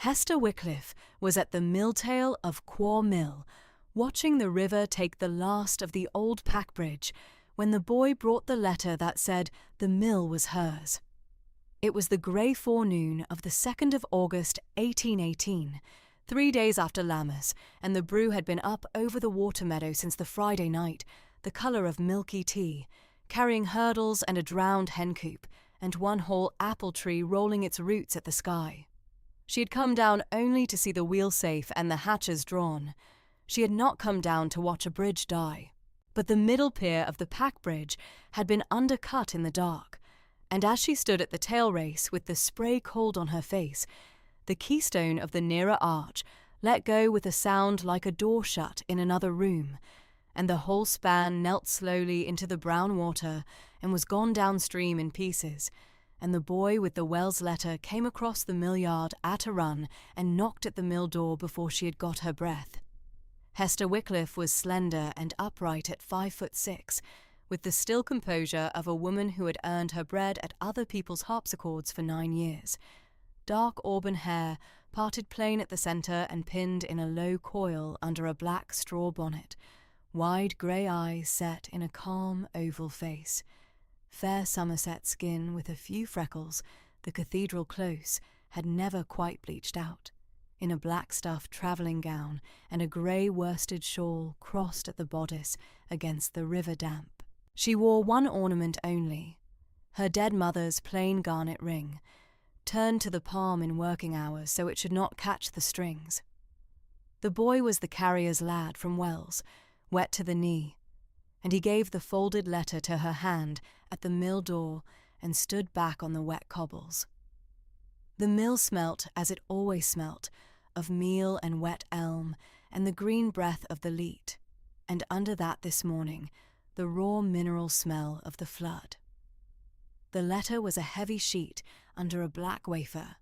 Hester Wycliffe was at the milltail of Quarr Mill, watching the river take the last of the old pack bridge, when the boy brought the letter that said the mill was hers. It was the grey forenoon of the 2nd of August 1818, 3 days after Lammas, and the brew had been up over the water meadow since the Friday night, the colour of milky tea, carrying hurdles and a drowned hencoop, and one whole apple tree rolling its roots at the sky. She had come down only to see the wheel safe and the hatches drawn. She had not come down to watch a bridge die. But the middle pier of the pack bridge had been undercut in the dark, and as she stood at the tail race with the spray cold on her face, the keystone of the nearer arch let go with a sound like a door shut in another room, and the whole span knelt slowly into the brown water and was gone downstream in pieces, and the boy with the Wells letter came across the mill yard at a run and knocked at the mill door before she had got her breath. Hester Wycliffe was slender and upright at 5'6", with the still composure of a woman who had earned her bread at other people's harpsichords for 9 years. Dark auburn hair, parted plain at the centre and pinned in a low coil under a black straw bonnet, wide grey eyes set in a calm oval face, fair Somerset skin with a few freckles, the cathedral close, had never quite bleached out, in a black stuff travelling gown and a grey worsted shawl crossed at the bodice against the river damp. She wore one ornament only, her dead mother's plain garnet ring, turned to the palm in working hours so it should not catch the strings. The boy was the carrier's lad from Wells, wet to the knee, and he gave the folded letter to her hand at the mill door and stood back on the wet cobbles. The mill smelt, as it always smelt, of meal and wet elm and the green breath of the leat, and under that this morning, the raw mineral smell of the flood. The letter was a heavy sheet under a black wafer,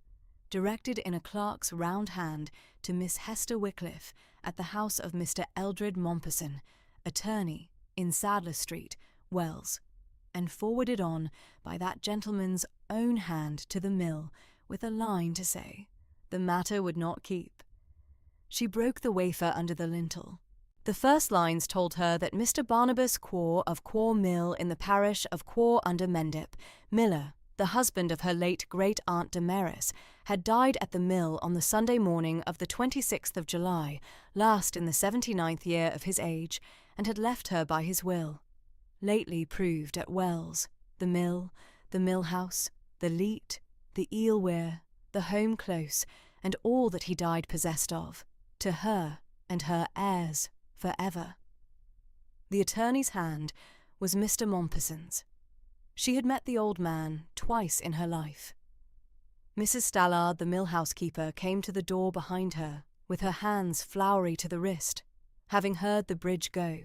directed in a clerk's round hand to Miss Hester Wycliffe at the house of Mr. Eldred Mompesson, attorney, in Sadler Street, Wells, and forwarded on by that gentleman's own hand to the mill with a line to say, the matter would not keep. She broke the wafer under the lintel. The first lines told her that Mr. Barnabas Quarr of Quarr Mill in the parish of Quarr under Mendip, miller, the husband of her late great-aunt Damaris, had died at the mill on the Sunday morning of the 26th of July, last in the 79th year of his age, and had left her by his will. Lately proved at Wells, the mill house, the leat, the eel weir, the home close, and all that he died possessed of, to her and her heirs for ever. The attorney's hand was Mr. Mompesson's. She had met the old man twice in her life. Mrs. Stallard, the mill housekeeper, came to the door behind her, with her hands floury to the wrist, having heard the bridge go,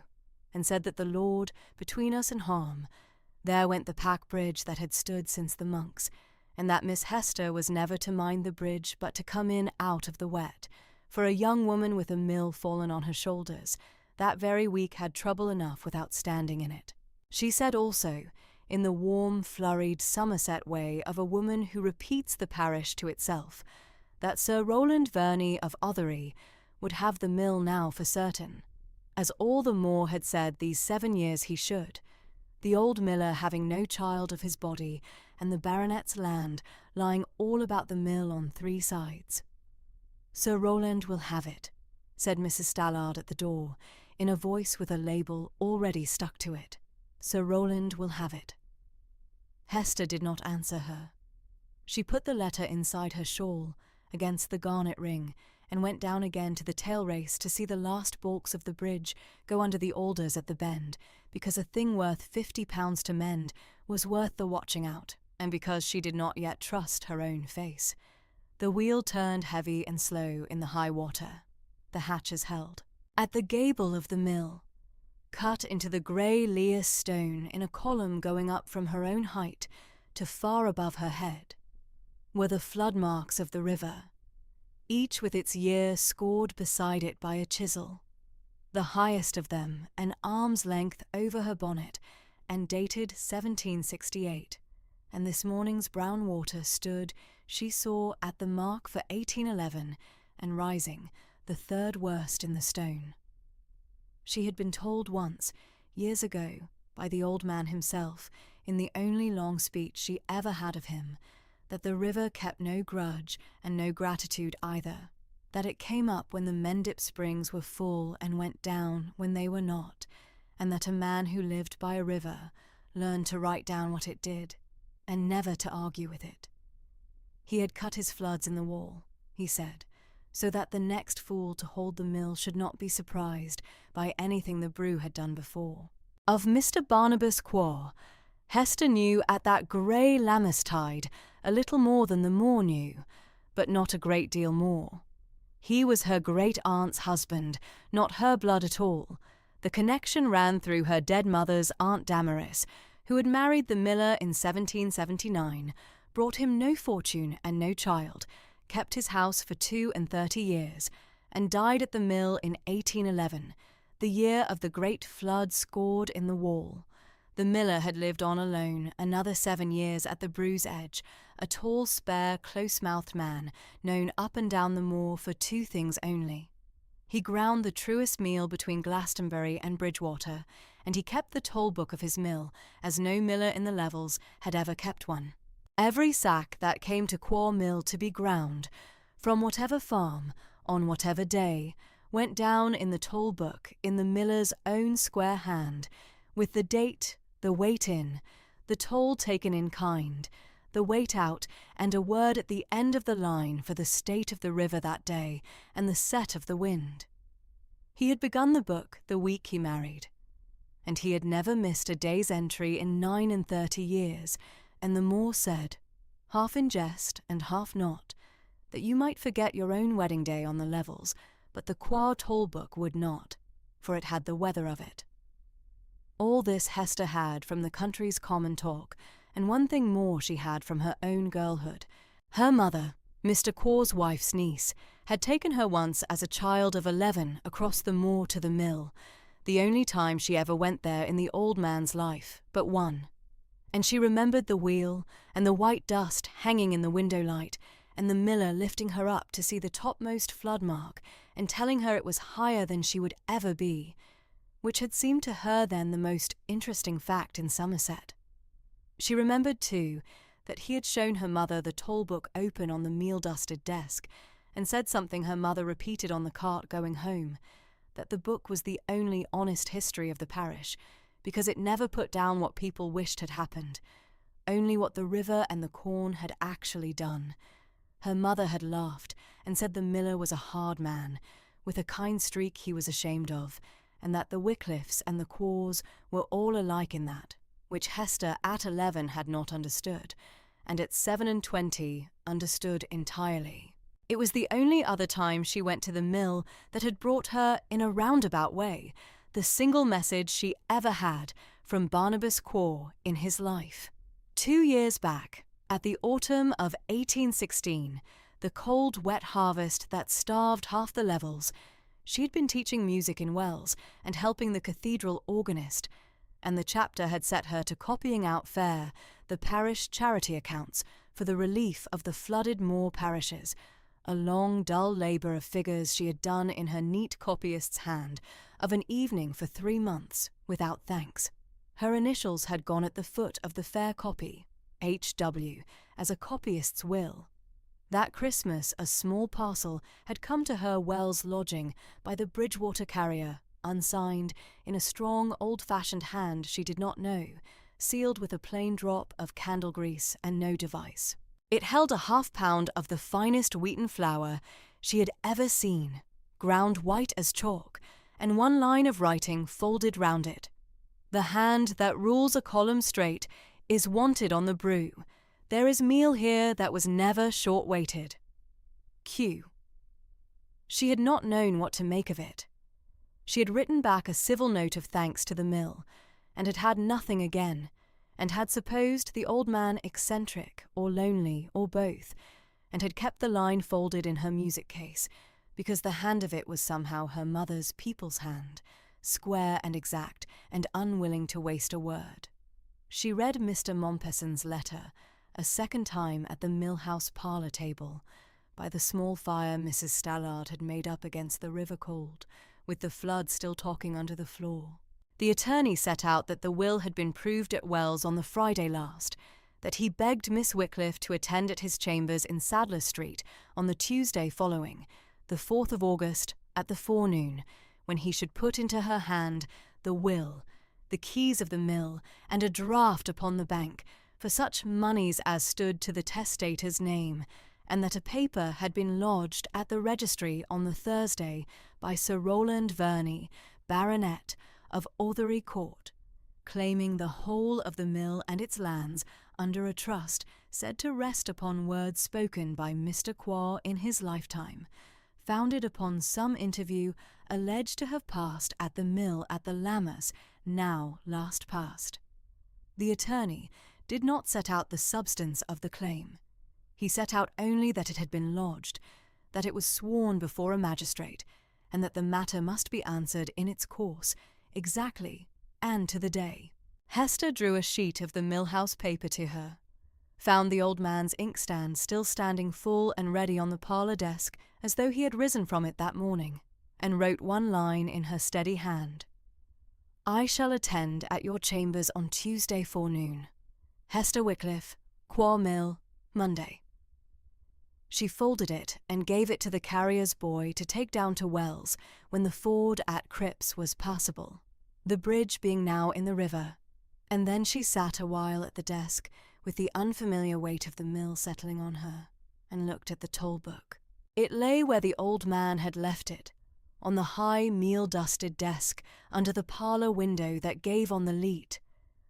and said that the Lord, between us and harm, there went the pack bridge that had stood since the monks, and that Miss Hester was never to mind the bridge but to come in out of the wet, for a young woman with a mill fallen on her shoulders, that very week had trouble enough without standing in it. She said also, in the warm, flurried Somerset way of a woman who repeats the parish to itself, that Sir Rowland Verney of Othery would have the mill now for certain, as all the Moor had said these 7 years he should, the old miller having no child of his body, and the baronet's land lying all about the mill on 3 sides. Sir Rowland will have it, said Mrs. Stallard at the door, in a voice with a label already stuck to it. Sir Rowland will have it. Hester did not answer her. She put the letter inside her shawl, against the garnet ring, and went down again to the tail race to see the last baulks of the bridge go under the alders at the bend, because a thing worth £50 to mend was worth the watching out, and because she did not yet trust her own face. The wheel turned heavy and slow in the high water. The hatches held. At the gable of the mill, cut into the grey lias stone in a column going up from her own height to far above her head, were the flood marks of the river, each with its year scored beside it by a chisel, the highest of them an arm's length over her bonnet, and dated 1768, and this morning's brown water stood she saw at the mark for 1811 and rising, the third worst in the stone. She had been told once, years ago, by the old man himself, in the only long speech she ever had of him, that the river kept no grudge and no gratitude either, that it came up when the Mendip springs were full and went down when they were not, and that a man who lived by a river learned to write down what it did, and never to argue with it. He had cut his floods in the wall, he said, so that the next fool to hold the mill should not be surprised by anything the brew had done before. Of Mr. Barnabas Quarr, Hester knew at that grey Lammastide a little more than the Moor knew, but not a great deal more. He was her great-aunt's husband, not her blood at all. The connection ran through her dead mother's Aunt Damaris, who had married the miller in 1779, brought him no fortune and no child, kept his house for 32 years, and died at the mill in 1811, the year of the great flood scored in the wall. The miller had lived on alone another 7 years at the brew's edge, a tall, spare, close-mouthed man, known up and down the moor for 2 things only. He ground the truest meal between Glastonbury and Bridgewater, and he kept the toll book of his mill, as no miller in the Levels had ever kept one. Every sack that came to Quarr Mill to be ground, from whatever farm, on whatever day, went down in the toll book in the miller's own square hand, with the date, the weight in, the toll taken in kind, the weight out, and a word at the end of the line for the state of the river that day and the set of the wind. He had begun the book the week he married, and he had never missed a day's entry in 39 years, and the Moor said, half in jest and half not, that you might forget your own wedding day on the Levels, but the Quarr toll book would not, for it had the weather of it. All this Hester had from the country's common talk, and one thing more she had from her own girlhood. Her mother, Mr. Quarr's wife's niece, had taken her once as a child of 11 across the moor to the mill, the only time she ever went there in the old man's life, but one. And she remembered the wheel, and the white dust hanging in the window light, and the miller lifting her up to see the topmost flood mark, and telling her it was higher than she would ever be, which had seemed to her then the most interesting fact in Somerset. She remembered, too, that he had shown her mother the toll book open on the meal-dusted desk, and said something her mother repeated on the cart going home, that the book was the only honest history of the parish, because it never put down what people wished had happened, only what the river and the corn had actually done. Her mother had laughed and said the miller was a hard man, with a kind streak he was ashamed of, and that the Wycliffes and the Quarrs were all alike in that, which Hester at 11 had not understood, and at 27 understood entirely. It was the only other time she went to the mill that had brought her, in a roundabout way, the single message she ever had from Barnabas Quarr in his life. 2 years back, at the autumn of 1816, the cold, wet harvest that starved half the Levels, she had been teaching music in Wells and helping the cathedral organist, and the chapter had set her to copying out fair the parish charity accounts for the relief of the flooded moor parishes, a long, dull labour of figures she had done in her neat copyist's hand of an evening for 3 months, without thanks. Her initials had gone at the foot of the fair copy, H.W., as a copyist's will. That Christmas a small parcel had come to her Wells lodging by the Bridgewater carrier, unsigned, in a strong, old-fashioned hand she did not know, sealed with a plain drop of candle grease and no device. It held a half-pound of the finest wheaten flour she had ever seen, ground white as chalk, and one line of writing folded round it. The hand that rules a column straight is wanted on the brew. There is meal here that was never short-waited. Q. She had not known what to make of it. She had written back a civil note of thanks to the mill, and had had nothing again, and had supposed the old man eccentric or lonely or both, and had kept the line folded in her music case, because the hand of it was somehow her mother's people's hand, square and exact, and unwilling to waste a word. She read Mr. Mompesson's letter, a second time at the mill-house parlour table, by the small fire Mrs. Stallard had made up against the river cold, with the flood still talking under the floor. The attorney set out that the will had been proved at Wells on the Friday last, that he begged Miss Wycliffe to attend at his chambers in Sadler Street on the Tuesday following, the 4th of August, at the forenoon, when he should put into her hand the will, the keys of the mill, and a draft upon the bank for such moneys as stood to the testator's name, and that a paper had been lodged at the registry on the Thursday by Sir Rowland Verney, Baronet, of Orthery Court, claiming the whole of the mill and its lands under a trust said to rest upon words spoken by Mr. Quarr in his lifetime, founded upon some interview alleged to have passed at the mill at the Lammas, now last past. The attorney did not set out the substance of the claim. He set out only that it had been lodged, that it was sworn before a magistrate, and that the matter must be answered in its course, exactly, and to the day. Hester drew a sheet of the mill-house paper to her, found the old man's inkstand still standing full and ready on the parlour desk as though he had risen from it that morning, and wrote one line in her steady hand. "I shall attend at your chambers on Tuesday forenoon. Hester Wycliffe, Quarr Mill, Monday." She folded it and gave it to the carrier's boy to take down to Wells when the ford at Cripps was passable, the bridge being now in the river, and then she sat a while at the desk with the unfamiliar weight of the mill settling on her, and looked at the toll book. It lay where the old man had left it, on the high meal-dusted desk under the parlour window that gave on the leat,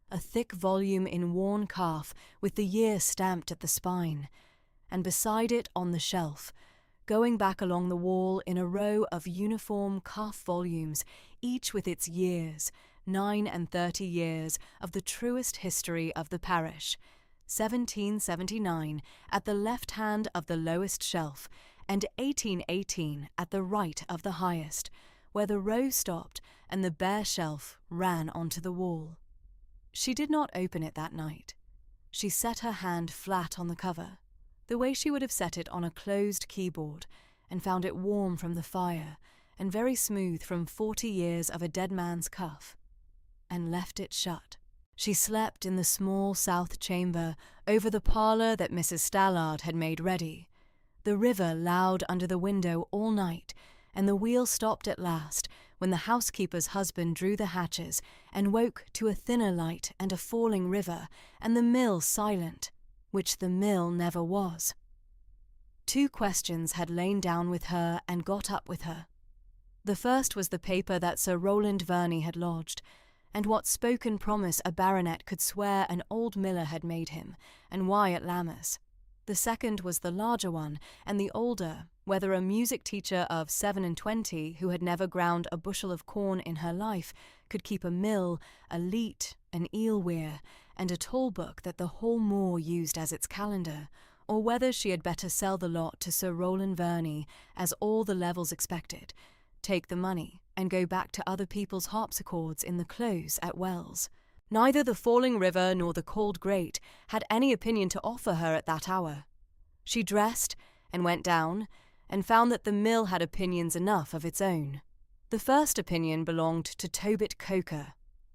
a thick volume in worn calf with the year stamped at the spine, and beside it on the shelf, going back along the wall in a row of uniform calf volumes, each with its years, 39 years of the truest history of the parish, 1779 at the left hand of the lowest shelf, and 1818 at the right of the highest, where the row stopped and the bare shelf ran onto the wall. She did not open it that night. She set her hand flat on the cover, the way she would have set it on a closed keyboard, and found it warm from the fire and very smooth from 40 years of a dead man's cuff, and left it shut. She slept in the small south chamber over the parlour that Mrs. Stallard had made ready, the river loud under the window all night, and the wheel stopped at last when the housekeeper's husband drew the hatches and woke to a thinner light and a falling river, and the mill silent, which the mill never was. 2 questions had lain down with her and got up with her. The first was the paper that Sir Rowland Verney had lodged, and what spoken promise a baronet could swear an old miller had made him, and why at Lammas. The second was the larger one, and the older, whether a music teacher of 27 who had never ground a bushel of corn in her life could keep a mill, a leat, an eel weir, and a toll book that the whole moor used as its calendar, or whether she had better sell the lot to Sir Rowland Verney, as all the levels expected, take the money, and go back to other people's harpsichords in the close at Wells. Neither the falling river nor the cold grate had any opinion to offer her at that hour. She dressed and went down, and found that the mill had opinions enough of its own. The first opinion belonged to Tobit Coker,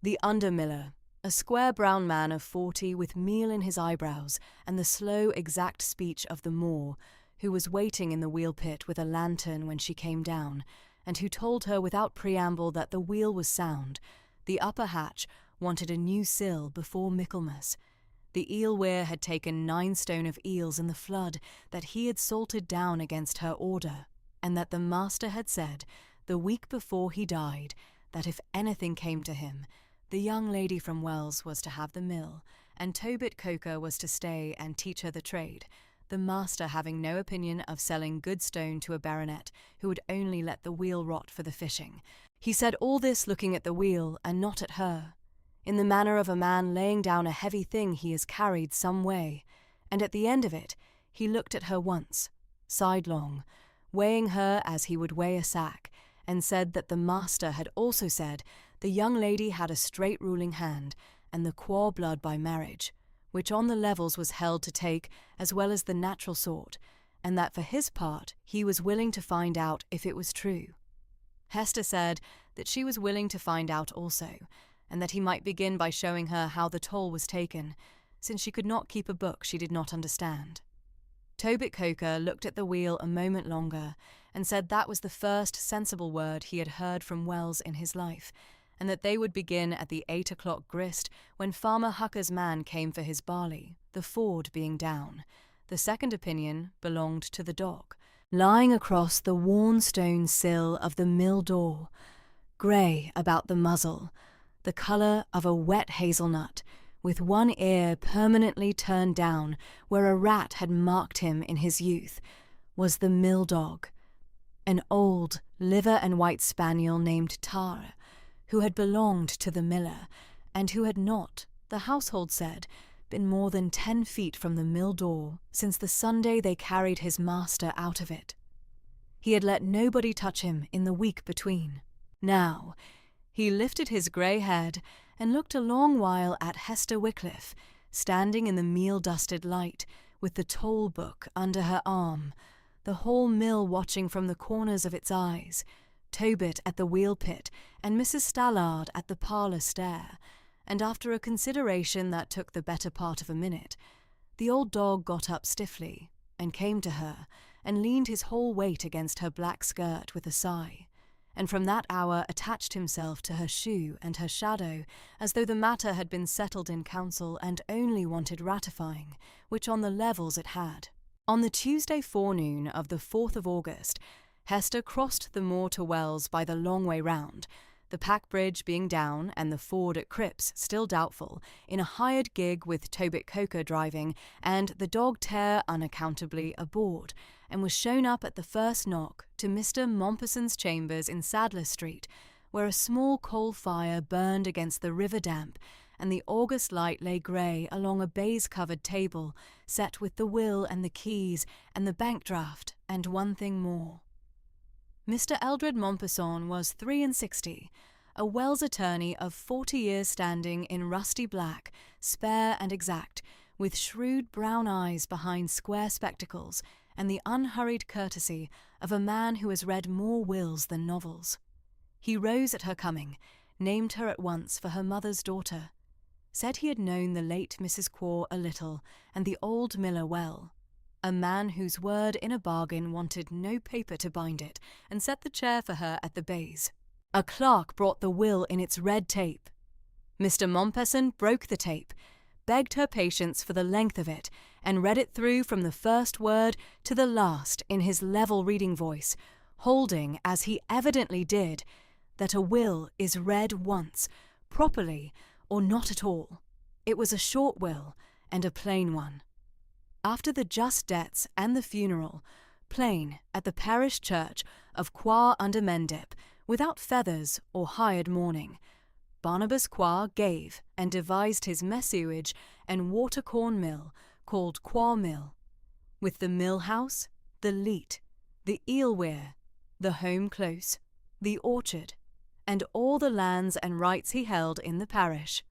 the under-miller, a square brown man of 40 with meal in his eyebrows and the slow exact speech of the moor, who was waiting in the wheel-pit with a lantern when she came down, and who told her without preamble that the wheel was sound, the upper hatch wanted a new sill before Michaelmas. The eel weir had taken 9 stone of eels in the flood that he had salted down against her order, and that the master had said, the week before he died, that if anything came to him, the young lady from Wells was to have the mill, and Tobit Coker was to stay and teach her the trade, the master having no opinion of selling good stone to a baronet who would only let the wheel rot for the fishing. He said all this looking at the wheel and not at her, in the manner of a man laying down a heavy thing he has carried some way, and at the end of it he looked at her once, sidelong, weighing her as he would weigh a sack, and said that the master had also said the young lady had a straight ruling hand, and the Quarr blood by marriage, which on the levels was held to take as well as the natural sort, and that for his part he was willing to find out if it was true. Hester said that she was willing to find out also, and that he might begin by showing her how the toll was taken, since she could not keep a book she did not understand. Tobit Coker looked at the wheel a moment longer and said that was the first sensible word he had heard from Wells in his life, and that they would begin at the 8 o'clock grist when Farmer Hucker's man came for his barley, the ford being down. The second opinion belonged to the dog, lying across the worn stone sill of the mill door, grey about the muzzle, the colour of a wet hazelnut, with one ear permanently turned down where a rat had marked him in his youth, was the mill dog, an old liver and white spaniel named Tara, who had belonged to the miller, and who had not, the household said, been more than 10 feet from the mill door since the Sunday they carried his master out of it. He had let nobody touch him in the week between. Now, he lifted his grey head and looked a long while at Hester Wycliffe, standing in the meal-dusted light, with the toll book under her arm, the whole mill watching from the corners of its eyes, Tobit at the wheel-pit and Mrs. Stallard at the parlour stair, and after a consideration that took the better part of a minute, the old dog got up stiffly and came to her and leaned his whole weight against her black skirt with a sigh, and from that hour attached himself to her shoe and her shadow as though the matter had been settled in council and only wanted ratifying, which on the levels it had. On the Tuesday forenoon of the 4th of August, Hester crossed the moor to Wells by the long way round, the pack bridge being down and the ford at Cripps still doubtful, in a hired gig with Tobit Coker driving and the dog Tear unaccountably aboard, and was shown up at the first knock to Mr. Mompesson's chambers in Sadler Street, where a small coal fire burned against the river damp, and the August light lay grey along a baize-covered table, set with the will and the keys and the bank draft and one thing more. Mr. Eldred Mompesson was 63, a Wells attorney of 40 years' standing in rusty black, spare and exact, with shrewd brown eyes behind square spectacles, and the unhurried courtesy of a man who has read more wills than novels. He rose at her coming, named her at once for her mother's daughter, said he had known the late Mrs. Quarr a little, and the old miller well, a man whose word in a bargain wanted no paper to bind it, and set the chair for her at the baize. A clerk brought the will in its red tape. Mr. Mompesson broke the tape, begged her patience for the length of it, and read it through from the first word to the last in his level reading voice, holding, as he evidently did, that a will is read once, properly, or not at all. It was a short will, and a plain one. After the just debts and the funeral, plain at the parish church of Quarr under Mendip, without feathers or hired mourning, Barnabas Quarr gave and devised his messuage and water-corn mill, called Quarr Mill, with the mill house, the leat, the eel weir, the home close, the orchard, and all the lands and rights he held in the parish,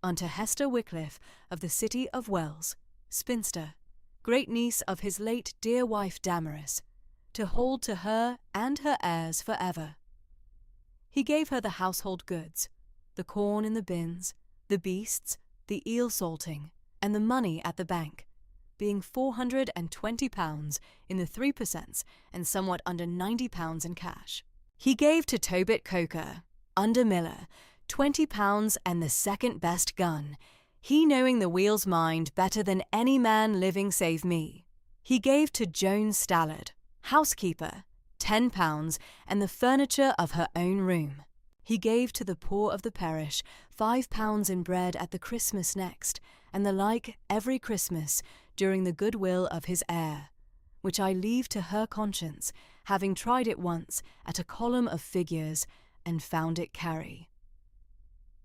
unto Hester Wycliffe of the city of Wells, spinster, great niece of his late dear wife Damaris, to hold to her and her heirs for ever. He gave her the household goods, the corn in the bins, the beasts, the eel salting, and the money at the bank, being £420 in the 3% and somewhat under £90 in cash. He gave to Tobit Coker, under Miller, £20 and the second best gun, he knowing the wheel's mind better than any man living save me. He gave to Joan Stallard, housekeeper, £10 and the furniture of her own room. He gave to the poor of the parish £5 in bread at the Christmas next, and the like every Christmas during the goodwill of his heir, which I leave to her conscience, having tried it once at a column of figures and found it carry.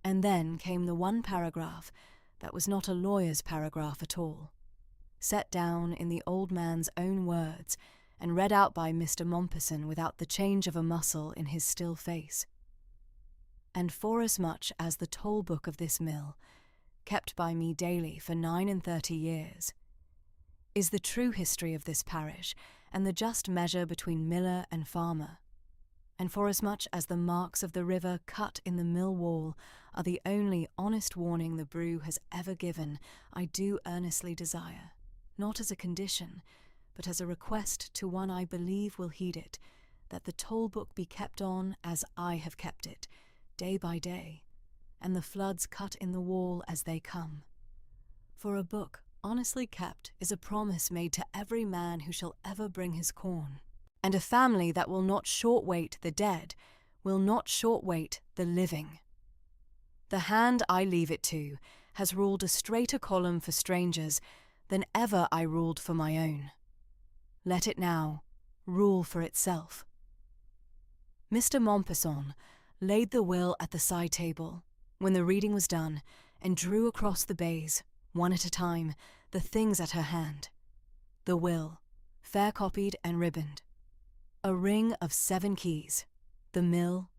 And then came the one paragraph that was not a lawyer's paragraph at all, set down in the old man's own words and read out by Mr. Mompesson without the change of a muscle in his still face. And forasmuch as the toll book of this mill, kept by me daily for 39 years, is the true history of this parish and the just measure between miller and farmer. And forasmuch as the marks of the river cut in the mill wall are the only honest warning the brew has ever given, I do earnestly desire, not as a condition, but as a request to one I believe will heed it, that the toll book be kept on as I have kept it, day by day, and the floods cut in the wall as they come. For a book honestly kept is a promise made to every man who shall ever bring his corn, and a family that will not short-wait the dead will not short-wait the living. The hand I leave it to has ruled a straighter column for strangers than ever I ruled for my own. Let it now rule for itself. Mr. Mompesson laid the will at the side table when the reading was done, and drew across the bays, one at a time, the things at her hand. The will, fair copied and ribboned. A ring of 7 keys: the mill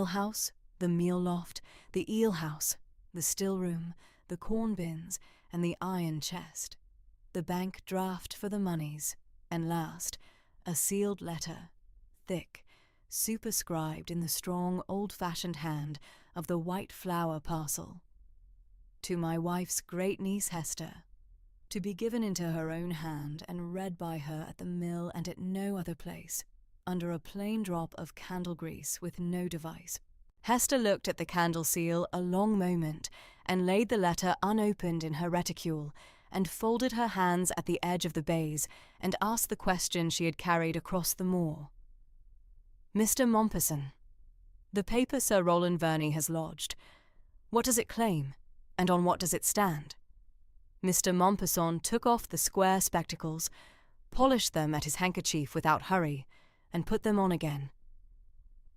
house, the meal loft, the eel house, the still room, the corn bins, and the iron chest. The bank draft for the moneys, and last, a sealed letter, thick, superscribed in the strong old-fashioned hand of the white flower parcel. To my wife's great niece Hester, to be given into her own hand and read by her at the mill and at no other place, under a plain drop of candle grease with no device. Hester looked at the candle seal a long moment, and laid the letter unopened in her reticule, and folded her hands at the edge of the bays, and asked the question she had carried across the moor. "Mr. Mompesson, the paper Sir Rowland Verney has lodged, what does it claim, and on what does it stand?" Mr. Mompesson took off the square spectacles, polished them at his handkerchief without hurry, and put them on again.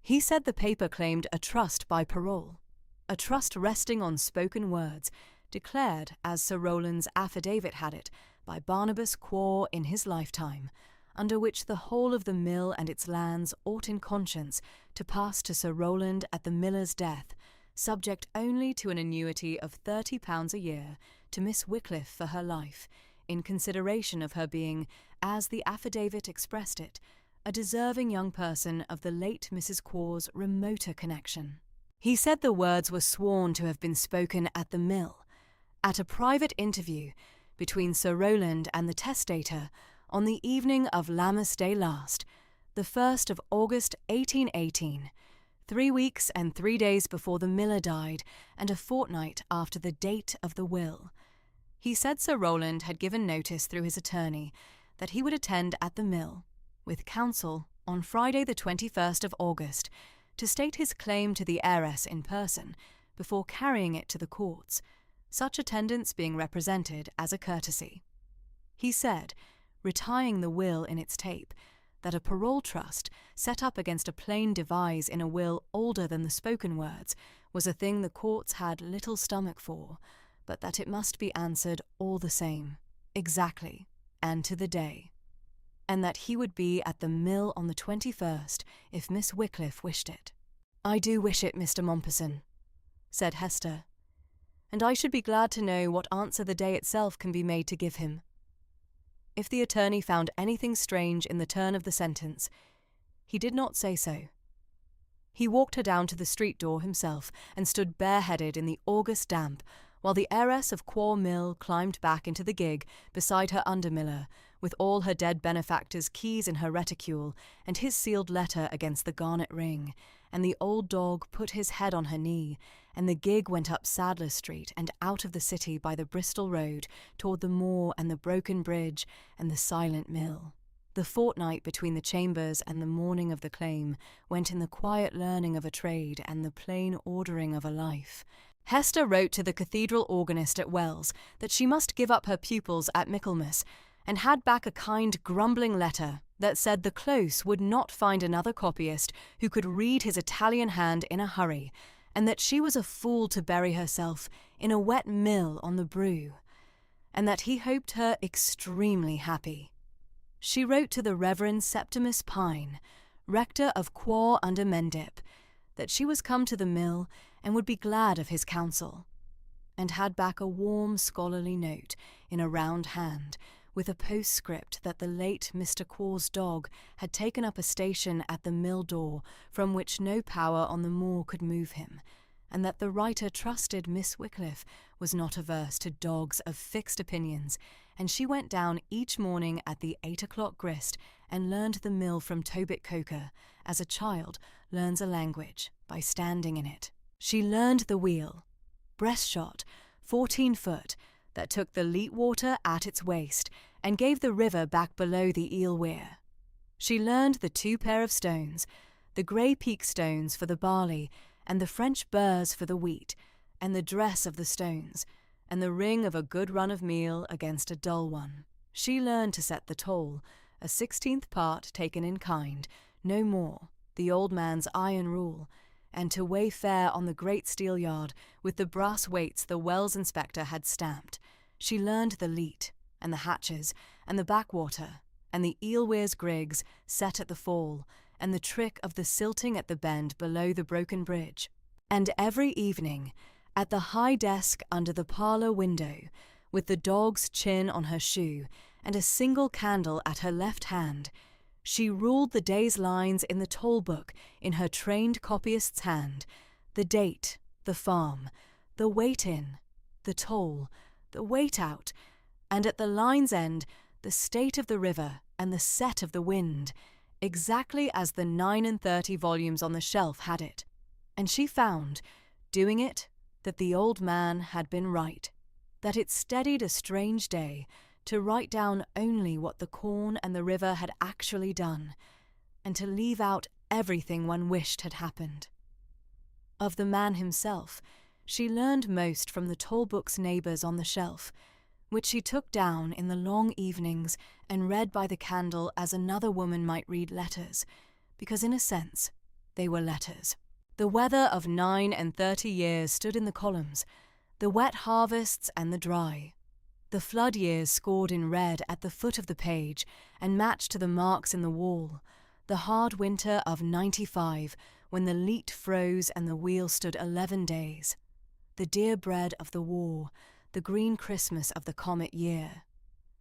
He said the paper claimed a trust by parole, a trust resting on spoken words, declared, as Sir Rowland's affidavit had it, by Barnabas Quarr in his lifetime, under which the whole of the mill and its lands ought in conscience to pass to Sir Rowland at the miller's death, subject only to an annuity of £30 a year to Miss Wycliffe for her life, in consideration of her being, as the affidavit expressed it, a deserving young person of the late Mrs. Quarr's remoter connection. He said the words were sworn to have been spoken at the mill, at a private interview between Sir Rowland and the testator on the evening of Lammas Day last, the 1st of August 1818, 3 weeks and 3 days before the miller died, and a fortnight after the date of the will. He said Sir Rowland had given notice through his attorney that he would attend at the mill, with counsel, on Friday the 21st of August, to state his claim to the heiress in person, before carrying it to the courts, such attendance being represented as a courtesy. He said, retying the will in its tape, that a parole trust set up against a plain devise in a will older than the spoken words was a thing the courts had little stomach for, but that it must be answered all the same, exactly, and to the day, and that he would be at the mill on the 21st if Miss Wycliffe wished it. "I do wish it, Mr. Mompesson," said Hester, "and I should be glad to know what answer the day itself can be made to give him." If the attorney found anything strange in the turn of the sentence, he did not say so. He walked her down to the street door himself, and stood bareheaded in the August damp, while the heiress of Quarr Mill climbed back into the gig beside her under-miller, with all her dead benefactor's keys in her reticule, and his sealed letter against the garnet ring, and the old dog put his head on her knee, and the gig went up Sadler Street and out of the city by the Bristol Road toward the moor and the broken bridge and the silent mill. The fortnight between the chambers and the morning of the claim went in the quiet learning of a trade and the plain ordering of a life. Hester wrote to the cathedral organist at Wells that she must give up her pupils at Michaelmas, and had back a kind grumbling letter that said the Close would not find another copyist who could read his Italian hand in a hurry, and that she was a fool to bury herself in a wet mill on the Brew, and that he hoped her extremely happy. She wrote to the Reverend Septimus Pine, rector of Quarr under Mendip, that she was come to the mill and would be glad of his counsel, and had back a warm, scholarly note in a round hand, with a postscript that the late Mr. Quarr's dog had taken up a station at the mill door from which no power on the moor could move him, and that the writer trusted Miss Wycliffe was not averse to dogs of fixed opinions, and she went down each morning at the 8 o'clock grist and learned the mill from Tobit Coker, as a child learns a language by standing in it. She learned the wheel, breast-shot, 14 foot, that took the Leet water at its waist and gave the river back below the eel weir. She learned the 2 pair of stones, the grey peak stones for the barley, and the French burrs for the wheat, and the dress of the stones, and the ring of a good run of meal against a dull one. She learned to set the toll, a 16th part taken in kind, no more, the old man's iron rule, and to weigh fair on the great steelyard with the brass weights the Wells inspector had stamped. She learned the leat, and the hatches, and the backwater, and the eel weir's grigs set at the fall, and the trick of the silting at the bend below the broken bridge. And every evening, at the high desk under the parlour window, with the dog's chin on her shoe, and a single candle at her left hand, she ruled the day's lines in the toll book in her trained copyist's hand, the date, the farm, the weight in, the toll, the weight out, and at the line's end the state of the river and the set of the wind, exactly as the 39 volumes on the shelf had it. And she found, doing it, that the old man had been right, that it steadied a strange day to write down only what the corn and the river had actually done, and to leave out everything one wished had happened. Of the man himself, she learned most from the toll-book's neighbours on the shelf, which she took down in the long evenings and read by the candle as another woman might read letters, because in a sense they were letters. The weather of 39 years stood in the columns, the wet harvests and the dry. The flood years scored in red at the foot of the page and matched to the marks in the wall, the hard winter of 95 when the leet froze and the wheel stood 11 days, the dear bread of the war, the green Christmas of the comet year.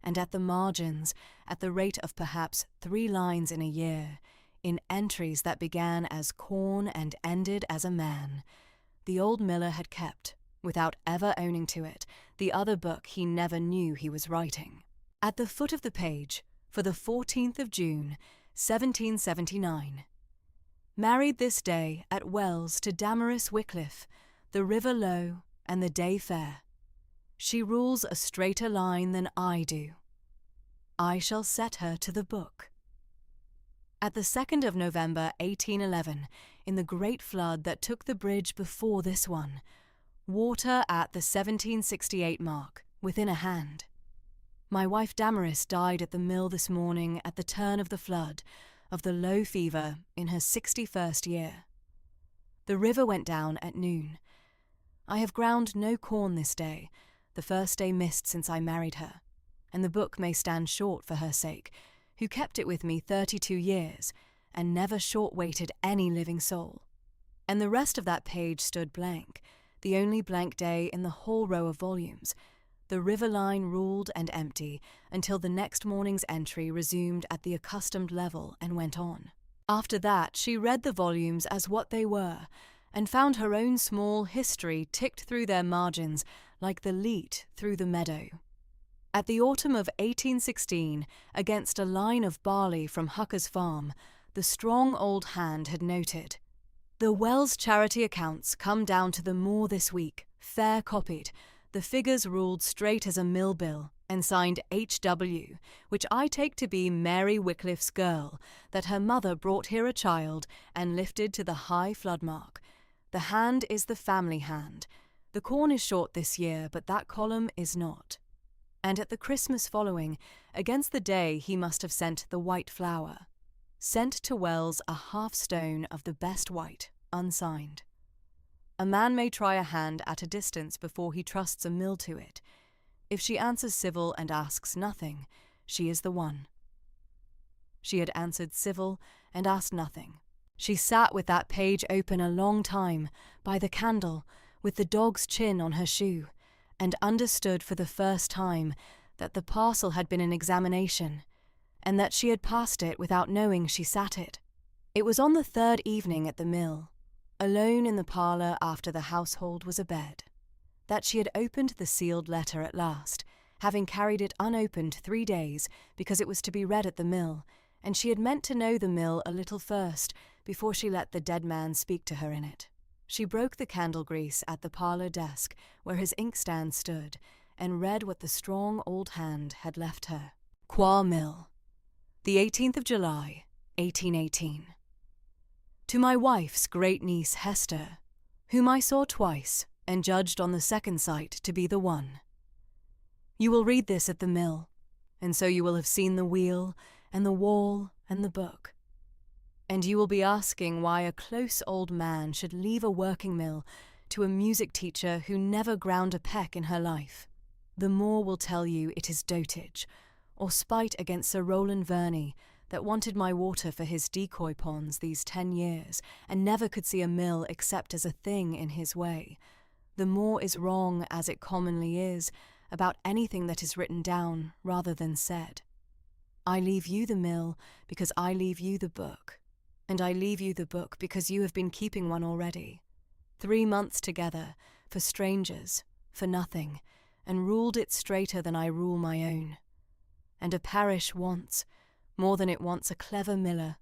And at the margins, at the rate of perhaps 3 lines in a year, in entries that began as corn and ended as a man, the old miller had kept, without ever owning to it, the other book he never knew he was writing. At the foot of the page, for the 14th of June, 1779. Married this day at Wells to Damaris Wycliffe, the river low and the day fair. She rules a straighter line than I do. I shall set her to the book. At the 2nd of November 1811, in the great flood that took the bridge before this one, water at the 1768 mark, within a hand. My wife Damaris died at the mill this morning at the turn of the flood, of the low fever, in her 61st year. The river went down at noon. I have ground no corn this day, the first day missed since I married her, and the book may stand short for her sake, who kept it with me 32 years, and never short-weighted any living soul. And the rest of that page stood blank, the only blank day in the whole row of volumes, the river line ruled and empty until the next morning's entry resumed at the accustomed level and went on. After that she read the volumes as what they were, and found her own small history ticked through their margins like the leet through the meadow. At the autumn of 1816, against a line of barley from Hucker's farm, the strong old hand had noted, "The Wells charity accounts come down to the moor this week, fair copied, the figures ruled straight as a mill bill, and signed H.W., which I take to be Mary Wycliffe's girl, that her mother brought here a child and lifted to the high flood mark. The hand is the family hand. The corn is short this year, but that column is not." And at the Christmas following, against the day he must have sent the white flour, sent to Wells a half-stone of the best white, unsigned. A man may try a hand at a distance before he trusts a mill to it. If she answers civil and asks nothing, she is the one. She had answered civil and asked nothing. She sat with that page open a long time, by the candle, with the dog's chin on her shoe, and understood for the first time that the parcel had been an examination, and that she had passed it without knowing she sat it. It was on the third evening at the mill, alone in the parlour after the household was abed, that she had opened the sealed letter at last, having carried it unopened 3 days because it was to be read at the mill, and she had meant to know the mill a little first before she let the dead man speak to her in it. She broke the candle grease at the parlour desk where his inkstand stood, and read what the strong old hand had left her. Quarr Mill, the 18th of July, 1818. To my wife's great niece Hester, whom I saw twice and judged on the second sight to be the one. You will read this at the mill, and so you will have seen the wheel and the wall and the book. And you will be asking why a close old man should leave a working mill to a music teacher who never ground a peck in her life. The Moor will tell you it is dotage, or spite against Sir Rowland Verney, that wanted my water for his decoy ponds these 10 years, and never could see a mill except as a thing in his way. The Moor is wrong, as it commonly is, about anything that is written down rather than said. I leave you the mill because I leave you the book, and I leave you the book because you have been keeping one already. 3 months together, for strangers, for nothing, and ruled it straighter than I rule my own. And a parish wants, more than it wants a clever miller.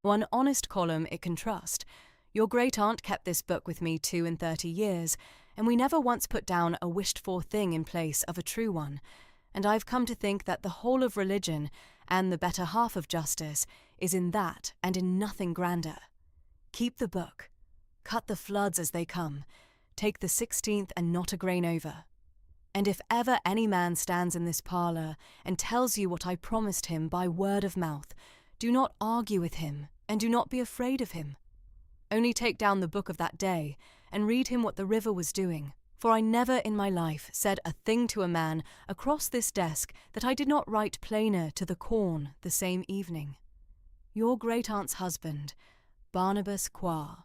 One honest column it can trust. Your great-aunt kept this book with me 32 years, and we never once put down a wished-for thing in place of a true one, and I've come to think that the whole of religion, and the better half of justice, is in that and in nothing grander. Keep the book. Cut the floods as they come. Take the 16th and not a grain over. And if ever any man stands in this parlour and tells you what I promised him by word of mouth, do not argue with him, and do not be afraid of him. Only take down the book of that day, and read him what the river was doing, for I never in my life said a thing to a man across this desk that I did not write plainer to the corn the same evening. Your great-aunt's husband, Barnabas Quarr.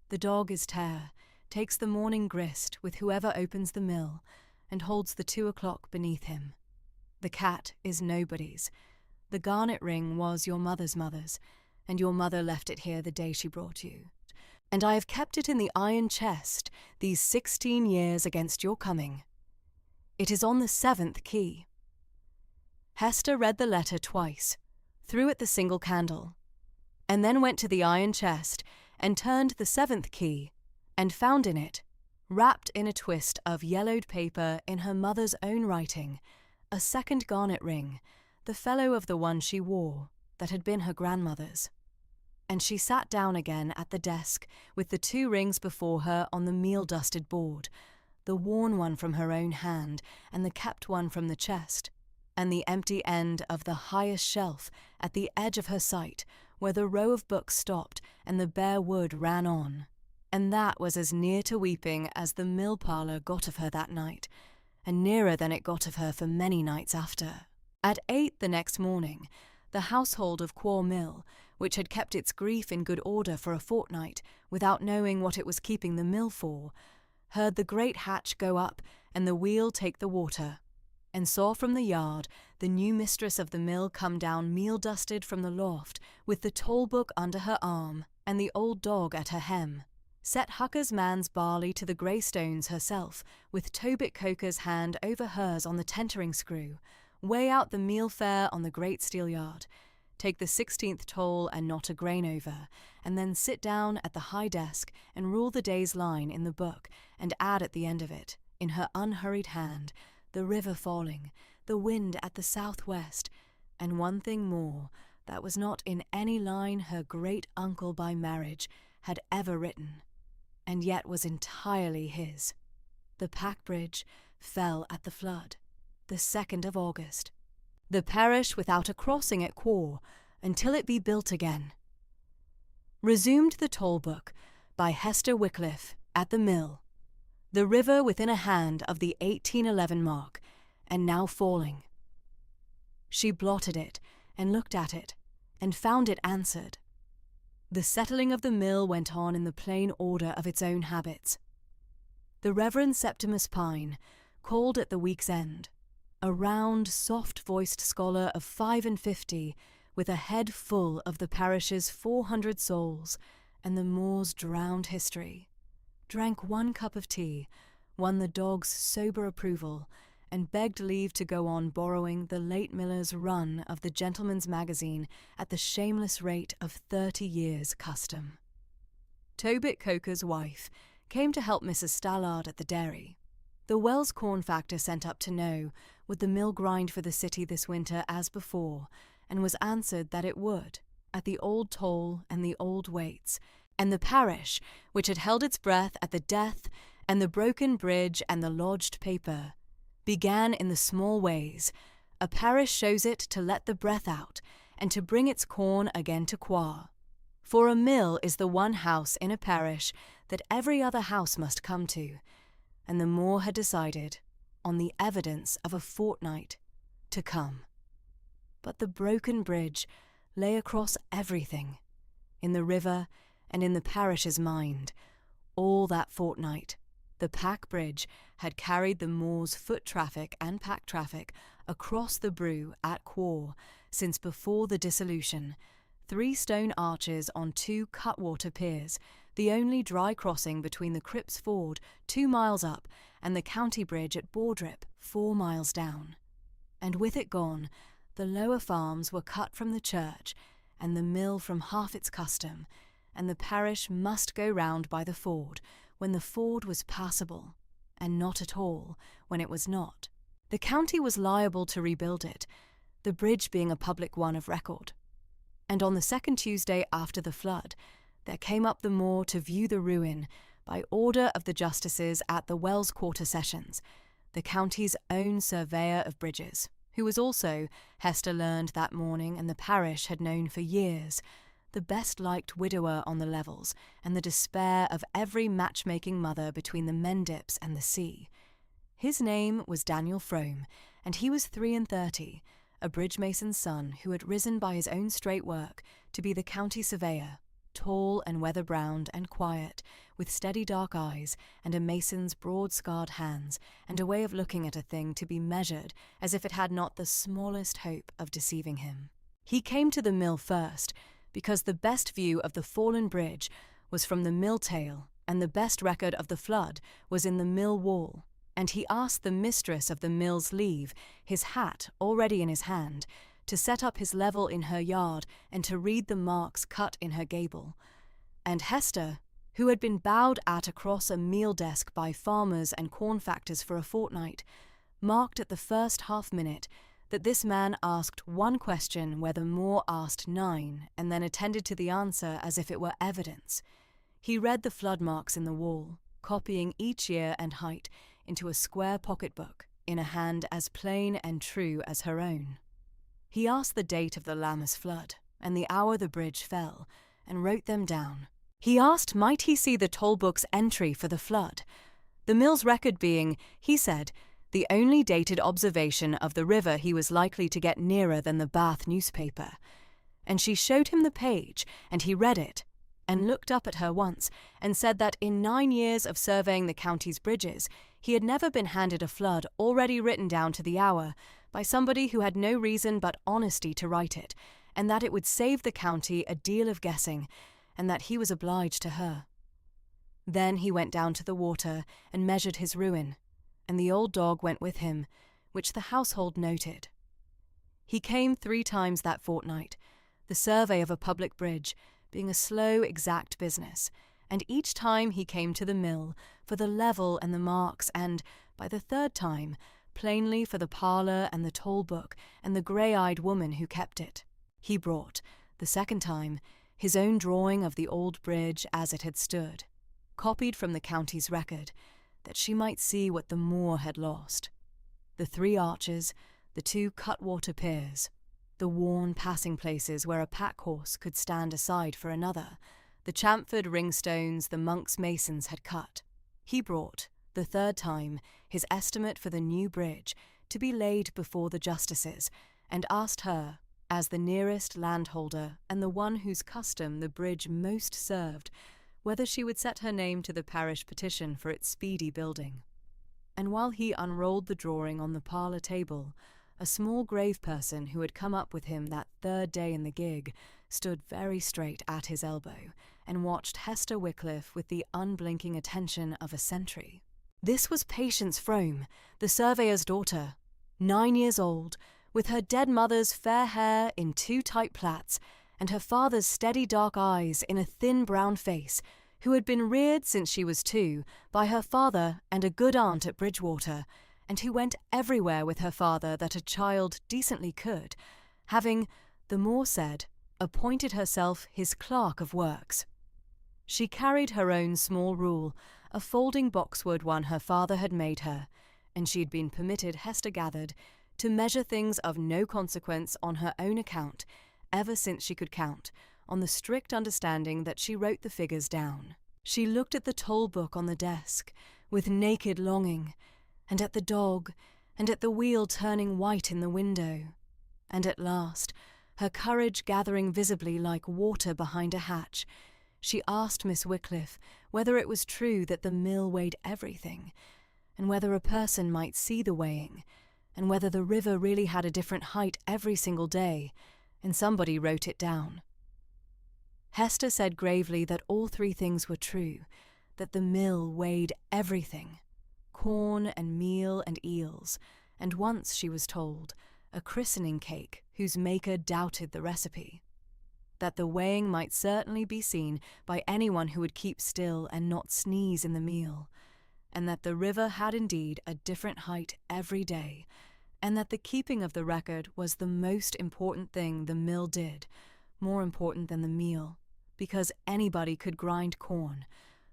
The dog is Tare, takes the morning grist with whoever opens the mill, and holds the 2 o'clock beneath him. The cat is nobody's. The garnet ring was your mother's mother's, and your mother left it here the day she brought you. And I have kept it in the iron chest these 16 years against your coming. It is on the 7th key. Hester read the letter twice, threw it the single candle, and then went to the iron chest and turned the 7th key, and found in it, wrapped in a twist of yellowed paper in her mother's own writing, a second garnet ring, the fellow of the one she wore, that had been her grandmother's. And she sat down again at the desk with the 2 rings before her on the meal-dusted board, the worn one from her own hand and the kept one from the chest, and the empty end of the highest shelf at the edge of her sight, where the row of books stopped and the bare wood ran on. And that was as near to weeping as the mill parlour got of her that night, and nearer than it got of her for many nights after. At 8 the next morning, the household of Quarr Mill, which had kept its grief in good order for a fortnight without knowing what it was keeping the mill for, heard the great hatch go up and the wheel take the water, and saw from the yard the new mistress of the mill come down meal-dusted from the loft with the toll-book under her arm and the old dog at her hem, set Hucker's man's barley to the grey stones herself, with Tobit Coker's hand over hers on the tentering screw, weigh out the meal fare on the great steelyard, take the 16th toll and not a grain over, and then sit down at the high desk and rule the day's line in the book, and add at the end of it, in her unhurried hand, the river falling, the wind at the southwest, and one thing more that was not in any line her great-uncle by marriage had ever written, and yet was entirely his. The pack bridge fell at the flood, the 2nd of August. The parish without a crossing at Quarr, until it be built again. Resumed the toll book by Hester Wycliffe at the mill. The river within a hand of the 1811 mark, and now falling. She blotted it, and looked at it, and found it answered. The settling of the mill went on in the plain order of its own habits. The Reverend Septimus Pine, called at the week's end, a round, soft-voiced scholar of 55, with a head full of the parish's 400 souls and the moor's drowned history, drank 1 cup of tea, won the dog's sober approval, and begged leave to go on borrowing the late miller's run of the Gentleman's Magazine at the shameless rate of 30 years' custom. Tobit Coker's wife came to help Mrs. Stallard at the dairy. The Wells corn factor sent up to know would the mill grind for the city this winter as before, and was answered that it would, at the old toll and the old weights, and the parish, which had held its breath at the death and the broken bridge and the lodged paper, began in the small ways. A parish shows it to let the breath out, and to bring its corn again to Quarr. For a mill is the one house in a parish that every other house must come to, and the Moor had decided, on the evidence of a fortnight, to come. But the broken bridge lay across everything, in the river and in the parish's mind. All that fortnight, the pack bridge had carried the Moor's foot traffic and pack traffic across the Brew at Quarr since before the dissolution. 3 stone arches on 2 cutwater piers, the only dry crossing between the Cripps Ford 2 miles up and the county bridge at Bordrip 4 miles down. And with it gone, the lower farms were cut from the church and the mill from half its custom, and the parish must go round by the ford when the ford was passable, and not at all when it was not. The county was liable to rebuild it, the bridge being a public one of record. And on the 2nd Tuesday after the flood, there came up the Moor to view the ruin, by order of the justices at the Wells Quarter Sessions, the county's own surveyor of bridges, who was also, Hester learned that morning and the parish had known for years, the best-liked widower on the levels, and the despair of every matchmaking mother between the Mendips and the sea. His name was Daniel Frome, and he was 33, a bridge mason's son who had risen by his own straight work to be the county surveyor, tall and weather-browned and quiet, with steady dark eyes and a mason's broad-scarred hands, and a way of looking at a thing to be measured as if it had not the smallest hope of deceiving him. He came to the mill first, because the best view of the fallen bridge was from the mill tail, and the best record of the flood was in the mill wall, and he asked the mistress of the mill's leave, his hat already in his hand, to set up his level in her yard and to read the marks cut in her gable. And Hester, who had been bowed at across a meal desk by farmers and corn factors for a fortnight, marked at the first half-minute that this man asked 1 question where the Moor asked 9, and then attended to the answer as if it were evidence. He read the flood marks in the wall, copying each year and height into a square pocket-book, in a hand as plain and true as her own. He asked the date of the Lammas flood, and the hour the bridge fell, and wrote them down. He asked might he see the toll-book's entry for the flood, the mill's record being, he said, the only dated observation of the river he was likely to get nearer than the Bath newspaper. And she showed him the page, and he read it, and looked up at her once, and said that in 9 years of surveying the county's bridges, he had never been handed a flood already written down to the hour by somebody who had no reason but honesty to write it, and that it would save the county a deal of guessing, and that he was obliged to her. Then he went down to the water and measured his ruin, and the old dog went with him, which the household noted. He came 3 times that fortnight, the survey of a public bridge being a slow, exact business, and each time he came to the mill for the level and the marks, and, by the 3rd time, plainly for the parlour and the toll-book and the grey-eyed woman who kept it. He brought, the 2nd time, his own drawing of the old bridge as it had stood, copied from the county's record, that she might see what the Moor had lost. The 3 arches, the 2 cutwater piers, the worn passing places where a pack-horse could stand aside for another, the chamfered ringstones the monks' masons had cut. He brought, the 3rd time, his estimate for the new bridge to be laid before the justices, and asked her, as the nearest landholder and the one whose custom the bridge most served, whether she would set her name to the parish petition for its speedy building. and while he unrolled the drawing on the parlour table, a small grave person who had come up with him that third day in the gig stood very straight at his elbow and watched Hester Wycliffe with the unblinking attention of a sentry. This was Patience Frome, the surveyor's daughter, 9 years old, with her dead mother's fair hair in 2 tight plaits and her father's steady dark eyes in a thin brown face, who had been reared since she was 2 by her father and a good aunt at Bridgewater, and who went everywhere with her father that a child decently could, having, the more said, appointed herself his clerk of works. She carried her own small rule, a folding boxwood one her father had made her, and she had been permitted, Hester gathered, to measure things of no consequence on her own account, ever since she could count, on the strict understanding that she wrote the figures down. She looked at the toll book on the desk, with naked longing, and at the dog, and at the wheel turning white in the window, and at last, her courage gathering visibly like water behind a hatch, she asked Miss Wycliffe whether it was true that the mill weighed everything, and whether a person might see the weighing, and whether the river really had a different height every single day, and somebody wrote it down. Hester said gravely that all 3 things were true, that the mill weighed everything, corn and meal and eels, and once, she was told, a christening cake whose maker doubted the recipe. That the weighing might certainly be seen by anyone who would keep still and not sneeze in the meal, and that the river had indeed a different height every day, and that the keeping of the record was the most important thing the mill did, more important than the meal, because anybody could grind corn,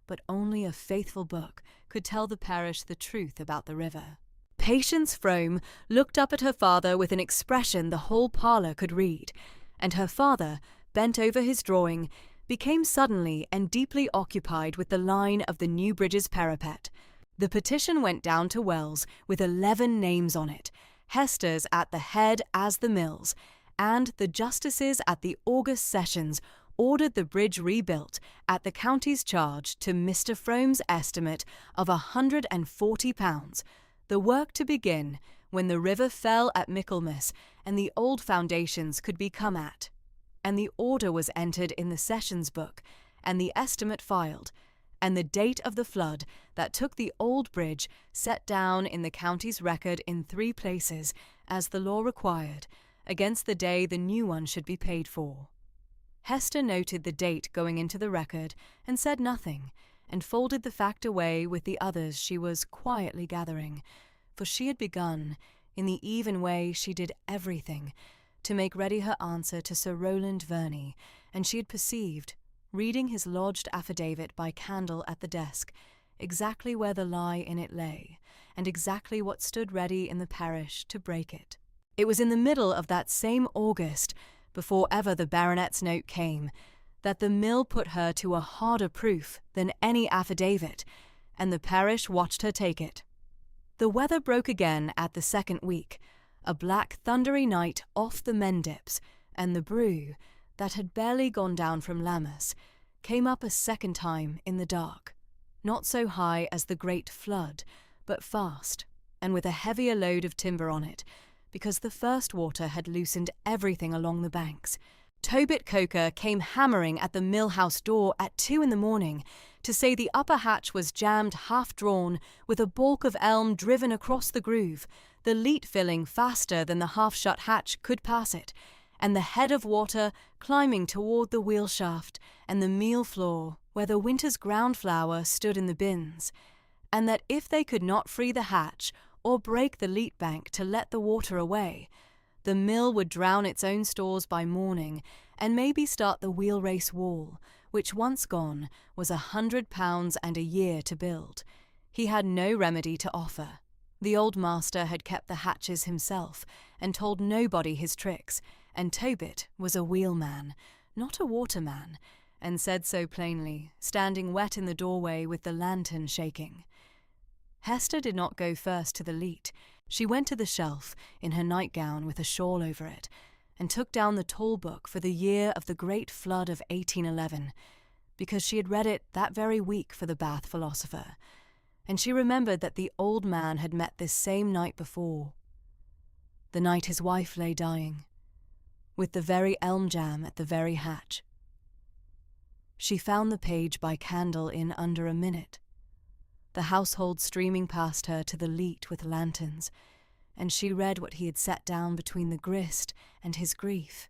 but only a faithful book could tell the parish the truth about the river. Patience Frome looked up at her father with an expression the whole parlour could read, and her father, bent over his drawing, became suddenly and deeply occupied with the line of the New Bridge's parapet. The petition went down to Wells with 11 names on it, Hester's at the head as the mills, and the justices at the August sessions ordered the bridge rebuilt at the county's charge to Mr. Frome's estimate of £140, the work to begin when the river fell at Michaelmas and the old foundations could be come at. And the order was entered in the sessions book, and the estimate filed, and the date of the flood that took the old bridge set down in the county's record in 3 places, as the law required, against the day the new one should be paid for. Hester noted the date going into the record and said nothing, and folded the fact away with the others she was quietly gathering, for she had begun, in the even way she did everything, to make ready her answer to Sir Rowland Verney, and she had perceived, reading his lodged affidavit by candle at the desk, exactly where the lie in it lay, and exactly what stood ready in the parish to break it. It was in the middle of that same August, before ever the baronet's note came, that the mill put her to a harder proof than any affidavit, and the parish watched her take it. The weather broke again at the 2nd week, a black thundery night off the Mendips, and the brew, that had barely gone down from Lammas, came up a second time in the dark, not so high as the great flood, but fast, and with a heavier load of timber on it, because the first water had loosened everything along the banks. Tobit Coker came hammering at the mill-house door at 2 in the morning to say the upper hatch was jammed half-drawn, with a baulk of elm driven across the groove, the leat filling faster than the half-shut hatch could pass it, and the head of water climbing toward the wheel shaft and the meal floor where the winter's ground flour stood in the bins, and that if they could not free the hatch or break the leat bank to let the water away, the mill would drown its own stores by morning and maybe start the wheel race wall, which once gone was £100 and a year to build. He had no remedy to offer. The old master had kept the hatches himself and told nobody his tricks, and Tobit was a wheelman, not a waterman, and said so plainly, standing wet in the doorway with the lantern shaking. Hester did not go first to the leat. She went to the shelf, in her nightgown with a shawl over it, and took down the toll book for the year of the great flood of 1811, because she had read it that very week for the Bath philosopher, and she remembered that the old man had met this same night before, the night his wife lay dying, with the very elm jam at the very hatch. She found the page by candle in under a minute, the household streaming past her to the leat with lanterns, and she read what he had set down between the grist and his grief,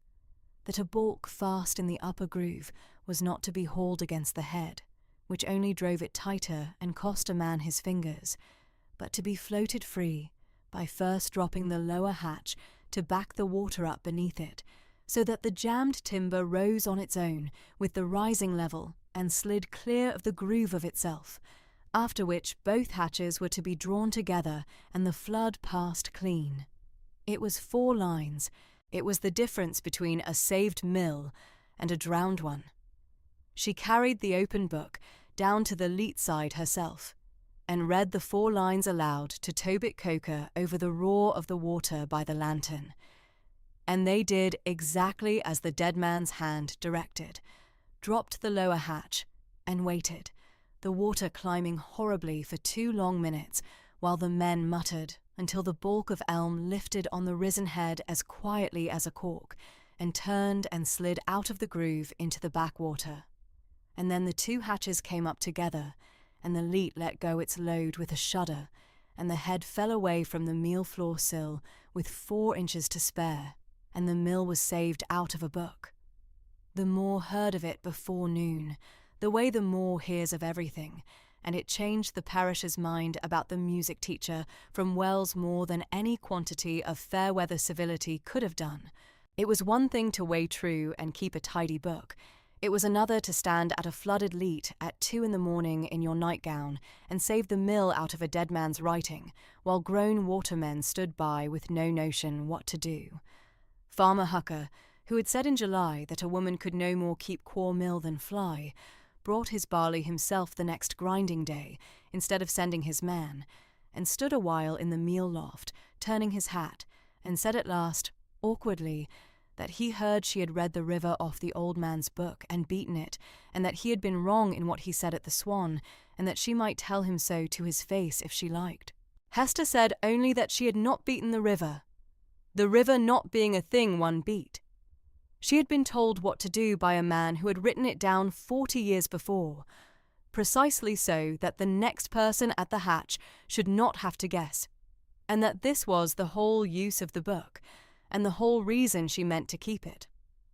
that a baulk fast in the upper groove was not to be hauled against the head, which only drove it tighter and cost a man his fingers, but to be floated free by first dropping the lower hatch to back the water up beneath it, so that the jammed timber rose on its own with the rising level and slid clear of the groove of itself, after which both hatches were to be drawn together and the flood passed clean. It was 4 lines. It was the difference between a saved mill and a drowned one. She carried the open book down to the leat side herself, and read the 4 lines aloud to Tobit Coker over the roar of the water by the lantern. And they did exactly as the dead man's hand directed, dropped the lower hatch, and waited, the water climbing horribly for 2 long minutes, while the men muttered until the baulk of elm lifted on the risen head as quietly as a cork, and turned and slid out of the groove into the backwater. And then the 2 hatches came up together, and the leat let go its load with a shudder, and the head fell away from the meal floor sill with 4 inches to spare, and the mill was saved out of a book. The Moor heard of it before noon, the way the Moor hears of everything, and it changed the parish's mind about the music teacher from Wells more than any quantity of fair-weather civility could have done. It was one thing to weigh true and keep a tidy book. It was another to stand at a flooded leat at 2 in the morning in your nightgown and save the mill out of a dead man's writing, while grown watermen stood by with no notion what to do. Farmer Hucker, who had said in July that a woman could no more keep Quarr Mill than fly, brought his barley himself the next grinding day, instead of sending his man, and stood a while in the meal loft, turning his hat, and said at last, awkwardly, that he heard she had read the river off the old man's book and beaten it, and that he had been wrong in what he said at the Swan, and that she might tell him so to his face if she liked. Hester said only that she had not beaten the river not being a thing one beat. She had been told what to do by a man who had written it down 40 years before, precisely so that the next person at the hatch should not have to guess, and that this was the whole use of the book, and the whole reason she meant to keep it.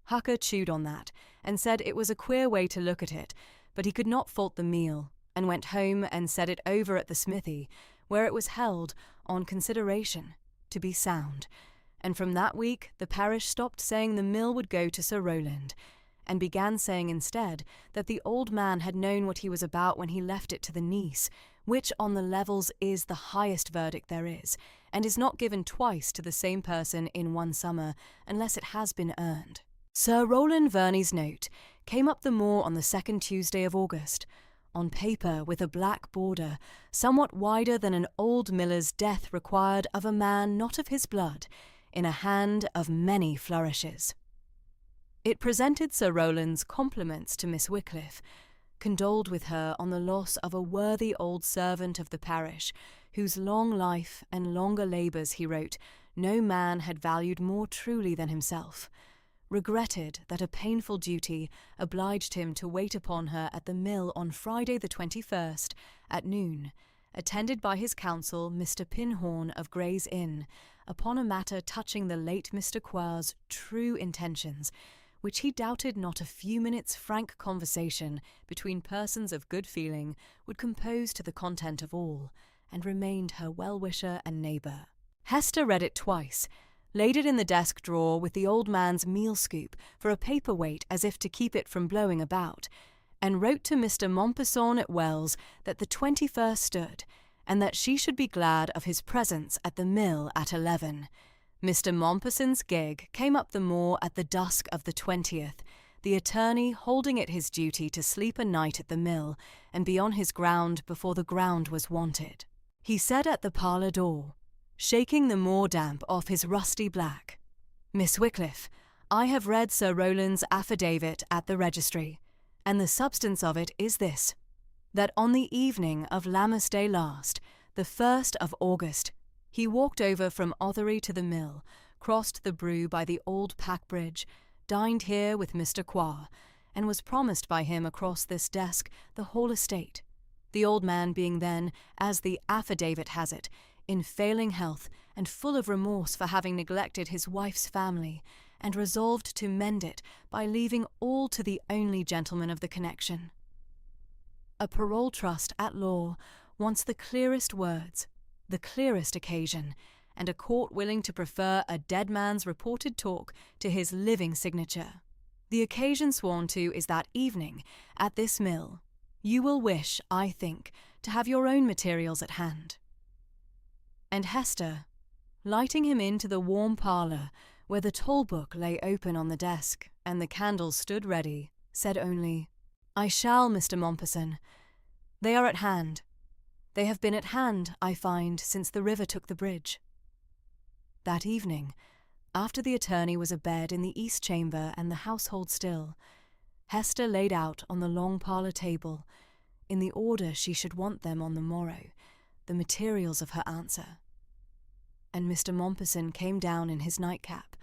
Hucker chewed on that, and said it was a queer way to look at it, but he could not fault the meal, and went home and said it over at the smithy, where it was held, on consideration, to be sound. And from that week the parish stopped saying the mill would go to Sir Rowland, and began saying instead that the old man had known what he was about when he left it to the niece, which on the levels is the highest verdict there is, and is not given twice to the same person in one summer, unless it has been earned. Sir Rowland Verney's note came up the moor on the 2nd Tuesday of August, on paper with a black border, somewhat wider than an old miller's death required of a man not of his blood, in a hand of many flourishes. It presented Sir Rowland's compliments to Miss Wycliffe, condoled with her on the loss of a worthy old servant of the parish, whose long life and longer labours, he wrote, no man had valued more truly than himself, regretted that a painful duty obliged him to wait upon her at the mill on Friday the 21st, at noon, attended by his counsel Mr. Pinhorn of Gray's Inn, upon a matter touching the late Mr. Quarr's true intentions, which he doubted not a few minutes' frank conversation between persons of good feeling would compose to the content of all, and remained her well-wisher and neighbour. Hester read it twice, laid it in the desk drawer with the old man's meal-scoop for a paper-weight as if to keep it from blowing about, and wrote to Mr. Mompesson at Wells that the 21st stood, and that she should be glad of his presence at the mill at 11. Mr. Mompesson's gig came up the moor at the dusk of the 20th, the attorney holding it his duty to sleep a night at the mill and be on his ground before the ground was wanted. He said at the parlour door, shaking the moor damp off his rusty black, "Miss Wycliffe, I have read Sir Rowland's affidavit at the registry, and the substance of it is this. that on the evening of Lammas Day last, the 1st of August, he walked over from Othery to the mill, crossed the Brue by the old pack bridge, dined here with Mr. Quarr, and was promised by him across this desk the whole estate, the old man being then, as the affidavit has it, in failing health and full of remorse for having neglected his wife's family, and resolved to mend it by leaving all to the only gentleman of the connection. A parole trust at law wants the clearest words, the clearest occasion, and a court willing to prefer a dead man's reported talk to his living signature. The occasion sworn to is that evening, at this mill. You will wish, I think, to have your own materials at hand. And Hester, lighting him into the warm parlour, where the toll-book lay open on the desk and the candles stood ready, said only, "I shall, Mr. Mompesson. They are at hand. They have been at hand, I find, since the river took the bridge." That evening, after the attorney was abed in the east chamber and the household still, Hester laid out on the long parlour table, in the order she should want them on the morrow, the materials of her answer. And Mr. Mompesson came down in his nightcap,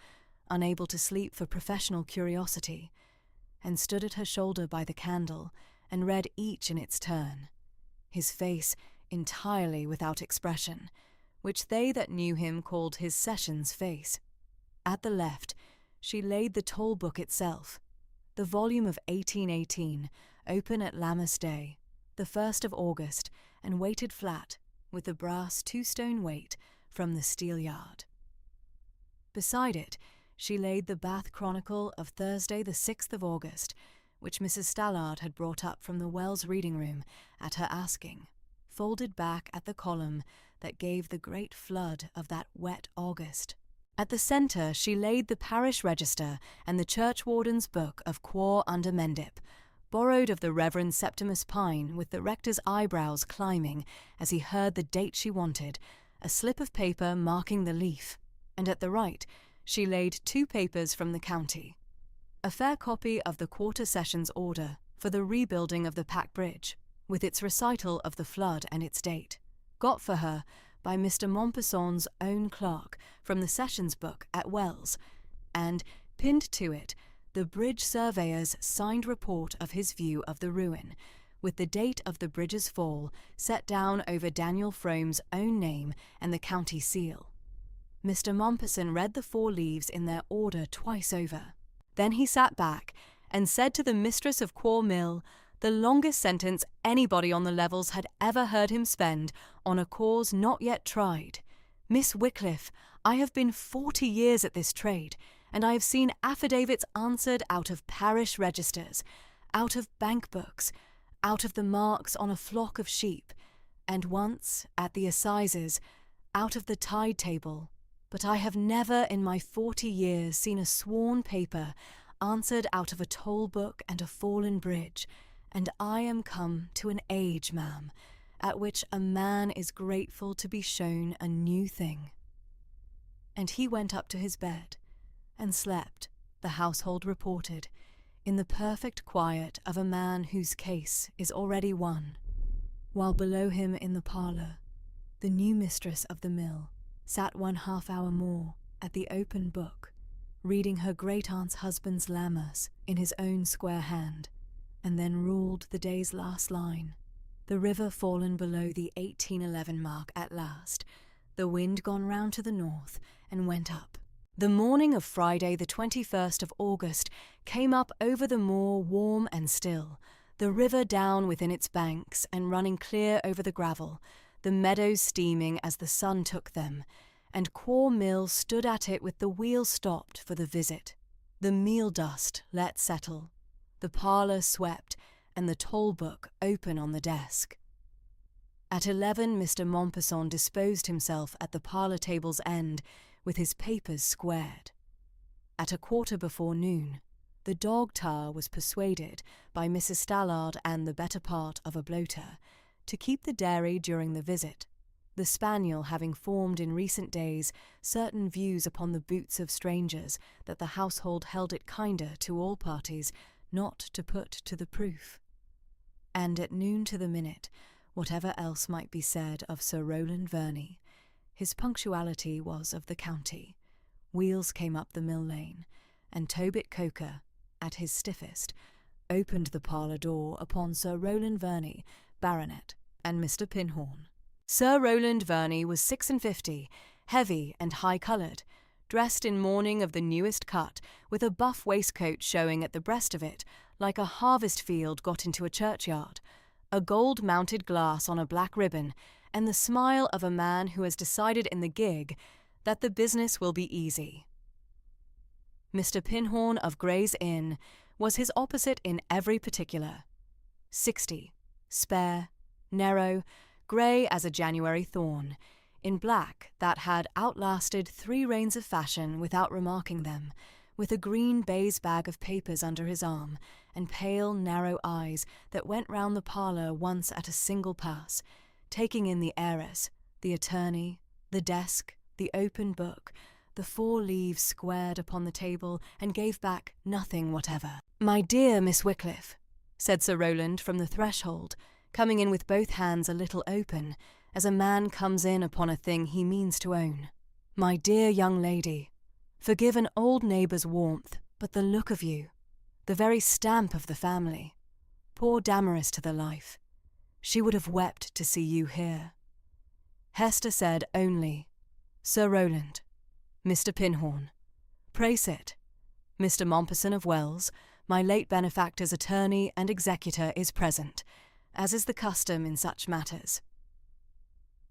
unable to sleep for professional curiosity, and stood at her shoulder by the candle and read each in its turn, his face entirely without expression, which they that knew him called his sessions face. At the left she laid the toll book itself, the volume of 1818, open at Lammas Day, the 1st of August, and weighted flat, with the brass 2-stone weight, from the steelyard. Beside it she laid the Bath Chronicle of Thursday the 6th of August, which Mrs. Stallard had brought up from the Wells reading-room at her asking, folded back at the column that gave the great flood of that wet August. At the centre she laid the parish register and the churchwarden's book of Quarr under Mendip, borrowed of the Reverend Septimus Pine, with the rector's eyebrows climbing as he heard the date she wanted, a slip of paper marking the leaf, and at the right she laid 2 papers from the county, a fair copy of the Quarter Sessions order for the rebuilding of the Pack Bridge, with its recital of the flood and its date, got for her by Mr. Mompesson's own clerk from the Sessions book at Wells, and, pinned to it, the bridge surveyor's signed report of his view of the ruin, with the date of the bridge's fall set down over Daniel Frome's own name and the county seal. Mr. Mompesson read the 4 leaves in their order twice over. Then he sat back and said to the mistress of Quarr Mill, the longest sentence anybody on the levels had ever heard him spend on a cause not yet tried. "Miss Wycliffe, I have been 40 years at this trade, and I have seen affidavits answered out of parish registers, out of bank books, out of the marks on a flock of sheep, and once, at the assizes, out of the tide table. But I have never in my 40 years seen a sworn paper answered out of a toll book and a fallen bridge, and I am come to an age, ma'am, at which a man is grateful to be shown a new thing." And he went up to his bed, and slept, the household reported, in the perfect quiet of a man whose case is already won, while below him in the parlour, the new mistress of the mill sat 1/2 hour more at the open book, reading her great-aunt's husband's Lammas in his own square hand, and then ruled the day's last line, the river fallen below the 1811 mark at last, the wind gone round to the north and went up. The morning of Friday the 21st of August came up over the moor warm and still, the river down within its banks and running clear over the gravel, the meadows steaming as the sun took them, and Quarr Mill stood at it with the wheel stopped for the visit, the meal dust let settle, the parlour swept, and the toll book open on the desk. At 11 Mr. Mompesson disposed himself at the parlour table's end, with his papers squared. At 1/4 noon, the dog tar was persuaded by Mrs. Stallard and the better part of a bloater to keep the dairy during the visit, the spaniel having formed in recent days certain views upon the boots of strangers that the household held it kinder to all parties not to put to the proof. And at noon to the minute, whatever else might be said of Sir Rowland Verney, his punctuality was of the county. Wheels came up the mill lane, and Tobit Coker, at his stiffest, opened the parlour door upon Sir Rowland Verney, Baronet, and Mr. Pinhorn. Sir Rowland Verney was 56, heavy and high-coloured, dressed in mourning of the newest cut, with a buff waistcoat showing at the breast of it, like a harvest field got into a churchyard, a gold-mounted glass on a black ribbon, and the smile of a man who has decided in the gig that the business will be easy. Mr. Pinhorn of Gray's Inn was his opposite in every particular. 60, spare, narrow, grey as a January thorn, in black that had outlasted 3 reigns of fashion without remarking them, with a green baize bag of papers under his arm, and pale, narrow eyes that went round the parlour once at a single pass, taking in the heiress, the attorney, the desk, the open book, the 4 leaves squared upon the table, and gave back nothing whatever. "My dear Miss Wycliffe," said Sir Rowland from the threshold, coming in with both hands a little open, as a man comes in upon a thing he means to own. "My dear young lady, forgive an old neighbour's warmth, but the look of you, the very stamp of the family. Poor Damaris to the life. She would have wept to see you here." Hester said only, "Sir Rowland, Mr. Pinhorn, pray sit. Mr. Mompesson of Wells, my late benefactor's attorney and executor, is present, as is the custom in such matters."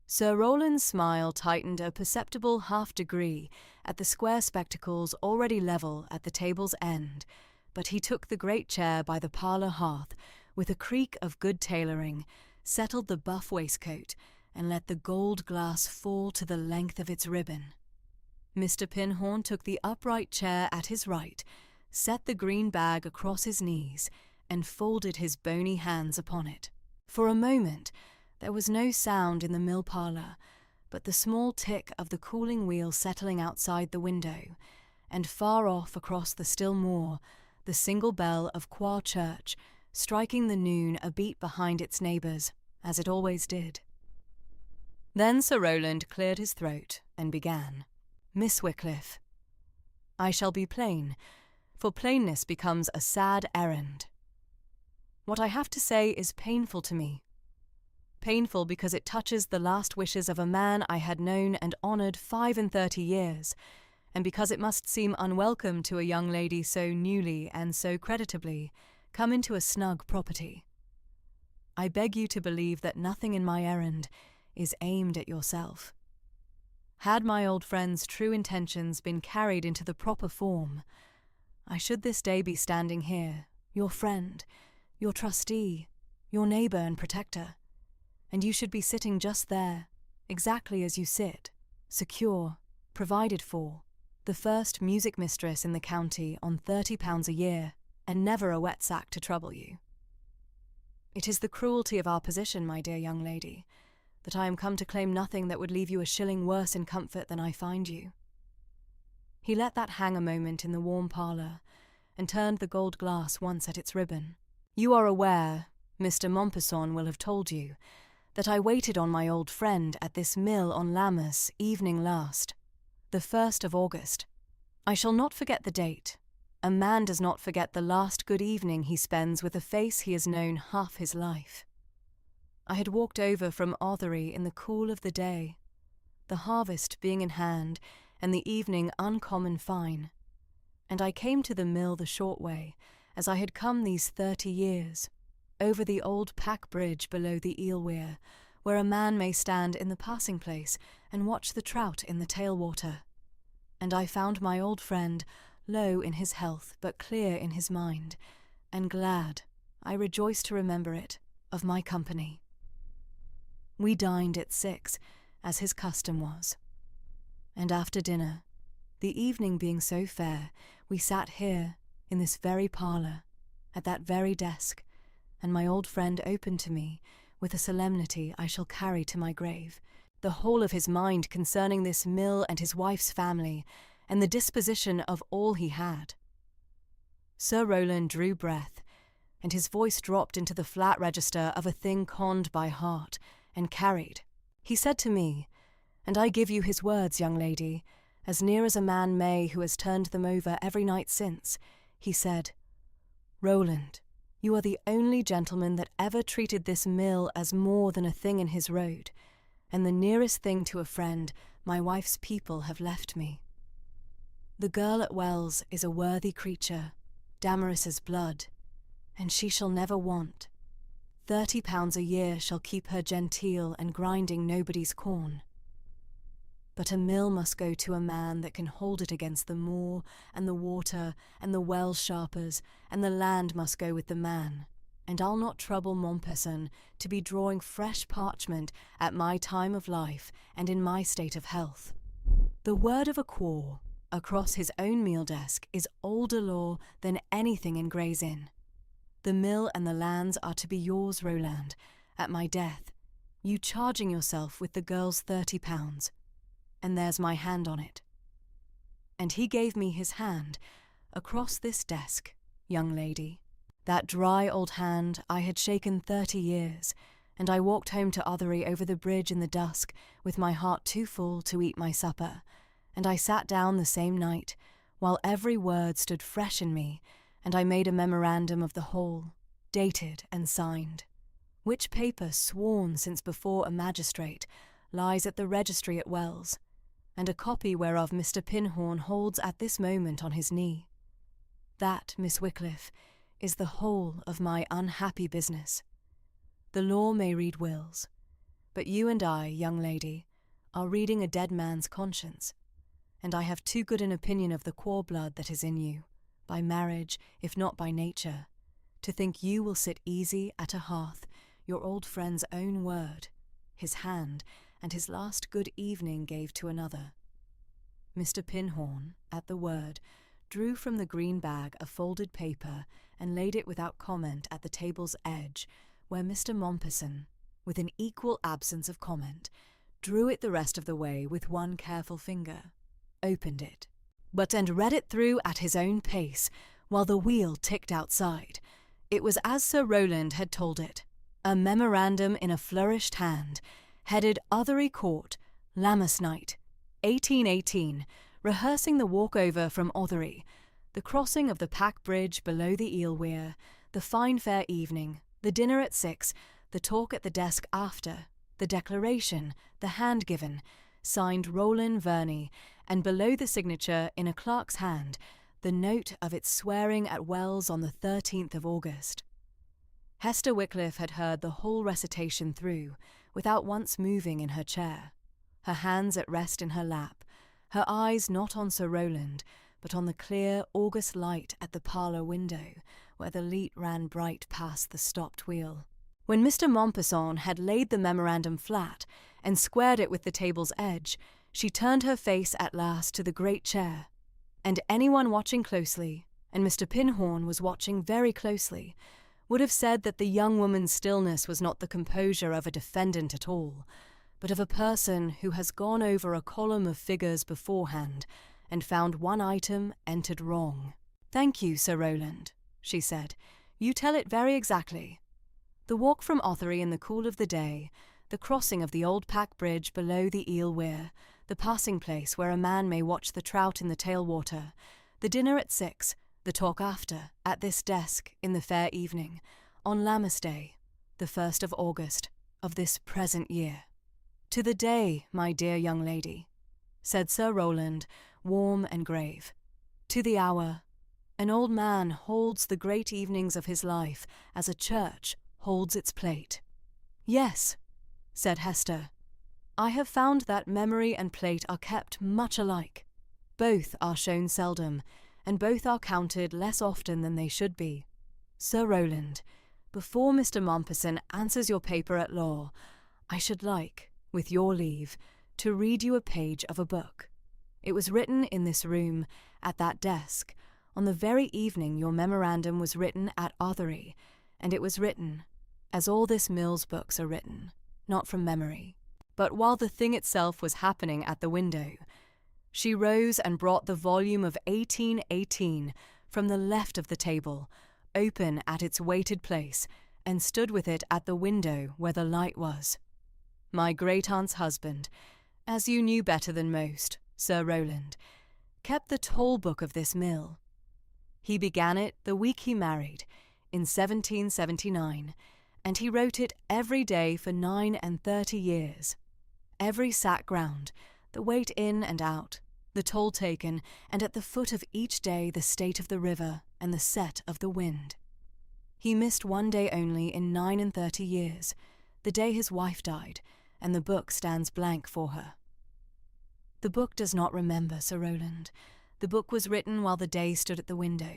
Sir Rowland's smile tightened a perceptible half-degree at the square spectacles already level at the table's end, but he took the great chair by the parlour hearth, with a creak of good tailoring, settled the buff waistcoat, and let the gold glass fall to the length of its ribbon. Mr. Pinhorn took the upright chair at his right, set the green bag across his knees, and folded his bony hands upon it. For a moment there was no sound in the mill parlour but the small tick of the cooling wheel settling outside the window, and far off across the still moor the single bell of Quarr church striking the noon a beat behind its neighbours, as it always did. Then Sir Rowland cleared his throat and began. "Miss Wycliffe, I shall be plain, for plainness becomes a sad errand. What I have to say is painful to me. Painful because it touches the last wishes of a man I had known and honoured 35 years, and because it must seem unwelcome to a young lady so newly and so creditably come into a snug property. I beg you to believe that nothing in my errand is aimed at yourself. Had my old friend's true intentions been carried into the proper form, I should this day be standing here, your friend, your trustee, your neighbour and protector, and you should be sitting just there, exactly as you sit, secure, provided for, the first music mistress in the county on £30 a year, and never a wet sack to trouble you. It is the cruelty of our position, my dear young lady, that I am come to claim nothing that would leave you a shilling worse in comfort than I find you." He let that hang a moment in the warm parlour, and turned the gold glass once at its ribbon. "You are aware, Mr. Mompesson will have told you, that I waited on my old friend at this mill on Lammas evening last, the 1st of August. I shall not forget the date. A man does not forget the last good evening he spends with a face he has known half his life. I had walked over from Othery in the cool of the day, the harvest being in hand and the evening uncommon fine, and I came to the mill the short way, as I had come these 30 years, over the old pack bridge below the eel-weir, where a man may stand in the passing place and watch the trout in the tailwater, and I found my old friend low in his health but clear in his mind, and glad, I rejoice to remember it, of my company. We dined at 6, as his custom was, and after dinner, the evening being so fair, we sat here, in this very parlour, at that very desk, and my old friend opened to me, with a solemnity I shall carry to my grave, the whole of his mind concerning this mill and his wife's family, and the disposition of all he had. Sir Rowland drew breath, and his voice dropped into the flat register of a thing conned by heart and carried. He said to me, and I give you his words, young lady, as near as a man may who has turned them over every night since, he said, "Roland, you are the only gentleman that ever treated this mill as more than a thing in his road, and the nearest thing to a friend my wife's people have left me. The girl at Wells is a worthy creature, Damaris's blood, and she shall never want. £30 a year shall keep her genteel and grinding nobody's corn. But a mill must go to a man that can hold it against the moor and the water and the well sharpers, and the land must go with the man. And I'll not trouble Mompesson to be drawing fresh parchment at my time of life and in my state of health. The word of a Quarr across his own meal desk is older law than anything in Gray's Inn. The mill and the lands are to be yours, Roland, at my death, you charging yourself with the girl's £30, and there's my hand on it." And he gave me his hand across this desk, young lady. That dry old hand I had shaken 30 years, and I walked home to Othery over the bridge in the dusk with my heart too full to eat my supper, and I sat down the same night, while every word stood fresh in me, and I made a memorandum of the whole, dated and signed, which paper sworn since before a magistrate lies at the registry at Wells, and a copy whereof Mr. Pinhorn holds at this moment on his knee. That, Miss Wycliffe, is the whole of my unhappy business. The law may read wills, but you and I, young lady, are reading a dead man's conscience, and I have too good an opinion of the Quarr blood that is in you, by marriage, if not by nature, to think you will sit easy at a hearth, your old friend's own word, his hand, and his last good evening gave to another. Mr. Pinhorn, at the word, drew from the green bag a folded paper and laid it without comment at the table's edge, where Mr. Mompesson, with an equal absence of comment, drew it the rest of the way with one careful finger, opened it, and read it through at his own pace, while the wheel ticked outside. It was as Sir Roland had told it, a memorandum in a flourished hand, headed Othery Court, Lammas night, 1818, rehearsing the walk over from Othery, the crossing of the Pack Bridge below the eel weir, the fine fair evening, the dinner at 6, the talk at the desk after, the declaration, the hand given, signed Roland Verney, and below the signature, in a clerk's hand, the note of its swearing at Wells on the 13th of August. Hester Wycliffe had heard the whole recitation through, without once moving in her chair, her hands at rest in her lap, her eyes not on Sir Roland, but on the clear August light at the parlour window, where the leat ran bright past the stopped wheel. When Mr. Mompesson had laid the memorandum flat and squared it with the table's edge, she turned her face at last to the great chair, and anyone watching closely, and Mr. Pinhorn was watching very closely, would have said that the young woman's stillness was not the composure of a defendant at all, but of a person who has gone over a column of figures beforehand and found one item entered wrong. "Thank you, Sir Roland," she said. "You tell it very exactly. The walk from Othery in the cool of the day, the crossing of the old Pack Bridge below the eel weir, the passing place where a man may watch the trout in the tailwater, the dinner at 6, the talk after, at this desk, in the fair evening, on Lammas Day, the 1st of August, of this present year. To the day, my dear young lady," said Sir Roland, warm and grave. "To the hour. An old man holds the great evenings of his life as a church holds its plate." "Yes," said Hester. "I have found that memory and plate are kept much alike. Both are shown seldom, and both are counted less often than they should be. Sir Roland, before Mr. Mompesson answers your paper at law, I should like, with your leave, to read you a page of a book. It was written in this room, at that desk, on the very evening your memorandum was written at Othery, and it was written, as all this Mill's books are written, not from memory, but while the thing itself was happening at the window." She rose and brought the volume of 1818 from the left of the table, open at its weighted place, and stood with it at the window where the light was. My great-aunt's husband, as you knew better than most, Sir Rowland, kept the toll book of this mill. He began it the week he married, in 1779, and he wrote it every day for 39 years. Every sack ground, the weight in and out, the toll taken, and at the foot of each day the state of the river and the set of the wind. He missed one day only in 39 years, the day his wife died, and the book stands blank for her. The book does not remember, Sir Rowland. The book was written while the day stood at the window.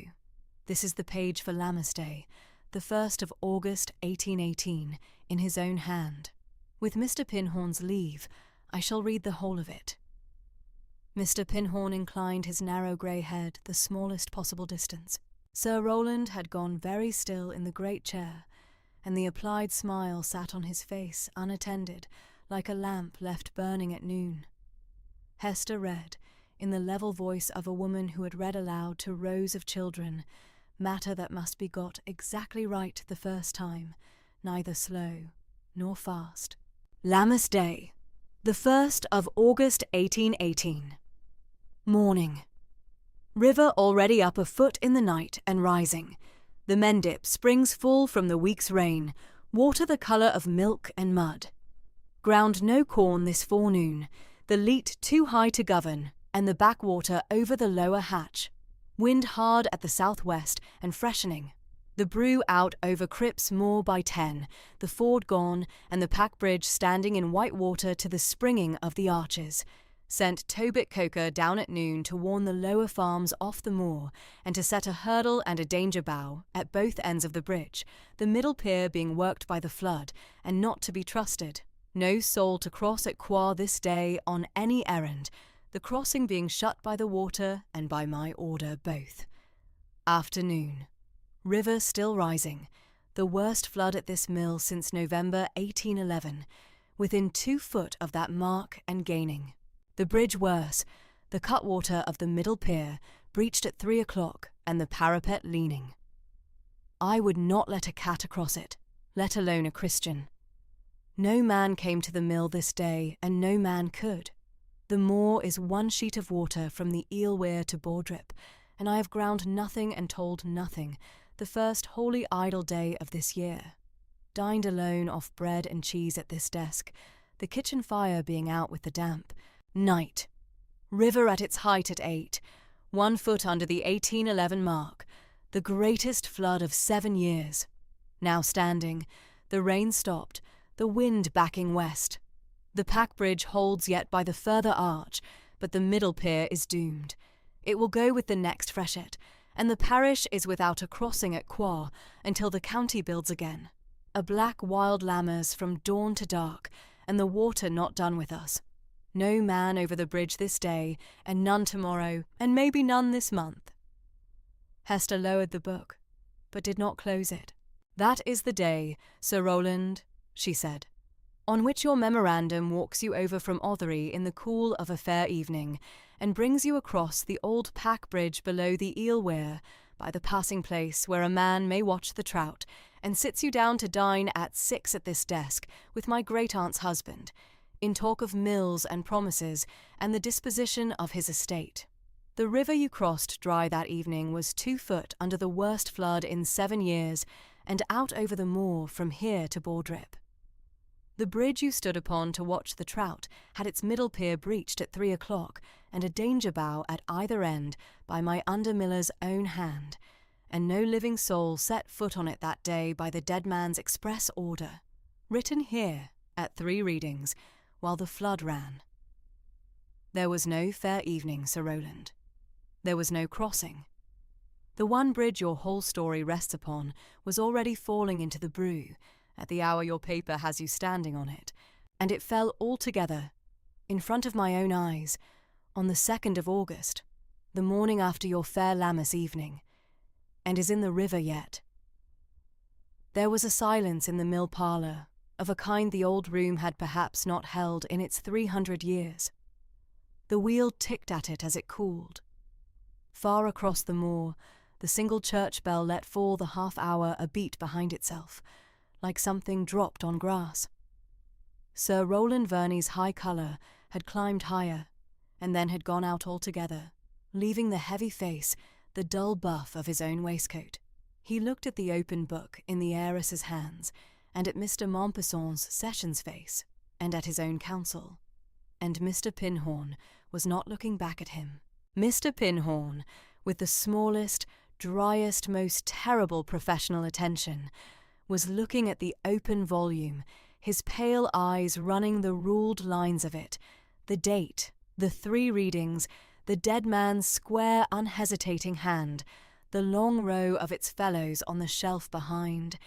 This is the page for Lammas Day, the 1st of August 1818, in his own hand. With Mr. Pinhorn's leave, I shall read the whole of it. Mr. Pinhorn inclined his narrow grey head the smallest possible distance. Sir Rowland had gone very still in the great chair, and the applied smile sat on his face unattended, like a lamp left burning at noon. Hester read, in the level voice of a woman who had read aloud to rows of children, matter that must be got exactly right the first time, neither slow nor fast. Lammas Day, the 1st of August 1818. Morning. River already up a foot in the night and rising. The Mendip springs full from the week's rain, water the colour of milk and mud. Ground no corn this forenoon, the leat too high to govern, and the backwater over the lower hatch. Wind hard at the southwest and freshening. The brew out over Cripps Moor by 10, the ford gone, and the pack bridge standing in white water to the springing of the arches. Sent Tobit Coker down at noon to warn the lower farms off the moor, and to set a hurdle and a danger bow at both ends of the bridge, the middle pier being worked by the flood, and not to be trusted. No soul to cross at Quarr this day on any errand, the crossing being shut by the water and by my order both. Afternoon. River still rising, the worst flood at this mill since November 1811, within 2 foot of that mark and gaining. The bridge worse, the cutwater of the middle pier breached at 3 o'clock, and the parapet leaning. I would not let a cat across it, let alone a Christian. No man came to the mill this day, and no man could. The moor is 1 sheet of water from the Eel Weir to Bordrip, and I have ground nothing and told nothing, the first wholly idle day of this year. Dined alone off bread and cheese at this desk, the kitchen fire being out with the damp. Night. River at its height at 8, 1 foot under the 1811 mark, the greatest flood of 7 years. Now standing, the rain stopped, the wind backing west. The pack bridge holds yet by the further arch, but the middle pier is doomed. It will go with the next freshet, and the parish is without a crossing at Quarr until the county builds again. A black wild Lammas from dawn to dark, and the water not done with us. No man over the bridge this day, and none tomorrow, and maybe none this month. Hester lowered the book, but did not close it. That is the day, Sir Rowland, she said, on which your memorandum walks you over from Othery in the cool of a fair evening, and brings you across the old pack bridge below the Eel Weir, by the passing place where a man may watch the trout, and sits you down to dine at 6 at this desk with my great-aunt's husband, in talk of mills and promises, and the disposition of his estate. The river you crossed dry that evening was 2 foot under the worst flood in 7 years, and out over the moor from here to Bordrip. The bridge you stood upon to watch the trout had its middle pier breached at 3 o'clock, and a danger bow at either end by my under-miller's own hand, and no living soul set foot on it that day by the dead man's express order, written here at 3 readings, while the flood ran. There was no fair evening, Sir Rowland. There was no crossing. The one bridge your whole story rests upon was already falling into the brew, at the hour your paper has you standing on it, and it fell altogether, in front of my own eyes, on the 2nd of August, the morning after your fair Lammas evening, and is in the river yet. There was a silence in the mill parlour, of a kind the old room had perhaps not held in its 300 years. The wheel ticked at it as it cooled. Far across the moor, The single church bell let fall the half-hour a beat behind itself, like something dropped on grass. Sir Roland Verney's high colour had climbed higher, and then had gone out altogether, leaving the heavy face the dull buff of his own waistcoat. He looked at the open book in the heiress's hands, and at Mr. Mompesson's sessions face, and at his own counsel. And Mr. Pinhorn was not looking back at him. Mr. Pinhorn, with the smallest, driest, most terrible professional attention, was looking at the open volume, his pale eyes running the ruled lines of it, the date, the 3 readings, the dead man's square, unhesitating hand, the long row of its fellows on the shelf behind,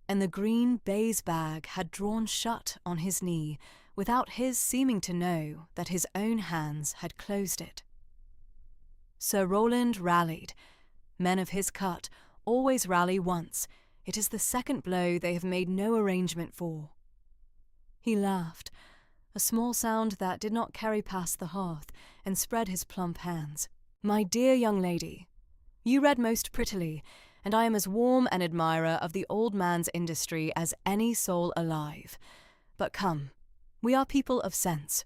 and the green baize bag had drawn shut on his knee, without his seeming to know that his own hands had closed it. Sir Roland rallied. Men of his cut always rally once. It is the second blow they have made no arrangement for. He laughed, a small sound that did not carry past the hearth, and spread his plump hands. "My dear young lady, you read most prettily, and I am as warm an admirer of the old man's industry as any soul alive. But come, we are people of sense.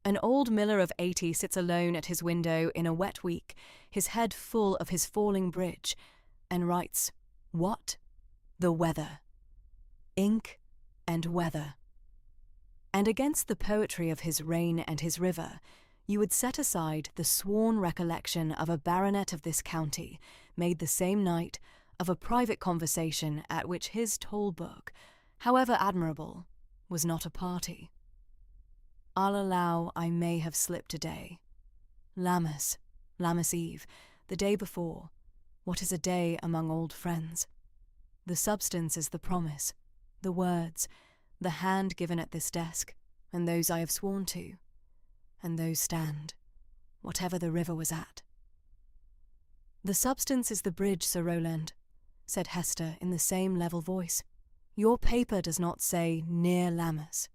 An old miller of 80 sits alone at his window in a wet week, his head full of his falling bridge, and writes, what? The weather. Ink and weather. And against the poetry of his rain and his river, you would set aside the sworn recollection of a baronet of this county, made the same night, of a private conversation at which his toll book, however admirable, was not a party. I'll allow I may have slipped a day. Lammas Eve, the day before. What is a day among old friends? The substance is the promise, the words, the hand given at this desk, and those I have sworn to, and those stand, whatever the river was at. The substance is the bridge, Sir Roland, said Hester in the same level voice. Your paper does not say near Lammas.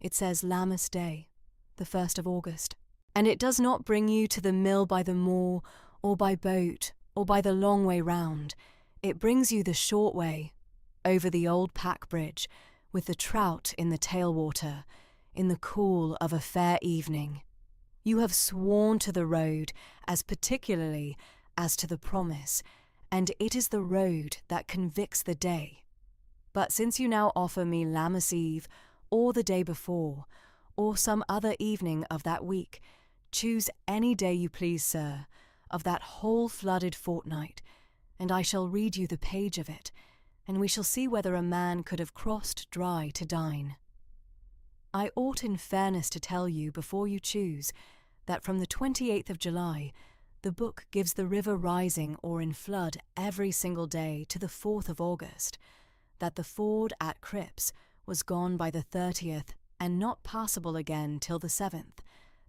It says Lammas Day, the 1st of August, and it does not bring you to the mill by the moor, or by boat, or by the long way round. It brings you the short way, over the old pack bridge, with the trout in the tailwater, in the cool of a fair evening. You have sworn to the road as particularly as to the promise, and it is the road that convicts the day. But since you now offer me Lammas Eve, or the day before, or some other evening of that week, choose any day you please, sir, of that whole flooded fortnight, and I shall read you the page of it, and we shall see whether a man could have crossed dry to dine. I ought in fairness to tell you before you choose that from the 28th of July the book gives the river rising or in flood every single day to the 4th of August, that the ford at Cripps was gone by the 30th and not passable again till the 7th,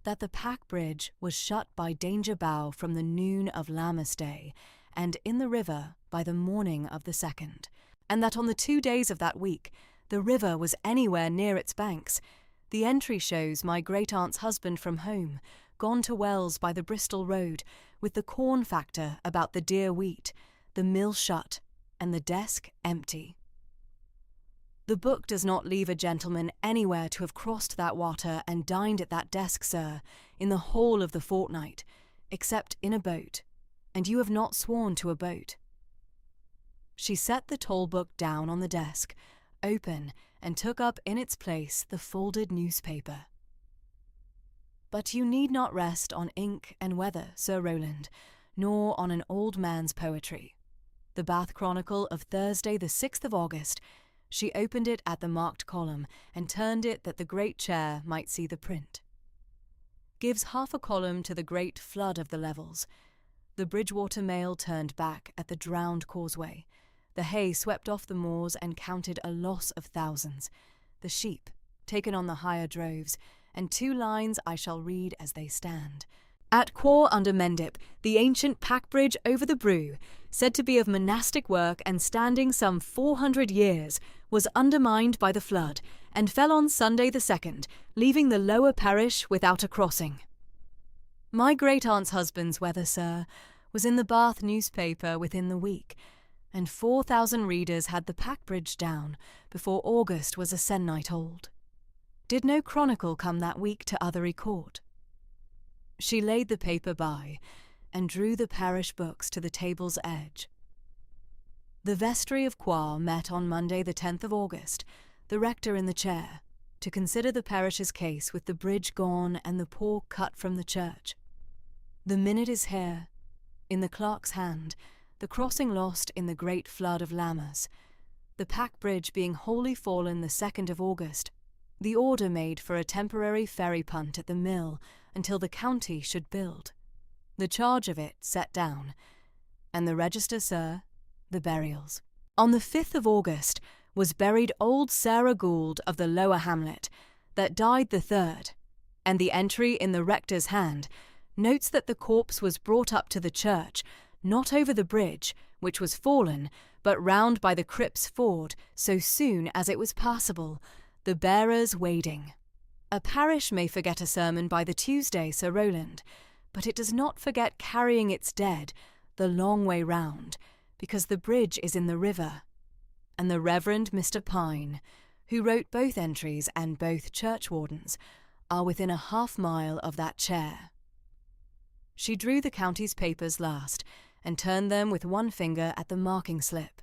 that the pack bridge was shut by Danger Bow from the noon of Lammas Day, and in the river by the morning of the 2nd, and that on the 2 days of that week the river was anywhere near its banks. The entry shows my great-aunt's husband from home, gone to Wells by the Bristol road, with the corn factor about the dear wheat, the mill shut, and the desk empty. The book does not leave a gentleman anywhere to have crossed that water and dined at that desk, sir, in the whole of the fortnight, except in a boat, and you have not sworn to a boat. She set the toll book down on the desk, open, and took up in its place the folded newspaper. But you need not rest on ink and weather, Sir Roland, nor on an old man's poetry. The Bath Chronicle of Thursday the 6th of August. She opened it at the marked column and turned it that the great chair might see the print. Gives half a column to the great flood of the levels. The Bridgewater mail turned back at the drowned causeway. The hay swept off the moors and counted a loss of thousands. The sheep, taken on the higher droves, and 2 lines I shall read as they stand. At Quarr under Mendip, the ancient pack bridge over the Brew, said to be of monastic work and standing some 400 years, was undermined by the flood, and fell on Sunday the 2nd, leaving the lower parish without a crossing. My great-aunt's husband's weather, sir, was in the Bath newspaper within the week, and 4,000 readers had the Packbridge down before August was a se'nnight old. Did no chronicle come that week to Ottery Court? She laid the paper by and drew the parish books to the table's edge. The vestry of Quarr met on Monday the 10th of August, the rector in the chair, to consider the parish's case with the bridge gone and the poor cut from the church. The minute is here, in the clerk's hand, the crossing lost in the great flood of Lammas, the Packbridge being wholly fallen the 2nd of August, the order made for a temporary ferry punt at the mill until the county should build, the charge of it set down, and the register, sir, the burials. On the 5th of August was buried old Sarah Gould of the lower hamlet, that died the 3rd, and the entry in the rector's hand notes that the corpse was brought up to the church, not over the bridge, which was fallen, but round by the Cripps ford so soon as it was passable, the bearers wading. A parish may forget a sermon by the Tuesday, Sir Rowland, but it does not forget carrying its dead the long way round, because the bridge is in the river, and the Reverend Mr. Pine, who wrote both entries and both churchwardens, are within a half-mile of that chair. She drew the county's papers last, and turned them with one finger at the marking slip.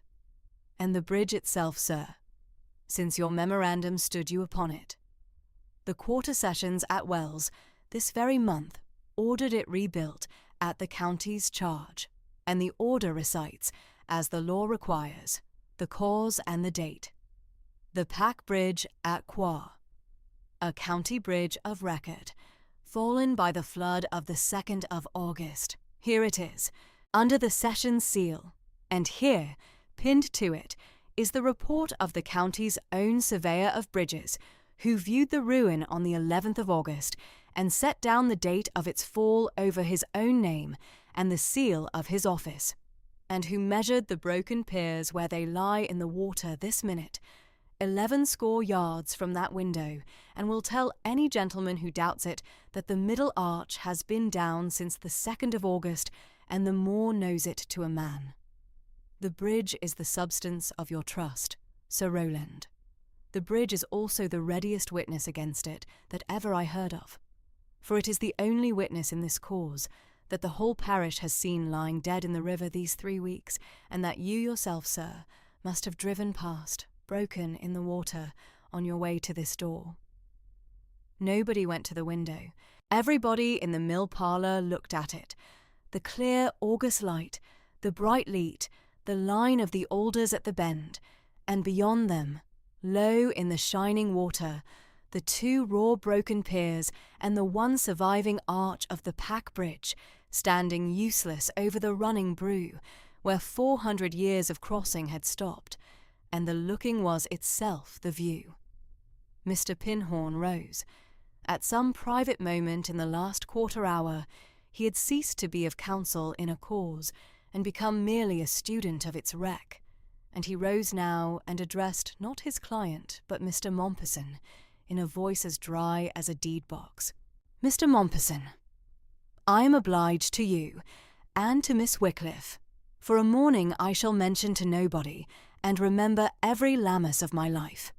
And the bridge itself, sir, since your memorandum stood you upon it. The Quarter Sessions at Wells, this very month, ordered it rebuilt at the county's charge, and the order recites, as the law requires, the cause and the date. The Packbridge at Quarr, a county bridge of record, fallen by the flood of the 2nd of August. Here it is, under the session seal, and here, pinned to it, is the report of the county's own surveyor of bridges, who viewed the ruin on the 11th of August and set down the date of its fall over his own name and the seal of his office, and who measured the broken piers where they lie in the water this minute, 11 score yards from that window, and will tell any gentleman who doubts it that the middle arch has been down since the 2nd of August, and the more knows it to a man. The bridge is the substance of your trust, Sir Rowland. The bridge is also the readiest witness against it that ever I heard of, for it is the only witness in this cause that the whole parish has seen lying dead in the river these 3 weeks, and that you yourself, sir, must have driven past, broken in the water, on your way to this door. Nobody went to the window. Everybody in the mill parlour looked at it. The clear August light, the bright leat, the line of the alders at the bend, and beyond them, low in the shining water, the 2 raw broken piers and the one surviving arch of the Packbridge, standing useless over the running Brew, where 400 years of crossing had stopped, and the looking was itself the view. Mr. Pinhorn rose. At some private moment in the last quarter hour, he had ceased to be of counsel in a cause, and become merely a student of its wreck, and he rose now and addressed not his client but Mr. Mompesson, in a voice as dry as a deed-box. Mr. Mompesson, I am obliged to you, and to Miss Wycliffe, for a morning I shall mention to nobody, and remember every Lammas of my life.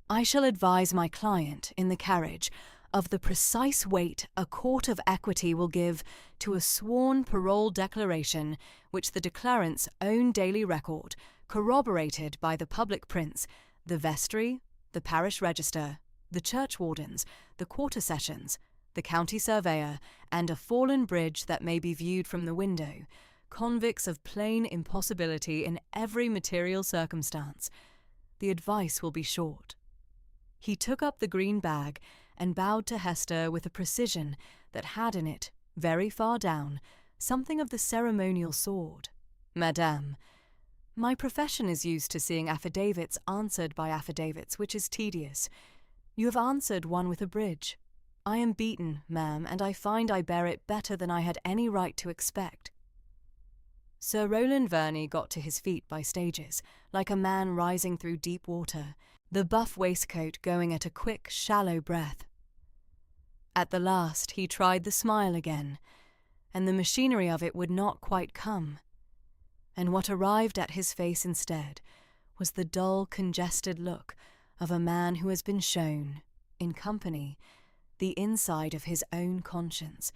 I shall advise my client, in the carriage, of the precise weight a court of equity will give to a sworn parole declaration which the declarant's own daily record, corroborated by the public prints, the vestry, the parish register, the churchwardens, the quarter sessions, the county surveyor, and a fallen bridge that may be viewed from the window, convicts of plain impossibility in every material circumstance. The advice will be short. He took up the green bag and bowed to Hester with a precision that had in it, very far down, something of the ceremonial sword. Madame, my profession is used to seeing affidavits answered by affidavits, which is tedious. You have answered one with a bridge. I am beaten, ma'am, and I find I bear it better than I had any right to expect. Sir Rowland Verney got to his feet by stages, like a man rising through deep water, the buff waistcoat going at a quick, shallow breath. At the last he tried the smile again. and the machinery of it would not quite come. And what arrived at his face instead was the dull, congested look of a man who has been shown, in company, the inside of his own conscience,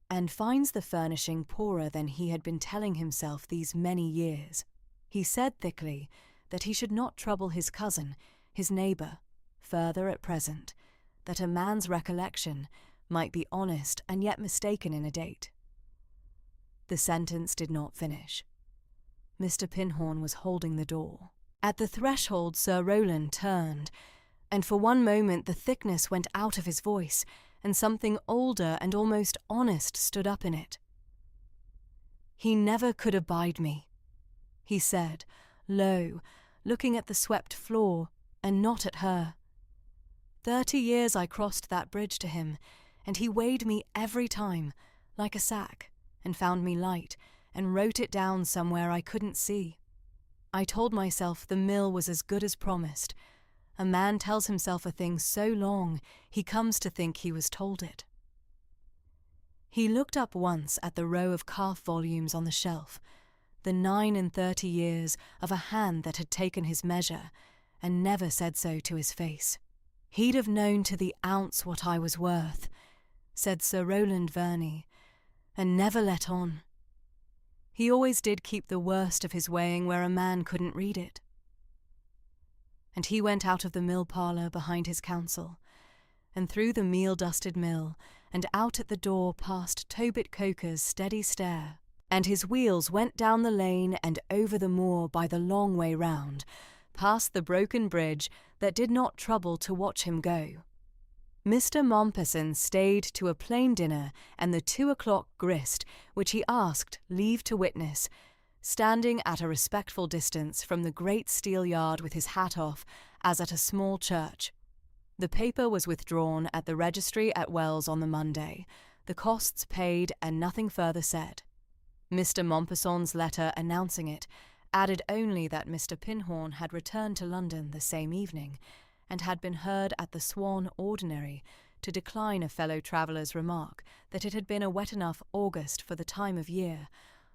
and finds the furnishing poorer than he had been telling himself these many years. He said thickly that he should not trouble his cousin, his neighbour, further at present, that a man's recollection might be honest and yet mistaken in a date. The sentence did not finish. Mr. Pinhorn was holding the door. At the threshold Sir Rowland turned, and for one moment the thickness went out of his voice, and something older and almost honest stood up in it. "He never could abide me," he said, low, looking at the swept floor, and not at her. 30 years I crossed that bridge to him, and he weighed me every time, like a sack, and found me light, and wrote it down somewhere I couldn't see. I told myself the mill was as good as promised. A man tells himself a thing so long, he comes to think he was told it. He looked up once at the row of calf volumes on the shelf, the 39 years of a hand that had taken his measure, and never said so to his face. "He'd have known to the ounce what I was worth," said Sir Rowland Verney, "and never let on. He always did keep the worst of his weighing where a man couldn't read it." And he went out of the mill parlour behind his counsel, and through the meal-dusted mill, and out at the door past Tobit Coker's steady stare, and his wheels went down the lane and over the moor by the long way round, past the broken bridge that did not trouble to watch him go. Mr. Mompesson stayed to a plain dinner and the 2 o'clock grist, which he asked leave to witness, standing at a respectful distance from the great steel yard with his hat off, as at a small church. The paper was withdrawn at the registry at Wells on the Monday, the costs paid and nothing further said. Mr. Mompesson's letter announcing it added only that Mr. Pinhorn had returned to London the same evening, and had been heard at the Swan Ordinary to decline a fellow traveller's remark that it had been a wet enough August for the time of year,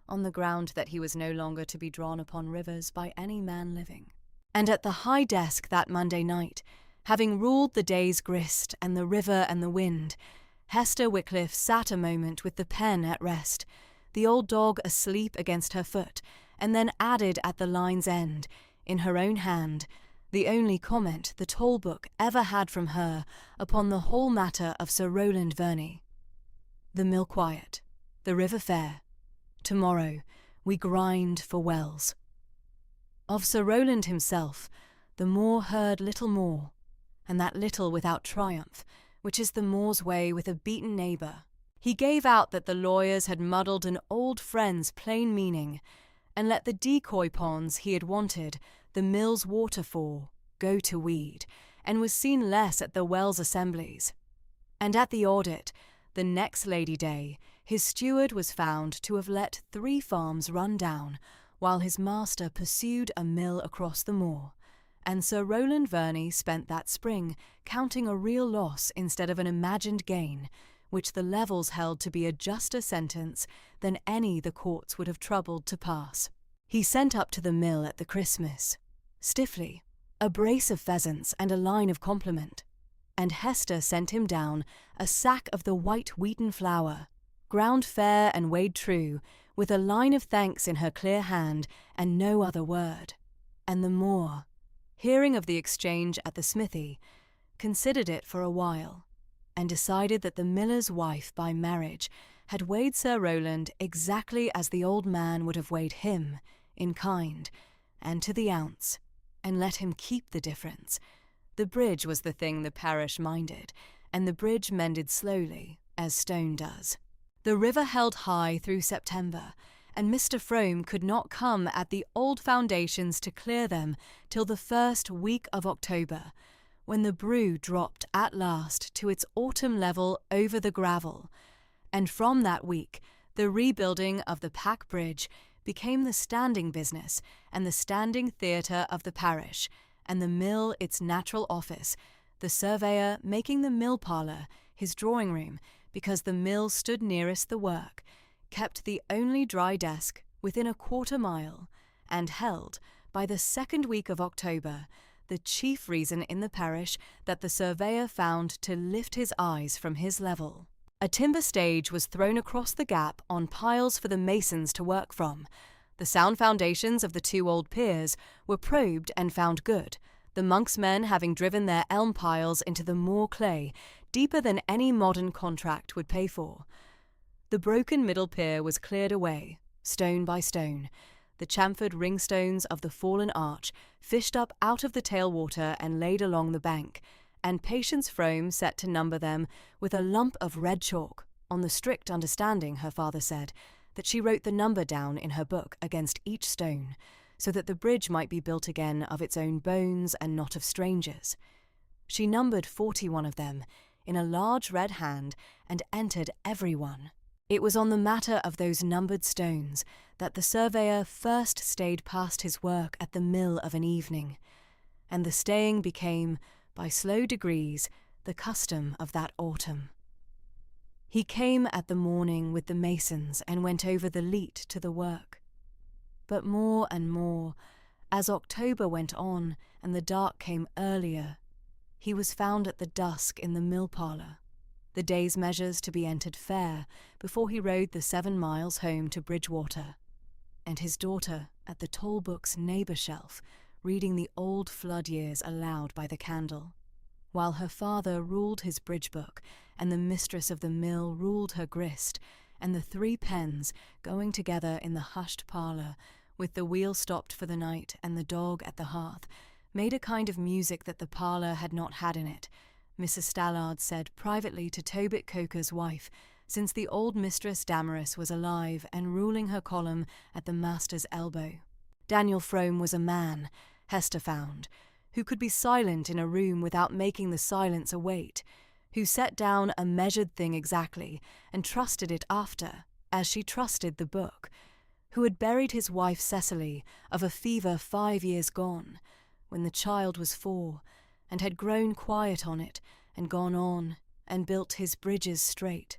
on the ground that he was no longer to be drawn upon rivers by any man living. And at the high desk that Monday night, having ruled the day's grist and the river and the wind, Hester Wycliffe sat a moment with the pen at rest, the old dog asleep against her foot, and then added at the line's end, in her own hand, the only comment the Tolbook ever had from her upon the whole matter of Sir Rowland Verney. "The mill quiet, the river fair. Tomorrow we grind for Wells." Of Sir Rowland himself, the moor heard little more, and that little without triumph, which is the moor's way with a beaten neighbour. He gave out that the lawyers had muddled an old friend's plain meaning, and let the decoy ponds he had wanted the mill's water for go to weed, and was seen less at the Wells assemblies. And at the audit, the next Lady Day, his steward was found to have let 3 farms run down, while his master pursued a mill across the moor, and Sir Rowland Verney spent that spring counting a real loss instead of an imagined gain, which the levels held to be a juster sentence than any the courts would have troubled to pass. He sent up to the mill at the Christmas, stiffly, a brace of pheasants and a line of compliment, and Hester sent him down a sack of the white wheaten flour, ground fair and weighed true, with a line of thanks in her clear hand and no other word. And the Moor, hearing of the exchange at the smithy, considered it for a while, and decided that the miller's wife by marriage had weighed Sir Rowland exactly as the old man would have weighed him, in kind, and to the ounce, and let him keep the difference. The bridge was the thing the parish minded, and the bridge mended slowly, as stone does. The river held high through September, and Mr. Frome could not come at the old foundations to clear them till the first week of October, when the brew dropped at last to its autumn level over the gravel, and from that week the rebuilding of the Pack Bridge became the standing business and the standing theatre of the parish, and the mill its natural office, the surveyor making the mill parlour his drawing-room because the mill stood nearest the work, kept the only dry desk within a quarter-mile, and held, by the 2nd week of October, the chief reason in the parish that the surveyor found to lift his eyes from his level. A timber stage was thrown across the gap on piles for the masons to work from. The sound foundations of the 2 old piers were probed and found good, the monks' men having driven their elm piles into the moor clay, deeper than any modern contract would pay for. The broken middle pier was cleared away, stone by stone, the chamfered ringstones of the fallen arch fished up out of the tailwater and laid along the bank, and Patience Frome set to number them with a lump of red chalk, on the strict understanding, her father said, that she wrote the number down in her book against each stone, so that the bridge might be built again of its own bones and not of strangers. She numbered 41 of them, in a large red hand, and entered every one. It was on the matter of those numbered stones that the surveyor first stayed past his work at the mill of an evening, and the staying became, by slow degrees, the custom of that autumn. He came at the morning with the masons and went over the leat to the work. But more and more, as October went on and the dark came earlier, he was found at the dusk in the mill parlour, the day's measures to be entered fair before he rode the 7 miles home to Bridgewater, and his daughter at the tall book's neighbour shelf, reading the old flood years aloud by the candle, while her father ruled his bridge book, and the mistress of the mill ruled her grist, and the 3 pens, going together in the hushed parlour, with the wheel stopped for the night and the dog at the hearth, made a kind of music that the parlour had not had in it, Mrs. Stallard said privately to Tobit Coker's wife, since the old Mistress Damaris was alive and ruling her column at the master's elbow. Daniel Frome was a man, Hester found, who could be silent in a room without making the silence a weight, who set down a measured thing exactly and trusted it after, as she trusted the book, who had buried his wife Cecily of a fever 5 years gone, when the child was 4, and had grown quiet on it and gone on and built his bridges straight,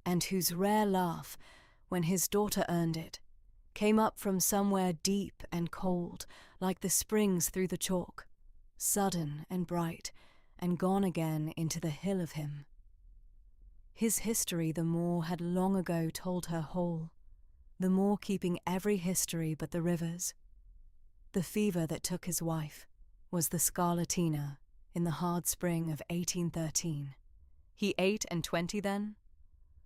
and whose rare laugh, when his daughter earned it, came up from somewhere deep and cold, like the springs through the chalk, sudden and bright, and gone again into the hill of him. His history the moor had long ago told her whole, the moor keeping every history but the river's. The fever that took his wife was the scarlatina in the hard spring of 1813. He 28 then?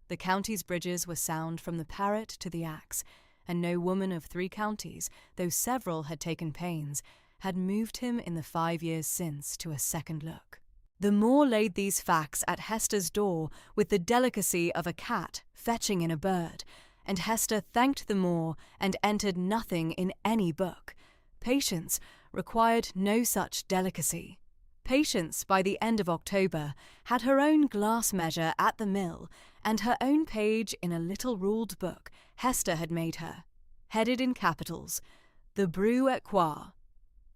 The county's bridges were sound from the Parrot to the Axe, and no woman of 3 counties, though several had taken pains, had moved him in the 5 years since to a second look. The moor laid these facts at Hester's door with the delicacy of a cat fetching in a bird, and Hester thanked the moor and entered nothing in any book. Patience required no such delicacy. Patience, by the end of October, had her own glass measure at the mill, and her own page in a little ruled book Hester had made her, headed in capitals, "The Brew at Quarr."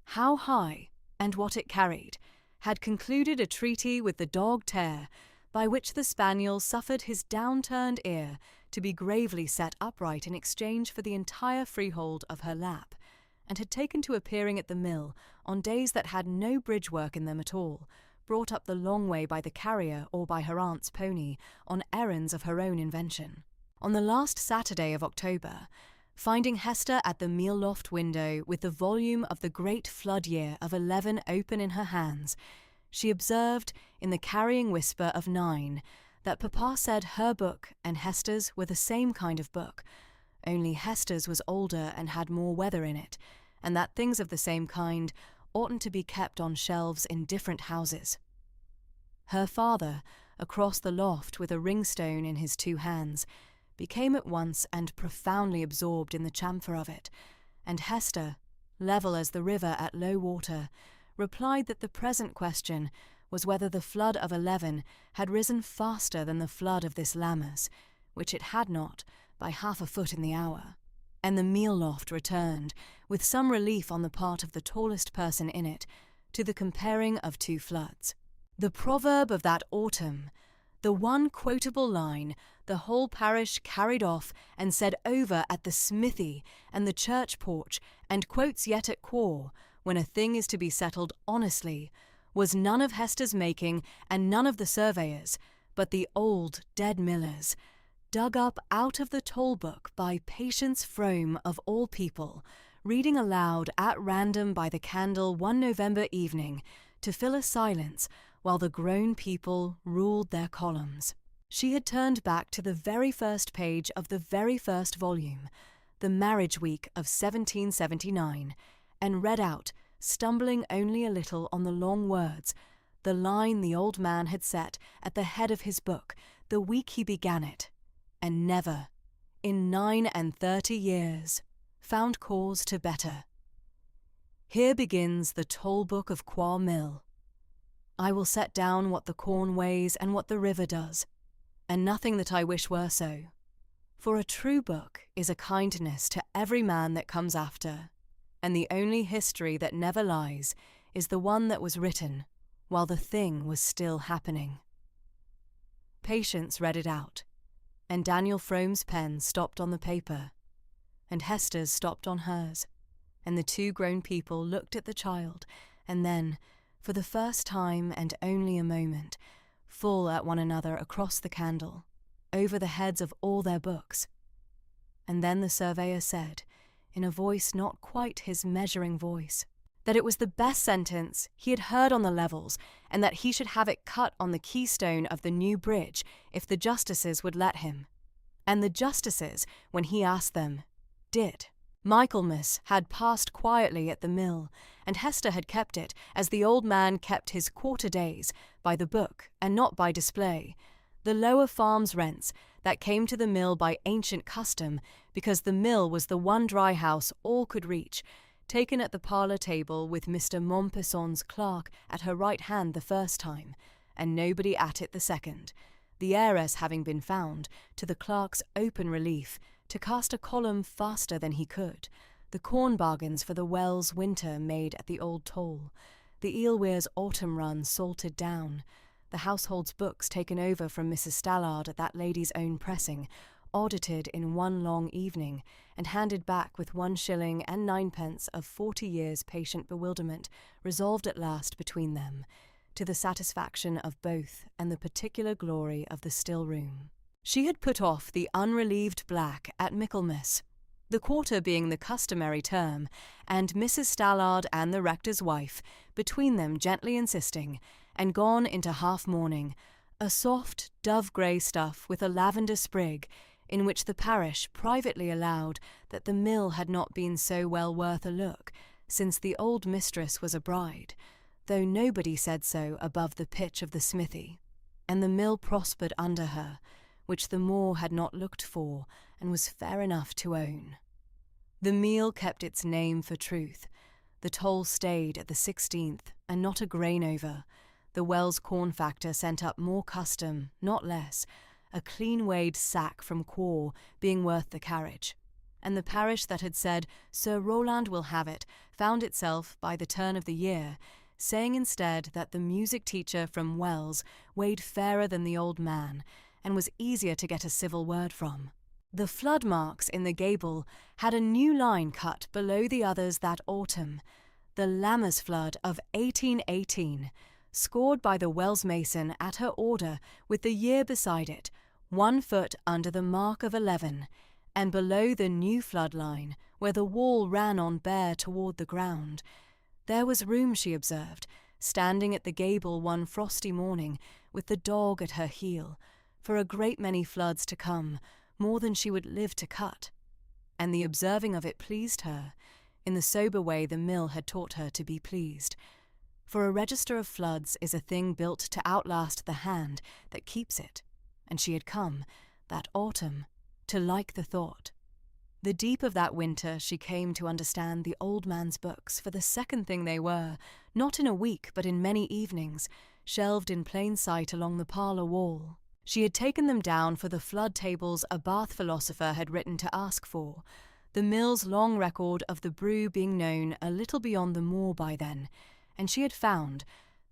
How high, and what it carried, had concluded a treaty with the dog Tear, by which the spaniel suffered his down-turned ear to be gravely set upright in exchange for the entire freehold of her lap, and had taken to appearing at the mill on days that had no bridge work in them at all, brought up the long way by the carrier or by her aunt's pony, on errands of her own invention. On the last Saturday of October, finding Hester at the meal loft window with the volume of the great flood year of 11 open in her hands, she observed, in the carrying whisper of 9, that Papa said her book and Hester's were the same kind of book, only Hester's was older and had more weather in it, and that things of the same kind oughtn't to be kept on shelves in different houses. Her father, across the loft with a ringstone in his 2 hands, became at once and profoundly absorbed in the chamfer of it, and Hester, level as the river at low water, replied that the present question was whether the flood of 11 had risen faster than the flood of this Lammas, which it had not, by 1/2 foot in the hour, and the meal loft returned, with some relief on the part of the tallest person in it, to the comparing of 2 floods. The proverb of that autumn, The one quotable line the whole parish carried off and said over at the smithy and the church porch, and quotes yet at Quarr, when a thing is to be settled honestly, was none of Hester's making and none of the surveyors, but the old dead miller's, dug up out of the toll book by Patience Frome of all people, reading aloud at random by the candle one November evening to fill a silence while the grown people ruled their columns. She had turned back to the very first page of the very first volume, the marriage week of 1779, and read out, stumbling only a little on the long words, the line the old man had set at the head of his book the week he began it, and never, in 39 years, found cause to better. Here begins the toll book of Quarr Mill. I will set down what the corn weighs and what the river does, and nothing that I wish were so. For a true book is a kindness to every man that comes after, and the only history that never lies is the one that was written while the thing was still happening. Patience read it out, and Daniel Frome's pen stopped on the paper, and Hester's stopped on hers, and the two grown people looked at the child, and then, for the first time and only a moment, full at one another across the candle, over the heads of all their books. And then the surveyor said, in a voice not quite his measuring voice, that it was the best sentence he had heard on the levels, and that he should have it cut on the keystone of the new bridge if the justices would let him. And the justices, when he asked them, did. Michaelmas had passed quietly at the mill, and Hester had kept it, as the old man kept his quarter days, by the book and not by display, the lower farm's rents that came to the mill by ancient custom, because the mill was the one dry house all could reach, taken at the parlour table with Mr. Mompesson's clerk at her right hand the first time, and nobody at it the second, the heiress having been found, to the clerk's open relief, to cast a column faster than he could, the corn bargains for the Wells winter made at the old toll, the Eelweir's autumn run salted down, the household's books taken over from Mrs. Stallard at that lady's own pressing, audited in one long evening, and handed back with 1 shilling and 9 pence of 40 years' patient bewilderment resolved at last between them, to the satisfaction of both and the particular glory of the still room. She had put off the unrelieved black at Michaelmas, the quarter being the customary term, and Mrs. Stallard and the rector's wife, between them gently insisting, and gone into half-mourning, a soft, dove-grey stuff with a lavender sprig, in which the parish privately allowed that the mill had not been so well worth a look, since the old mistress was a bride, though nobody said so above the pitch of the smithy, and the mill prospered under her, which the Moor had not looked for, and was fair enough to own. The meal kept its name for truth. The toll stayed at the 16th, and not a grain over. The Wells corn factor sent up more custom, not less, a clean-weighed sack from Quarr being worth the carriage. And the parish that had said, Sir Roland will have it, found itself, by the turn of the year, saying instead that the music teacher from Wells weighed fairer than the old man, and was easier to get a civil word from. The flood marks in the gable had a new line cut below the others that autumn, the Lammers flood of 1818, scored by the Wells mason at her order with the year beside it, 1 foot under the mark of 11, and below the new flood line, where the wall ran on bare toward the ground. There was room, she observed, standing at the gable one frosty morning, with the dog at her heel, for a great many floods to come, more than she would live to cut. And the observing of it pleased her, in the sober way the mill had taught her to be pleased. For a register of floods is a thing built to outlast the hand that keeps it, and she had come, that autumn, to like the thought. The deep of that winter she came to understand the old man's books for the second thing they were, not in a week but in many evenings, shelved in plain sight along the parlour wall. She had taken them down for the flood tables a Bath philosopher had written to ask for, the mill's long record of the brew being known a little beyond the moor by then, and she had found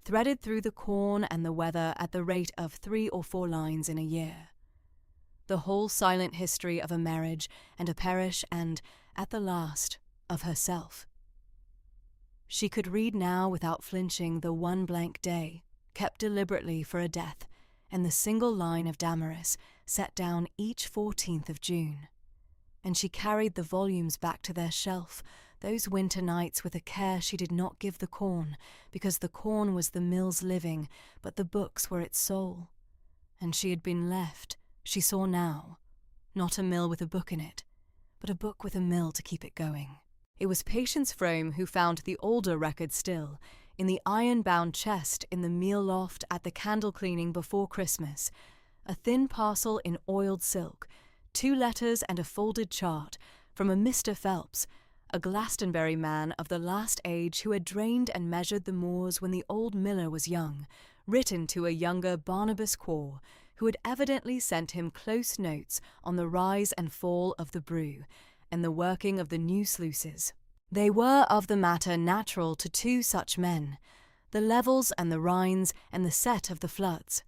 threaded through the corn and the weather at the rate of 3 or 4 lines in a year. The whole silent history of a marriage and a parish and, at the last, of herself. She could read now without flinching the one blank day, kept deliberately for a death, and the single line of Damaris set down each 14th of June. And she carried the volumes back to their shelf those winter nights with a care she did not give the corn, because the corn was the mill's living, but the books were its soul. And she had been left, she saw now, not a mill with a book in it, but a book with a mill to keep it going. It was Patience Frome who found the older record still, in the iron-bound chest in the meal loft at the candle cleaning before Christmas, a thin parcel in oiled silk, 2 letters and a folded chart from a Mr. Phelps, a Glastonbury man of the last age who had drained and measured the moors when the old miller was young, written to a younger Barnabas Quarr, who had evidently sent him close notes on the rise and fall of the Brew, and the working of the new sluices. They were of the matter natural to 2 such men, the levels and the rines and the set of the floods.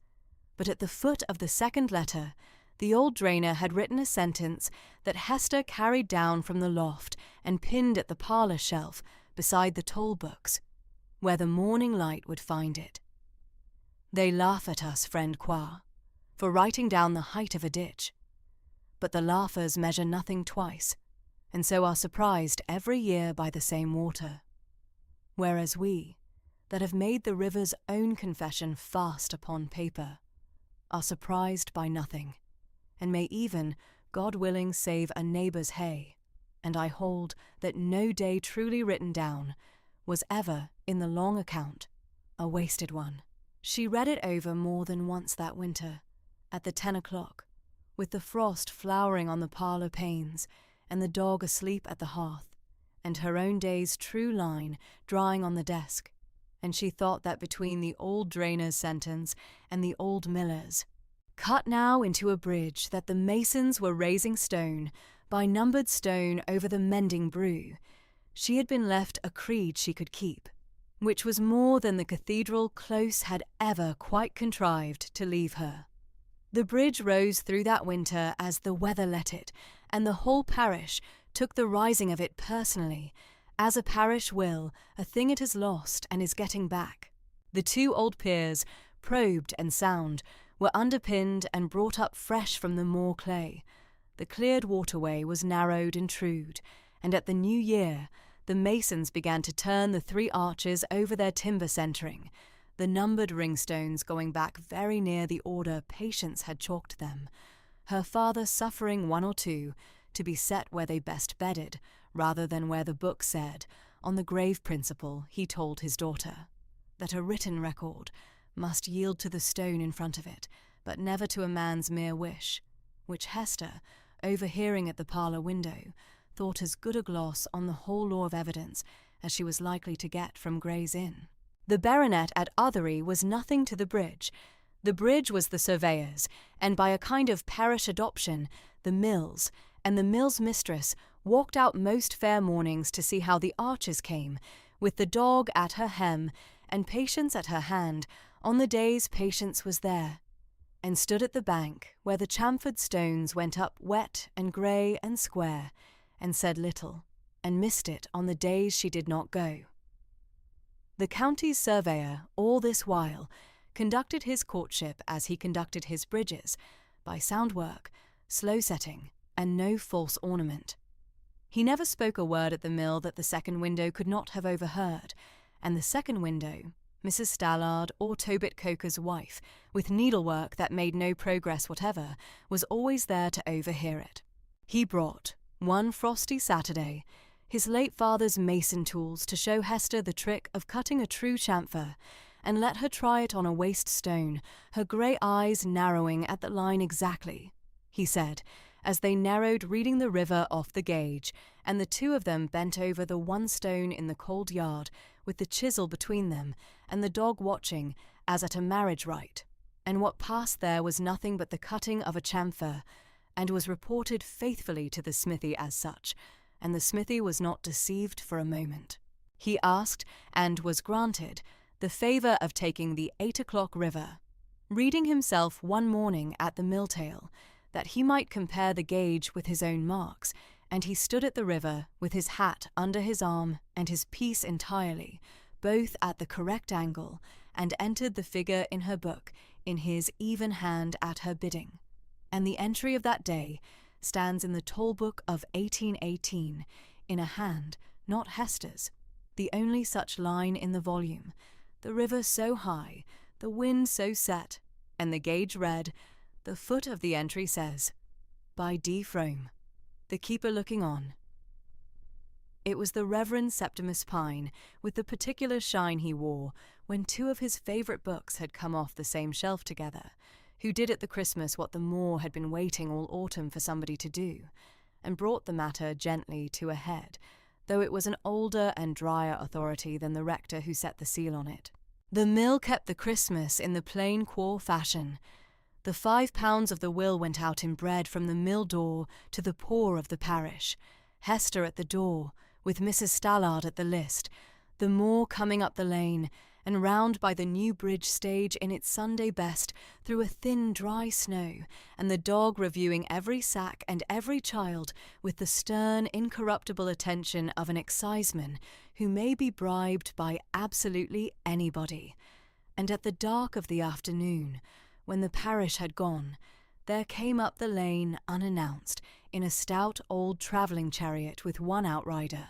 But at the foot of the second letter, the old drainer had written a sentence that Hester carried down from the loft and pinned at the parlour shelf beside the toll books, where the morning light would find it. They laugh at us, friend Quarr, for writing down the height of a ditch. But the laughers measure nothing twice, and so are surprised every year by the same water. Whereas we, that have made the river's own confession fast upon paper, are surprised by nothing, and may even, God willing, save a neighbour's hay, and I hold that no day truly written down was ever, in the long account, a wasted one. She read it over more than once that winter, at the 10 o'clock, with the frost flowering on the parlour panes, and the dog asleep at the hearth, and her own day's true line drying on the desk, and she thought that between the old drainer's sentence and the old miller's, cut now into a bridge that the masons were raising stone by numbered stone over the mending Brew, she had been left a creed she could keep, which was more than the cathedral close had ever quite contrived to leave her. The bridge rose through that winter as the weather let it, and the whole parish took the rising of it personally, as a parish will a thing it has lost and is getting back. The 2 old piers, probed and sound, were underpinned and brought up fresh from the moor clay. The cleared waterway was narrowed and trued, and at the new year the masons began to turn the 3 arches over their timber centering, the numbered ringstones going back very near the order Patience had chalked them, her father suffering 1 or 2 to be set where they best bedded, rather than where the book said, on the grave principle he told his daughter, that a written record must yield to the stone in front of it, but never to a man's mere wish, which Hester, overhearing at the parlour window, thought as good a gloss on the whole law of evidence as she was likely to get from Gray's Inn. The Baronet at Othery was nothing to the bridge. The bridge was the surveyor's, and by a kind of parish adoption, the mill's, and the mill's mistress walked out most fair mornings to see how the arches came, with the dog at her hem and Patience at her hand, on the days Patience was there, and stood at the bank where the chamfered stones went up wet and grey and square, and said little, and missed it on the days she did not go. The county's surveyor, all this while, conducted his courtship as he conducted his bridges, by sound work, slow setting, and no false ornament. He never spoke a word at the mill that the second window could not have overheard, and the second window, Mrs. Stallard or Tobit Coker's wife, with needlework that made no progress whatever, was always there to overhear it. He brought, one frosty Saturday, his late father's mason tools to show Hester the trick of cutting a true chamfer, and let her try it on a waste stone, her grey eyes narrowing at the line exactly, he said, as they narrowed reading the river off the gauge, and the 2 of them bent over the one stone in the cold yard, with the chisel between them, and the dog watching, as at a marriage rite, and what passed there was nothing but the cutting of a chamfer, and was reported faithfully to the smithy as such, and the smithy was not deceived for a moment. He asked, and was granted, the favour of taking the 8 o'clock river, reading himself one morning at the mill-tail, that he might compare the gauge with his own marks, and he stood at the river with his hat under his arm and his piece entirely, both at the correct angle, and entered the figure in her book in his even hand at her bidding. And the entry of that day stands in the toll book of 1818, in a hand, not Hester's, the only such line in the volume, the river so high, the wind so set, and the gauge read, the foot of the entry says, by D. Frome, the keeper looking on. It was the Reverend Septimus Pine, with the particular shine he wore when two of his favourite books had come off the same shelf together, who did at the Christmas what the Moor had been waiting all autumn for somebody to do, and brought the matter gently to a head, though it was an older and drier authority than the rector who set the seal on it. The mill kept the Christmas in the plain Quarr fashion. The £5 of the will went out in bread from the mill door to the poor of the parish, Hester at the door, with Mrs. Stallard at the list, the Moor coming up the lane, and round by the new bridge stage in its Sunday best through a thin dry snow, and the dog reviewing every sack and every child with the stern, incorruptible attention of an exciseman who may be bribed by absolutely anybody. And at the dark of the afternoon, when the parish had gone, there came up the lane unannounced, in a stout old travelling chariot with one outrider,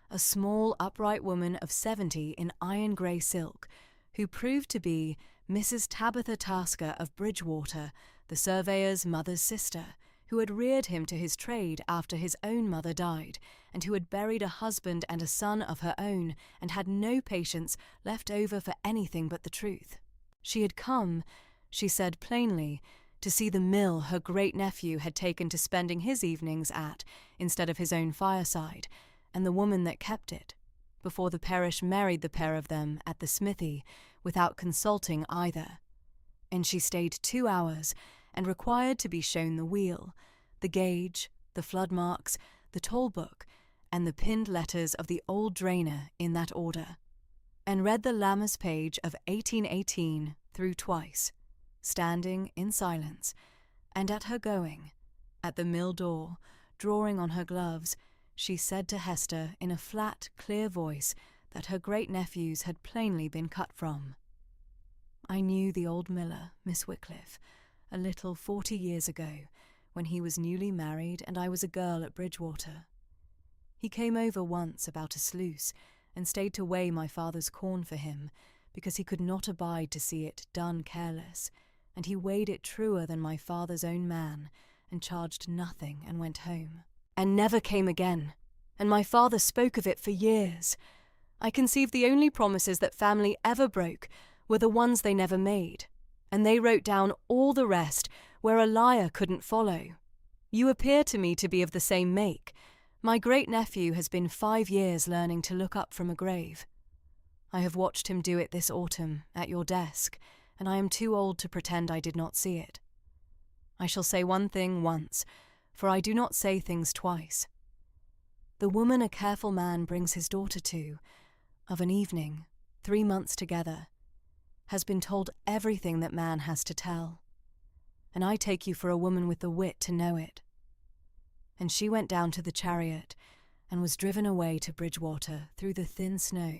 a small upright woman of 70 in iron grey silk, who proved to be Mrs. Tabitha Tasker of Bridgewater, the surveyor's mother's sister, who had reared him to his trade after his own mother died, and who had buried a husband and a son of her own, and had no patience left over for anything but the truth. She had come, she said plainly, to see the mill her great-nephew had taken to spending his evenings at, instead of his own fireside, and the woman that kept it, before the parish married the pair of them at the smithy, without consulting either. And she stayed 2 hours, and required to be shown the wheel, the gauge, the flood marks, the toll book, and the pinned letters of the old drainer in that order, and read the Lammas page of 1818 through twice, standing in silence, and at her going, at the mill door, drawing on her gloves, she said to Hester in a flat, clear voice that her great-nephews had plainly been cut from, I knew the old miller, Miss Wycliffe, a little 40 years ago, when he was newly married and I was a girl at Bridgewater. He came over once about a sluice, and stayed to weigh my father's corn for him, because he could not abide to see it done careless, and he weighed it truer than my father's own man, and charged nothing, and went home, and never came again, and my father spoke of it for years. I conceive the only promises that family ever broke were the ones they never made, and they wrote down all the rest where a liar couldn't follow. You appear to me to be of the same make. My great-nephew has been 5 years learning to look up from a grave. I have watched him do it this autumn, at your desk, and I am too old to pretend I did not see it. I shall say one thing once, for I do not say things twice. The woman a careful man brings his daughter to, of an evening, 3 months together, has been told everything that man has to tell, and I take you for a woman with the wit to know it. And she went down to the chariot, and was driven away to Bridgewater through the thin snow,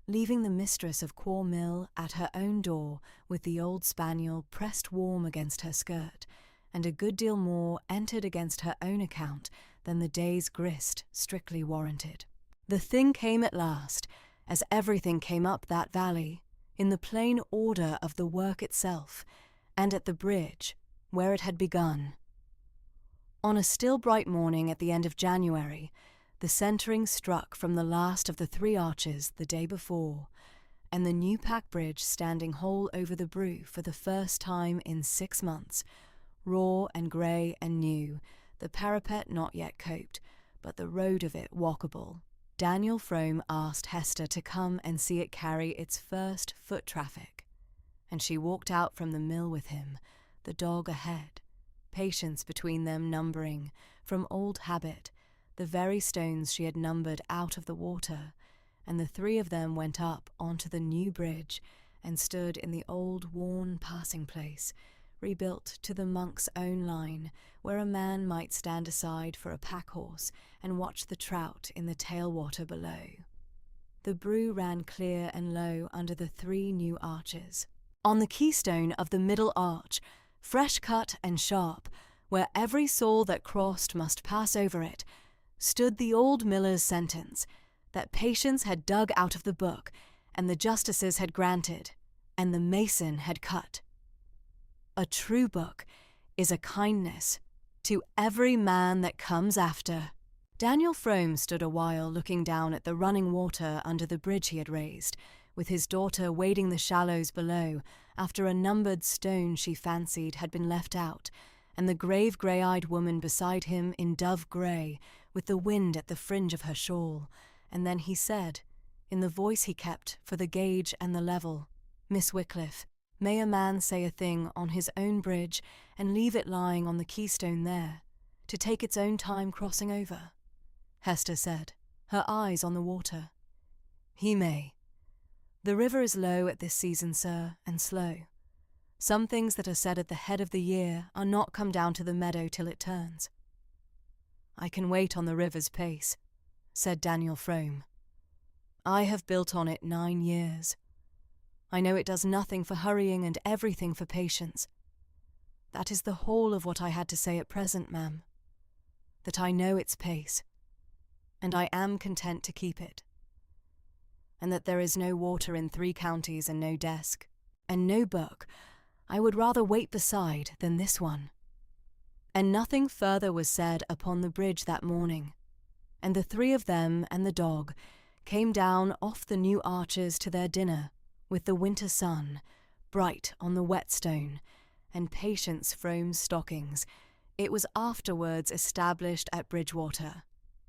leaving the mistress of Quarr Mill at her own door with the old spaniel pressed warm against her skirt, and a good deal more entered against her own account than the day's grist strictly warranted. The thing came at last, as everything came up that valley, in the plain order of the work itself, and at the bridge, where it had begun. On a still bright morning at the end of January, the centering struck from the last of the 3 arches the day before, and the new pack bridge standing whole over the Brew for the first time in 6 months, raw and grey and new, the parapet not yet coped, but the road of it walkable. Daniel Frome asked Hester to come and see it carry its first foot traffic, and she walked out from the mill with him, the dog ahead, Patience between them numbering, from old habit, the very stones she had numbered out of the water, and the three of them went up onto the new bridge and stood in the old worn passing place, rebuilt to the monk's own line, where a man might stand aside for a pack horse and watch the trout in the tailwater below. The brew ran clear and low under the three new arches. On the keystone of the middle arch, fresh cut and sharp, where every soul that crossed must pass over it, stood the old miller's sentence, that patience had dug out of the book, and the justices had granted, and the mason had cut. A true book is a kindness to every man that comes after. Daniel Frome stood a while looking down at the running water under the bridge he had raised, with his daughter wading the shallows below after a numbered stone she fancied had been left out, and the grave grey-eyed woman beside him in dove grey, with the wind at the fringe of her shawl. And then he said, in the voice he kept for the gauge and the level, "Miss Wycliffe, may a man say a thing on his own bridge and leave it lying on the keystone there, to take its own time crossing over?" Hester said, her eyes on the water. "He may. The river is low at this season, sir, and slow. Some things that are said at the head of the year are not come down to the meadow till it turns." "I can wait on the river's pace," said Daniel Frome. "I have built on it 9 years. I know it does nothing for hurrying and everything for patience. That is the whole of what I had to say at present, ma'am. That I know its pace, and I am content to keep it. And that there is no water in 3 counties and no desk, and no book I would rather wait beside than this one." And nothing further was said upon the bridge that morning, and the three of them and the dog came down off the new arches to their dinner, with the winter sun bright on the whetstone and Patience Frome's stockings. It was afterwards established at Bridgewater,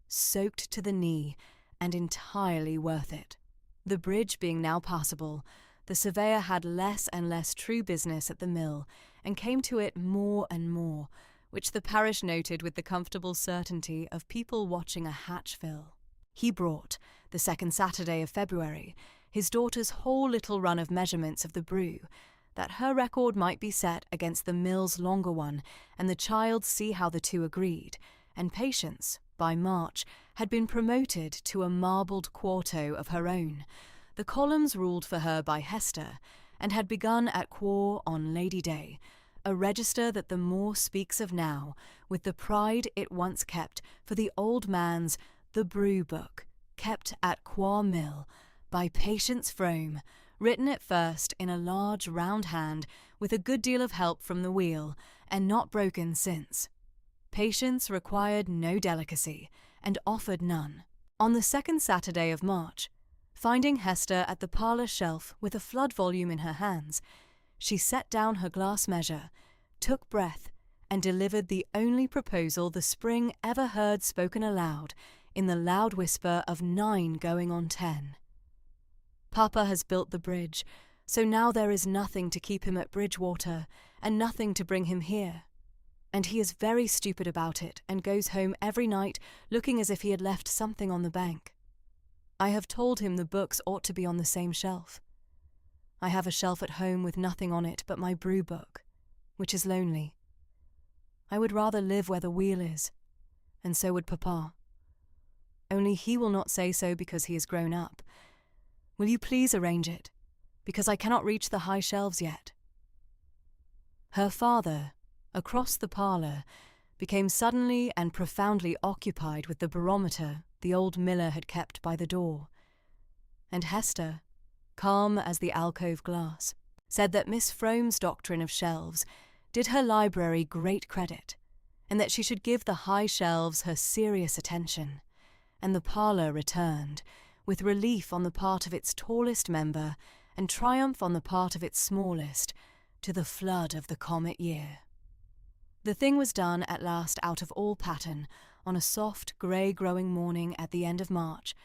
soaked to the knee and entirely worth it. The bridge being now passable, the surveyor had less and less true business at the mill, and came to it more and more, which the parish noted with the comfortable certainty of people watching a hatch fill. He brought, the second Saturday of February, his daughter's whole little run of measurements of the brew, that her record might be set against the mill's longer one, and the child see how the two agreed, and Patience, by March, had been promoted to a marbled quarto of her own, the columns ruled for her by Hester, and had begun at Quarr on Lady Day, a register that the Moor speaks of now with the pride it once kept for the old man's The Brew Book, kept at Quarr Mill, by Patience Frome, written at first in a large round hand with a good deal of help from the wheel, and not broken since. Patience required no delicacy, and offered none. On the second Saturday of March, finding Hester at the parlour shelf with a flood volume in her hands, she set down her glass measure, took breath, and delivered the only proposal the spring ever heard spoken aloud, in the loud whisper of 9 going on 10. "Papa has built the bridge, so now there is nothing to keep him at Bridgewater, and nothing to bring him here. And he is very stupid about it, and goes home every night looking as if he had left something on the bank. I have told him the books ought to be on the same shelf. I have a shelf at home with nothing on it but my brew book, which is lonely. I would rather live where the wheel is, and so would Papa. Only he will not say so because he is grown up. Will you please arrange it, because I cannot reach the high shelves yet?" Her father, across the parlour, became suddenly and profoundly occupied with the barometer the old miller had kept by the door, and Hester, calm as the alcove glass, said that Miss Frome's doctrine of shelves did her library great credit, and that she should give the high shelves her serious attention, and the parlour returned, with relief on the part of its tallest member and triumph on the part of its smallest, to the flood of the comet year. The thing was done at last out of all pattern, on a soft grey-growing morning at the end of March,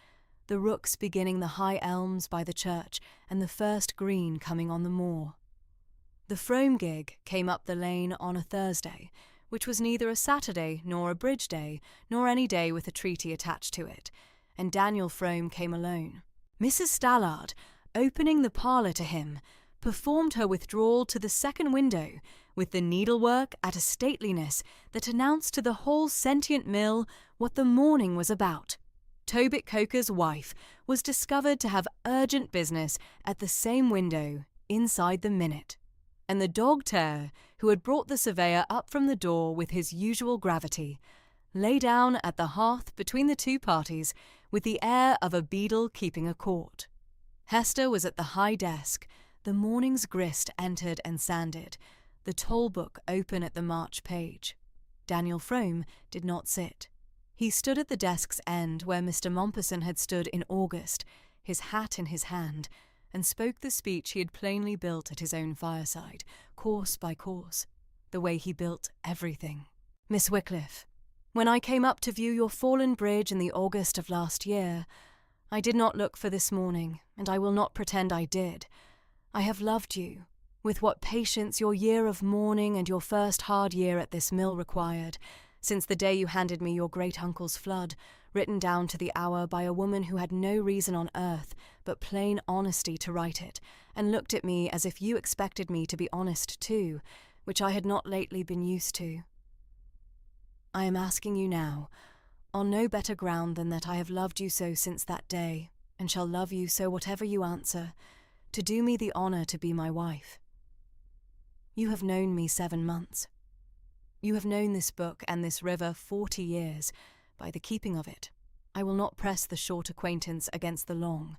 the rooks beginning the high elms by the church and the first green coming on the moor. The Frome gig came up the lane on a Thursday, which was neither a Saturday nor a bridge day, nor any day with a treaty attached to it, and Daniel Frome came alone. Mrs. Stallard, opening the parlour to him, performed her withdrawal to the second window with the needlework at a stateliness that announced to the whole sentient mill what the morning was about. Tobic Coker's wife was discovered to have urgent business at the same window inside the minute, and the dog-tearer, who had brought the surveyor up from the door with his usual gravity, lay down at the hearth between the two parties with the air of a beadle keeping a court. Hester was at the high desk, the morning's grist entered and sanded, the toll book open at the march page. Daniel Frome did not sit. He stood at the desk's end where Mr. Mompesson had stood in August, his hat in his hand, and spoke the speech he had plainly built at his own fireside, course by course, the way he built everything. Miss Wycliffe, when I came up to view your fallen bridge in the August of last year, I did not look for this morning, and I will not pretend I did. I have loved you, with what patience your year of mourning and your first hard year at this mill required, since the day you handed me your great-uncle's flood, written down to the hour by a woman who had no reason on earth but plain honesty to write it, and looked at me as if you expected me to be honest too, which I had not lately been used to. I am asking you now, on no better ground than that I have loved you so since that day, and shall love you so whatever you answer, to do me the honour to be my wife. You have known me 7 months. You have known this book and this river 40 years, by the keeping of it. I will not press the short acquaintance against the long.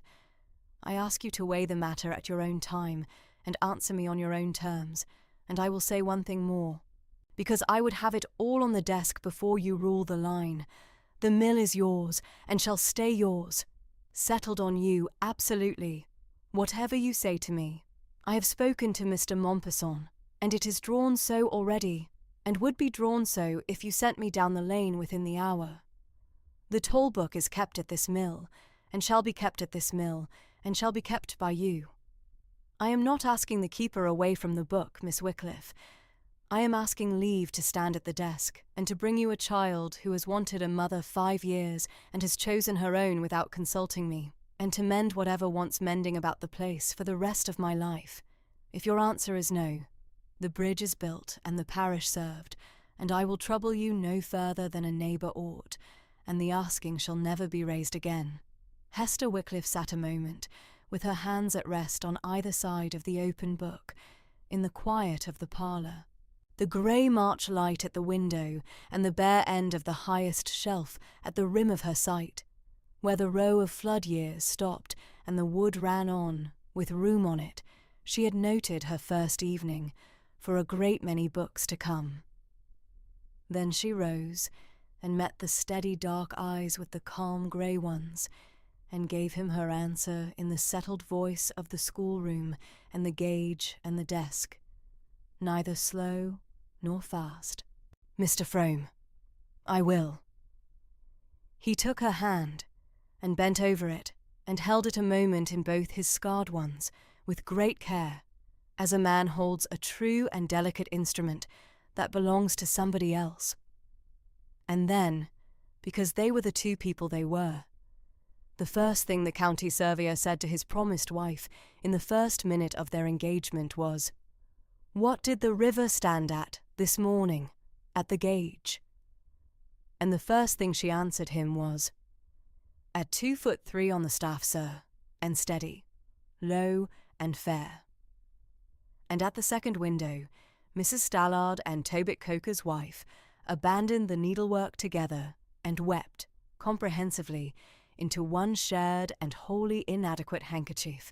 I ask you to weigh the matter at your own time, and answer me on your own terms, and I will say one thing more, because I would have it all on the desk before you rule the line. The mill is yours, and shall stay yours, settled on you absolutely, whatever you say to me. I have spoken to Mr. Mompesson, and it is drawn so already, and would be drawn so if you sent me down the lane within the hour. The toll book is kept at this mill, and shall be kept at this mill, and shall be kept by you. I am not asking the keeper away from the book, Miss Wycliffe. I am asking leave to stand at the desk, and to bring you a child who has wanted a mother 5 years, and has chosen her own without consulting me, and to mend whatever wants mending about the place for the rest of my life. If your answer is no, the bridge is built and the parish served, and I will trouble you no further than a neighbour ought, and the asking shall never be raised again. Hester Wycliffe sat a moment, with her hands at rest on either side of the open book, in the quiet of the parlour. The grey March light at the window and the bare end of the highest shelf at the rim of her sight, where the row of flood years stopped and the wood ran on, with room on it, she had noted her first evening, for a great many books to come. Then she rose, and met the steady dark eyes with the calm grey ones, and gave him her answer in the settled voice of the schoolroom and the gauge and the desk, neither slow nor fast. Mr. Frome, I will. He took her hand, and bent over it, and held it a moment in both his scarred ones, with great care, as a man holds a true and delicate instrument that belongs to somebody else. And then, because they were the two people they were, the first thing the county surveyor said to his promised wife in the first minute of their engagement was, "What did the river stand at this morning, at the gauge?" And the first thing she answered him was, "At 2'3" on the staff, sir, and steady, low and fair." And at the second window, Mrs. Stallard and Tobic Coker's wife abandoned the needlework together and wept, comprehensively, into one shared and wholly inadequate handkerchief,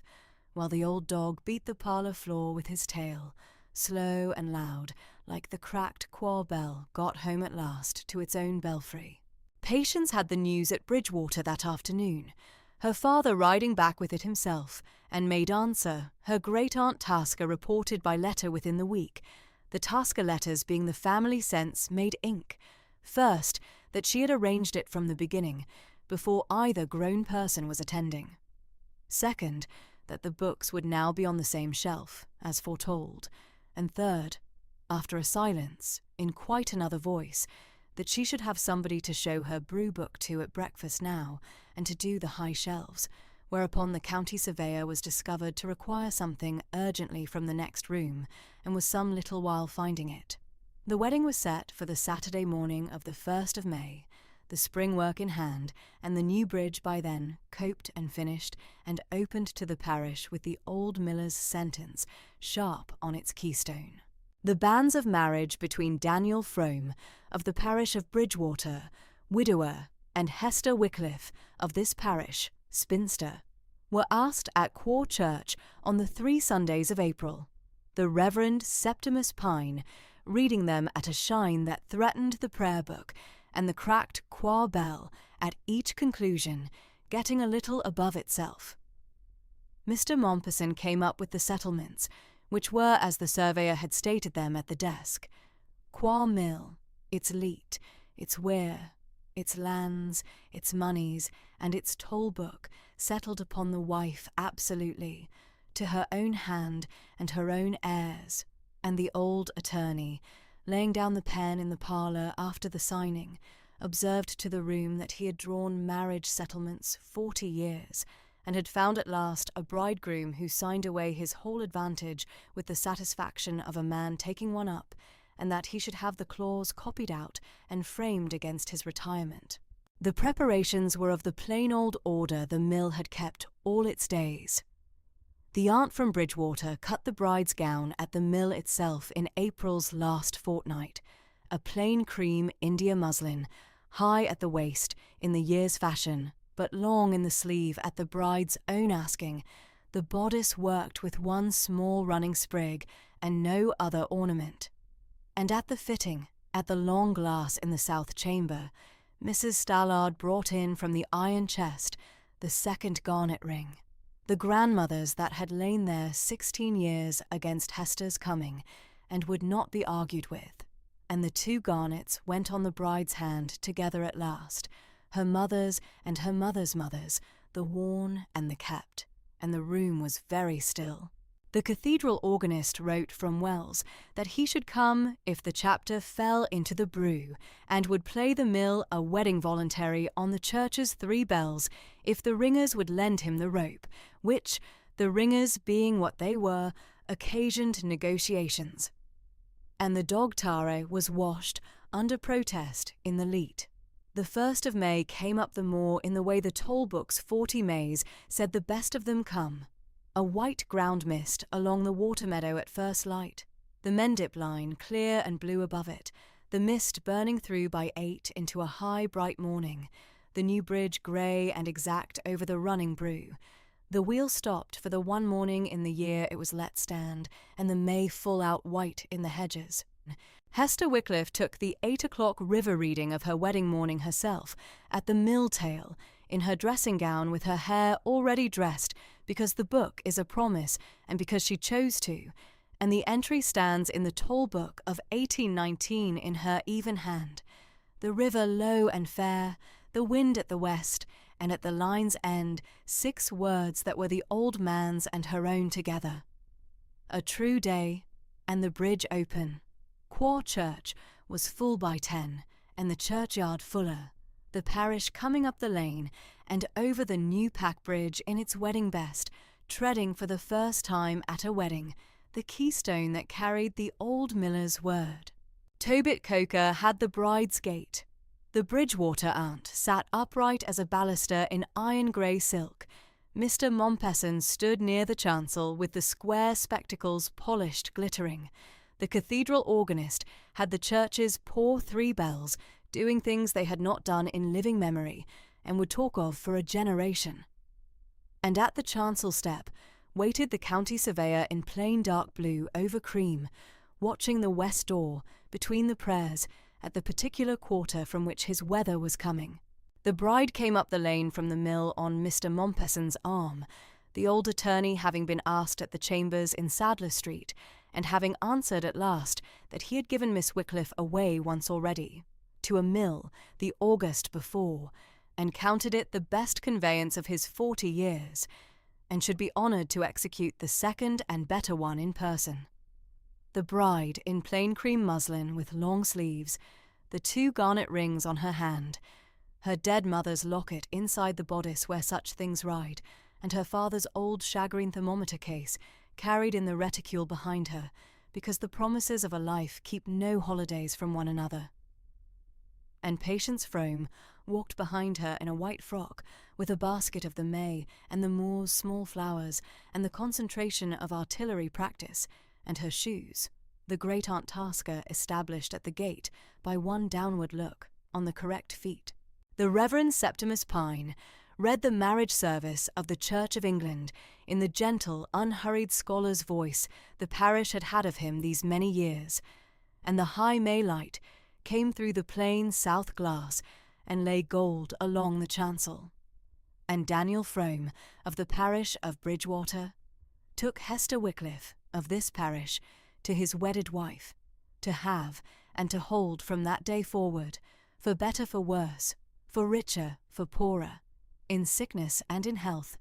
while the old dog beat the parlour floor with his tail, slow and loud, like the cracked Quarr bell got home at last to its own belfry. Patience had the news at Bridgewater that afternoon, her father riding back with it himself, and made answer, her great-aunt Tasker reported by letter within the week, the Tasker letters being the family sense made ink. First, that she had arranged it from the beginning, before either grown person was attending. Second, that the books would now be on the same shelf, as foretold. And third, after a silence, in quite another voice, that she should have somebody to show her brew book to at breakfast now, and to do the high shelves, whereupon the county surveyor was discovered to require something urgently from the next room, and was some little while finding it. The wedding was set for the Saturday morning of the 1st of May, the spring work in hand, and the new bridge by then coped and finished and opened to the parish with the old miller's sentence sharp on its keystone. The banns of marriage between Daniel Frome, of the parish of Bridgewater, widower, and Hester Wycliffe, of this parish, spinster, were asked at Quarr Church on the 3 Sundays of April, the Reverend Septimus Pine reading them at a shine that threatened the prayer book, and the cracked Quarr bell at each conclusion getting a little above itself. Mr. Mompesson came up with the settlements, which were as the surveyor had stated them at the desk: Quarr Mill, its leat, its weir, its lands, its moneys, and its toll book settled upon the wife absolutely, to her own hand and her own heirs, and the old attorney, laying down the pen in the parlour after the signing, observed to the room that he had drawn marriage settlements 40 years, and had found at last a bridegroom who signed away his whole advantage with the satisfaction of a man taking one up, and that he should have the clause copied out and framed against his retirement. The preparations were of the plain old order the mill had kept all its days. The aunt from Bridgewater cut the bride's gown at the mill itself in April's last fortnight, a plain cream India muslin, high at the waist in the year's fashion, but long in the sleeve at the bride's own asking, the bodice worked with one small running sprig and no other ornament. And at the fitting, at the long glass in the south chamber, Mrs. Stallard brought in from the iron chest the second garnet ring, the grandmother's that had lain there 16 years against Hester's coming, and would not be argued with, and the 2 garnets went on the bride's hand together at last, her mother's and her mother's mother's, the worn and the kept, and the room was very still. The cathedral organist wrote from Wells that he should come if the chapter fell into the brew, and would play the mill a wedding voluntary on the church's 3 bells if the ringers would lend him the rope, which, the ringers being what they were, occasioned negotiations. And the dog tare was washed, under protest, in the Leat. The 1st of May came up the moor in the way the toll book's 40 Mays said the best of them come. A white ground mist along the water meadow at first light, the Mendip line clear and blue above it, the mist burning through by 8 into a high bright morning, the new bridge grey and exact over the running brew. The wheel stopped for the one morning in the year it was let stand, and the May full out white in the hedges. Hester Wycliffe took the 8 o'clock river reading of her wedding morning herself, at the mill tail, in her dressing gown with her hair already dressed, because the book is a promise and because she chose to, and the entry stands in the toll book of 1819 in her even hand. The river low and fair, the wind at the west, and at the line's end 6 words that were the old man's and her own together. A true day, and the bridge open. Quarr Church was full by 10, and the churchyard fuller, the parish coming up the lane and over the new pack bridge in its wedding best, treading for the first time at a wedding the keystone that carried the old miller's word. Tobit Coker had the bride's gate. The Bridgewater aunt sat upright as a baluster in iron grey silk. Mr. Mompesson stood near the chancel with the square spectacles polished glittering. The cathedral organist had the church's poor 3 bells, doing things they had not done in living memory, and would talk of for a generation. And at the chancel step waited the county surveyor in plain dark blue over cream, watching the west door, between the prayers, at the particular quarter from which his weather was coming. The bride came up the lane from the mill on Mr. Mompesson's arm, the old attorney having been asked at the chambers in Sadler Street, and having answered at last that he had given Miss Wycliffe away once already, to a mill the August before, and counted it the best conveyance of his 40 years, and should be honoured to execute the second and better one in person. The bride in plain cream muslin with long sleeves, the 2 garnet rings on her hand, her dead mother's locket inside the bodice where such things ride, and her father's old shagreen thermometer case carried in the reticule behind her, because the promises of a life keep no holidays from one another. And Patience Frome walked behind her in a white frock, with a basket of the May and the moor's small flowers and the concentration of artillery practice, and her shoes, the great-aunt Tasker established at the gate by one downward look, on the correct feet. The Reverend Septimus Pine read the marriage service of the Church of England in the gentle, unhurried scholar's voice the parish had had of him these many years, and the high May light came through the plain south glass and lay gold along the chancel. And Daniel Frome, of the parish of Bridgewater, took Hester Wycliffe, of this parish, to his wedded wife, to have and to hold from that day forward, for better for worse, for richer for poorer, in sickness and in health,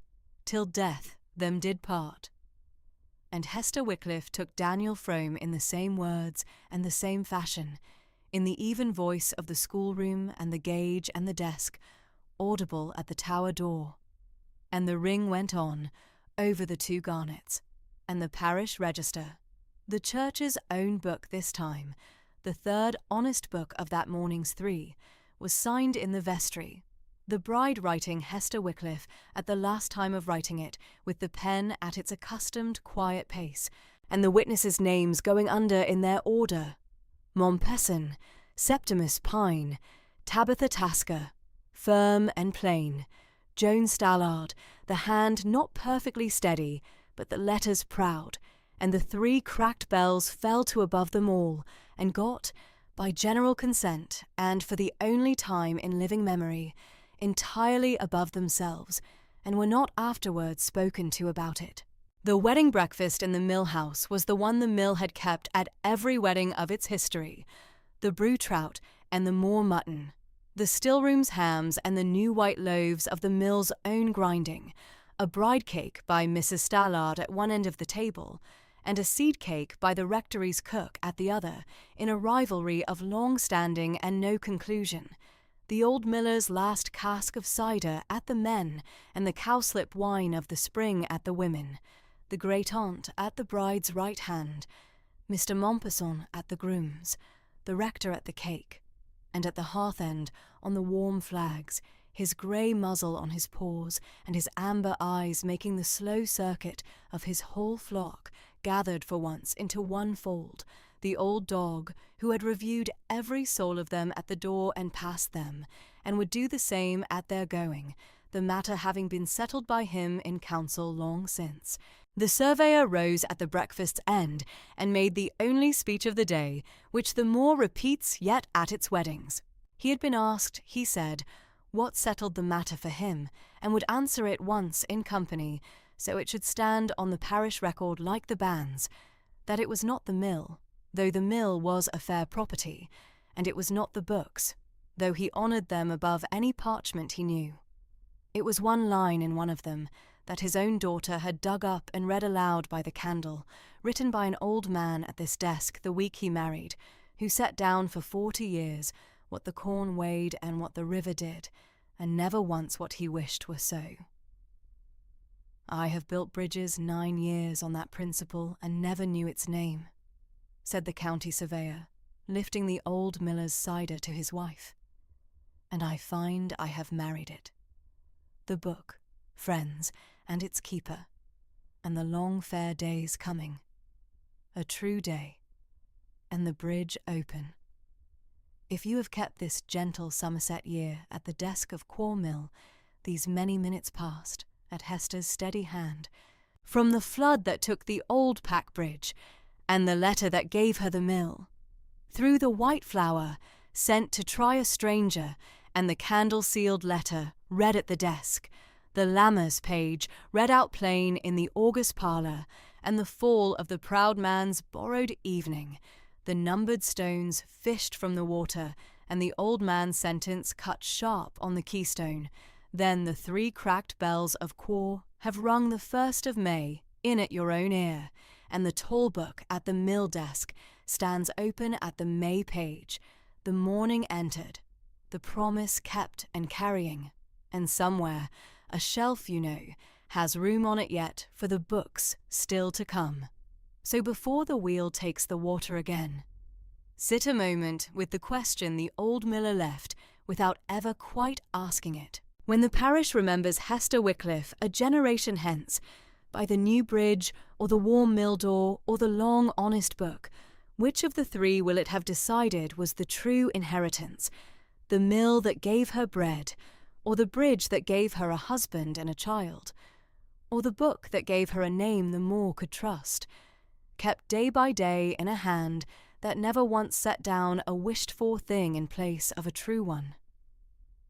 till death them did part. And Hester Wycliffe took Daniel Frome in the same words and the same fashion, in the even voice of the schoolroom and the gauge and the desk, audible at the tower door. And the ring went on, over the 2 garnets, and the parish register, the church's own book this time, the 3rd honest book of that morning's 3, was signed in the vestry, the bride writing Hester Wycliffe at the last time of writing it with the pen at its accustomed quiet pace, and the witnesses' names going under in their order: Mompesson, Septimus Pine, Tabitha Tasker, firm and plain, Joan Stallard, the hand not perfectly steady, but the letters proud, and the 3 cracked bells fell to above them all, and got, by general consent, and for the only time in living memory, entirely above themselves, and were not afterwards spoken to about it. The wedding breakfast in the mill house was the one the mill had kept at every wedding of its history, the brew trout and the moor mutton, the still-room's hams and the new white loaves of the mill's own grinding, a bride cake by Mrs. Stallard at one end of the table, and a seed cake by the rectory's cook at the other, in a rivalry of long standing and no conclusion, the old miller's last cask of cider at the men, and the cowslip wine of the spring at the women, the great-aunt at the bride's right hand, Mr. Mompesson at the groom's, the rector at the cake, and at the hearth-end, on the warm flags, his grey muzzle on his paws, and his amber eyes making the slow circuit of his whole flock, gathered for once into one fold, the old dog, who had reviewed every soul of them at the door and past them, and would do the same at their going, the matter having been settled by him in council long since. The surveyor rose at the breakfast's end, and made the only speech of the day, which the moor repeats yet at its weddings. He had been asked, he said, what settled the matter for him, and would answer it once in company, so it should stand on the parish record like the banns, that it was not the mill, though the mill was a fair property, and it was not the books, though he honoured them above any parchment he knew. It was one line in one of them, that his own daughter had dug up and read aloud by the candle, written by an old man at this desk the week he married, who set down for 40 years what the corn weighed and what the river did, and never once what he wished were so. I have built bridges 9 years on that principle and never knew its name, said the county surveyor, lifting the old miller's cider to his wife. And I find I have married it. The book, friends, and its keeper, and the long fair days coming, a true day, and the bridge open. If you have kept this gentle Somerset year at the desk of Quarr Mill, these many minutes past, at Hester's steady hand, from the flood that took the old pack bridge, and the letter that gave her the mill, through the white flower, sent to try a stranger, and the candle-sealed letter, read at the desk, the Lammers page, read out plain in the August parlour, and the fall of the proud man's borrowed evening, the numbered stones fished from the water, and the old man's sentence cut sharp on the keystone, then the 3 cracked bells of Quarr have rung the 1st of May, in at your own ear, and the tall book at the mill desk stands open at the May page, the morning entered, the promise kept and carrying, and somewhere, a shelf, you know, has room on it yet for the books still to come. So before the wheel takes the water again, sit a moment with the question the old miller left without ever quite asking it. When the parish remembers Hester Wycliffe a generation hence, by the new bridge or the warm mill door or the long honest book, which of the three will it have decided was the true inheritance, the mill that gave her bread, or the bridge that gave her a husband and a child, or the book that gave her a name the more could trust, kept day by day in a hand that never once set down a wished-for thing in place of a true one?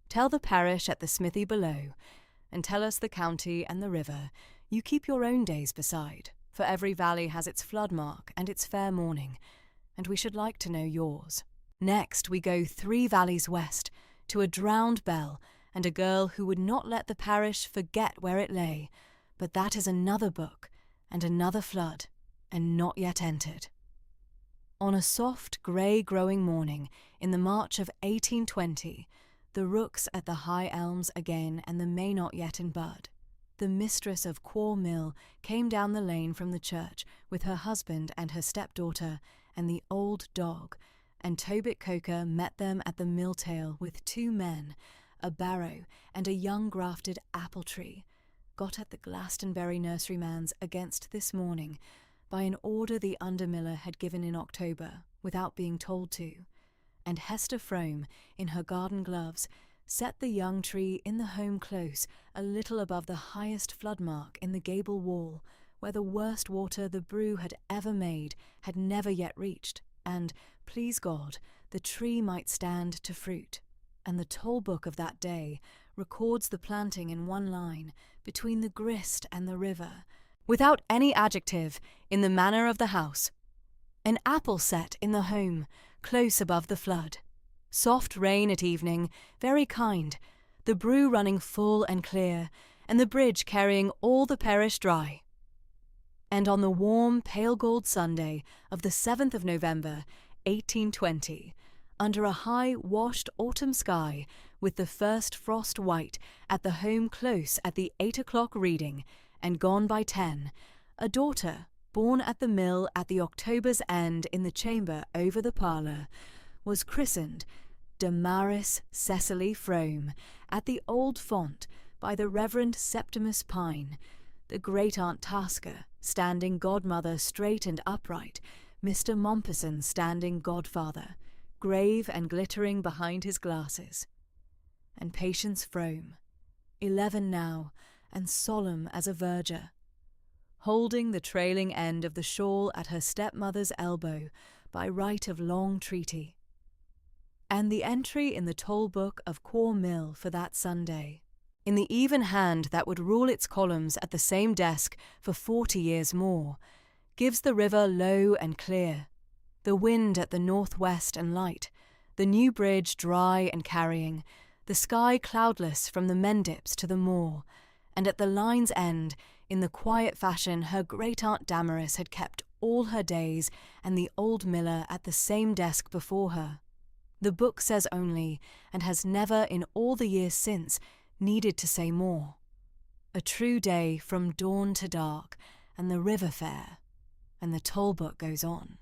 Tell the parish at the smithy below, and tell us the county and the river. You keep your own days beside, for every valley has its flood mark and its fair morning, and we should like to know yours. Next we go 3 valleys west, to a drowned bell and a girl who would not let the parish forget where it lay, but that is another book and another flood, and not yet entered. On a soft grey growing morning in the March of 1820, the rooks at the high elms again and the may not yet in bud, the mistress of Quarr Mill came down the lane from the church with her husband and her stepdaughter and the old dog, and Tobit Coker met them at the mill tail with 2 men, a barrow and a young grafted apple tree, got at the Glastonbury nurseryman's against this morning by an order the under-miller had given in October without being told to, and Hester Frome, in her garden gloves, set the young tree in the home close a little above the highest flood mark in the gable wall, where the worst water the brew had ever made had never yet reached, and, please God, the tree might stand to fruit. And the toll book of that day records the planting in one line, between the grist and the river, without any adjective, in the manner of the house. An apple set in the home, close above the flood. Soft rain at evening, very kind, the brew running full and clear, and the bridge carrying all the parish dry. And on the warm, pale gold Sunday of the 7th of November, 1820, under a high, washed autumn sky, with the first frost white at the home close at the 8 o'clock reading, and gone by 10, a daughter, born at the mill at the October's end in the chamber over the parlour, was christened Damaris Cecily Frome at the old font by the Reverend Septimus Pine, the great-aunt Tasker standing godmother straight and upright, Mr. Mompesson standing godfather, grave and glittering behind his glasses, and Patience Frome, 11 now, and solemn as a verger, holding the trailing end of the shawl at her stepmother's elbow by right of long treaty, and the entry in the toll book of Quarr Mill for that Sunday, in the even hand that would rule its columns at the same desk for 40 years more, gives the river low and clear, the wind at the north-west and light, the new bridge dry and carrying, the sky cloudless from the Mendips to the moor, and at the line's end, in the quiet fashion her great-aunt Damaris had kept all her days, and the old miller at the same desk before her. The book says only, and has never in all the years since needed to say more. A true day from dawn to dark, and the river fair, and the toll book goes on.